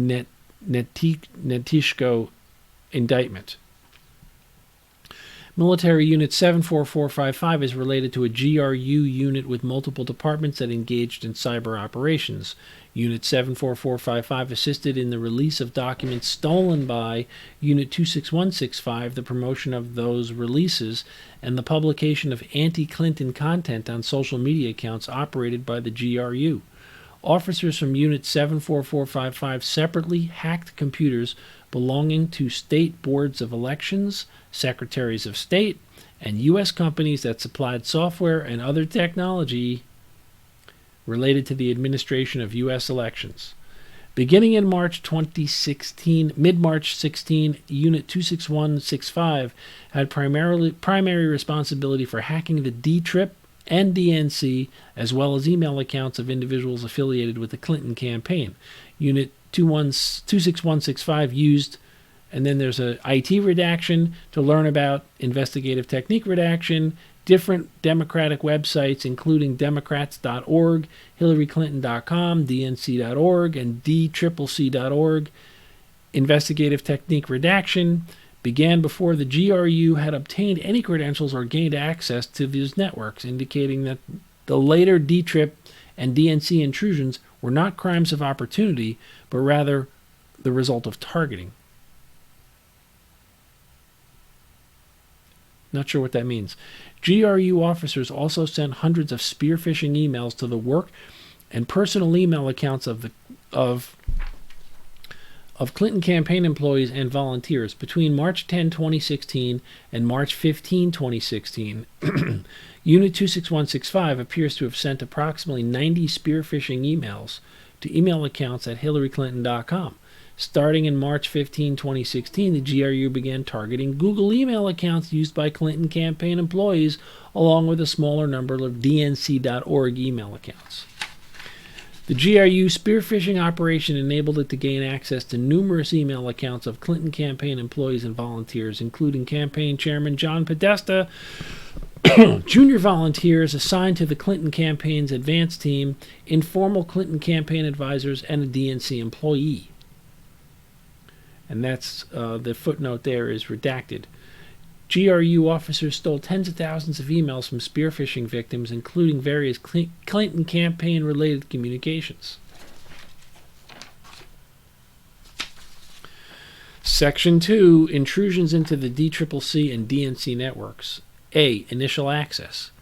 Netishko indictment. Military Unit 74455 is related to a GRU unit with multiple departments that engaged in cyber operations. Unit 74455 assisted in the release of documents stolen by Unit 26165, the promotion of those releases, and the publication of anti-Clinton content on social media accounts operated by the GRU. Officers from Unit 74455 separately hacked computers belonging to state boards of elections, secretaries of state, and U.S. companies that supplied software and other technology related to the administration of U.S. elections. Beginning in March 2016, mid-March 16, Unit 26165 had primary responsibility for hacking the D-TRIP and DNC, as well as email accounts of individuals affiliated with the Clinton campaign. Unit 26165 used, and then there's a IT redaction to learn about investigative technique redaction, different Democratic websites, including Democrats.org, HillaryClinton.com, DNC.org, and DCCC.org. Investigative technique redaction began before the GRU had obtained any credentials or gained access to these networks, indicating that the later D-TRIP and DNC intrusions were not crimes of opportunity, but rather the result of targeting. Not sure what that means. GRU officers also sent hundreds of spear phishing emails to the work and personal email accounts of Clinton campaign employees and volunteers between March 10, 2016 and March 15, 2016. Unit 26165 appears to have sent approximately 90 spear phishing emails to email accounts at HillaryClinton.com. Starting in March 15, 2016, the GRU began targeting Google email accounts used by Clinton campaign employees, along with a smaller number of DNC.org email accounts. The GRU spear phishing operation enabled it to gain access to numerous email accounts of Clinton campaign employees and volunteers, including campaign chairman John Podesta, junior volunteers assigned to the Clinton campaign's advance team, informal Clinton campaign advisors, and a DNC employee. And that's the footnote there is redacted. GRU officers stole tens of thousands of emails from spear phishing victims, including various Clinton campaign-related communications. Section 2, intrusions into the DCCC and DNC networks. A, initial access.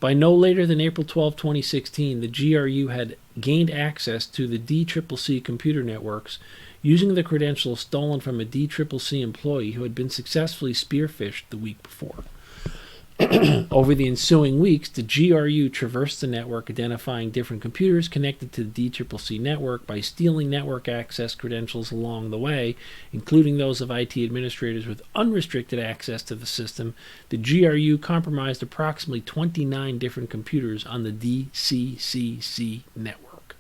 By no later than April 12, 2016, the GRU had gained access to the DCCC computer networks using the credentials stolen from a DCCC employee who had been successfully spearphished the week before. Over the ensuing weeks, the GRU traversed the network, identifying different computers connected to the DCCC network by stealing network access credentials along the way, including those of IT administrators with unrestricted access to the system. The GRU compromised approximately 29 different computers on the DCCC network.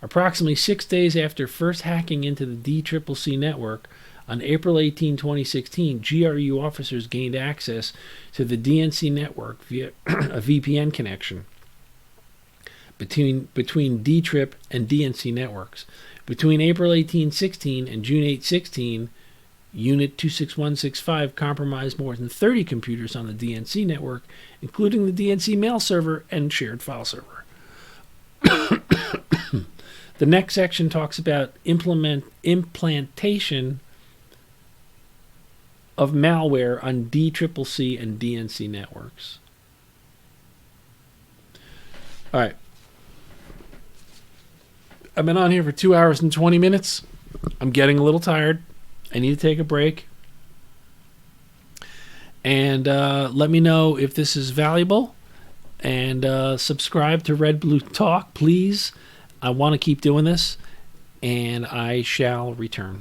Approximately 6 days after first hacking into the DCCC network, on April 18, 2016, GRU officers gained access to the DNC network via a VPN connection between DTRIP and DNC networks. Between April 18-16 and June 8-16, Unit 26165 compromised more than 30 computers on the DNC network, including the DNC mail server and shared file server. The next section talks about implantation of malware on DCCC and DNC networks. All right. I've been on here for 2 hours and 20 minutes. I'm getting a little tired. I need to take a break. And let me know if this is valuable. And subscribe to Red Blue Talk, please. I want to keep doing this. And I shall return.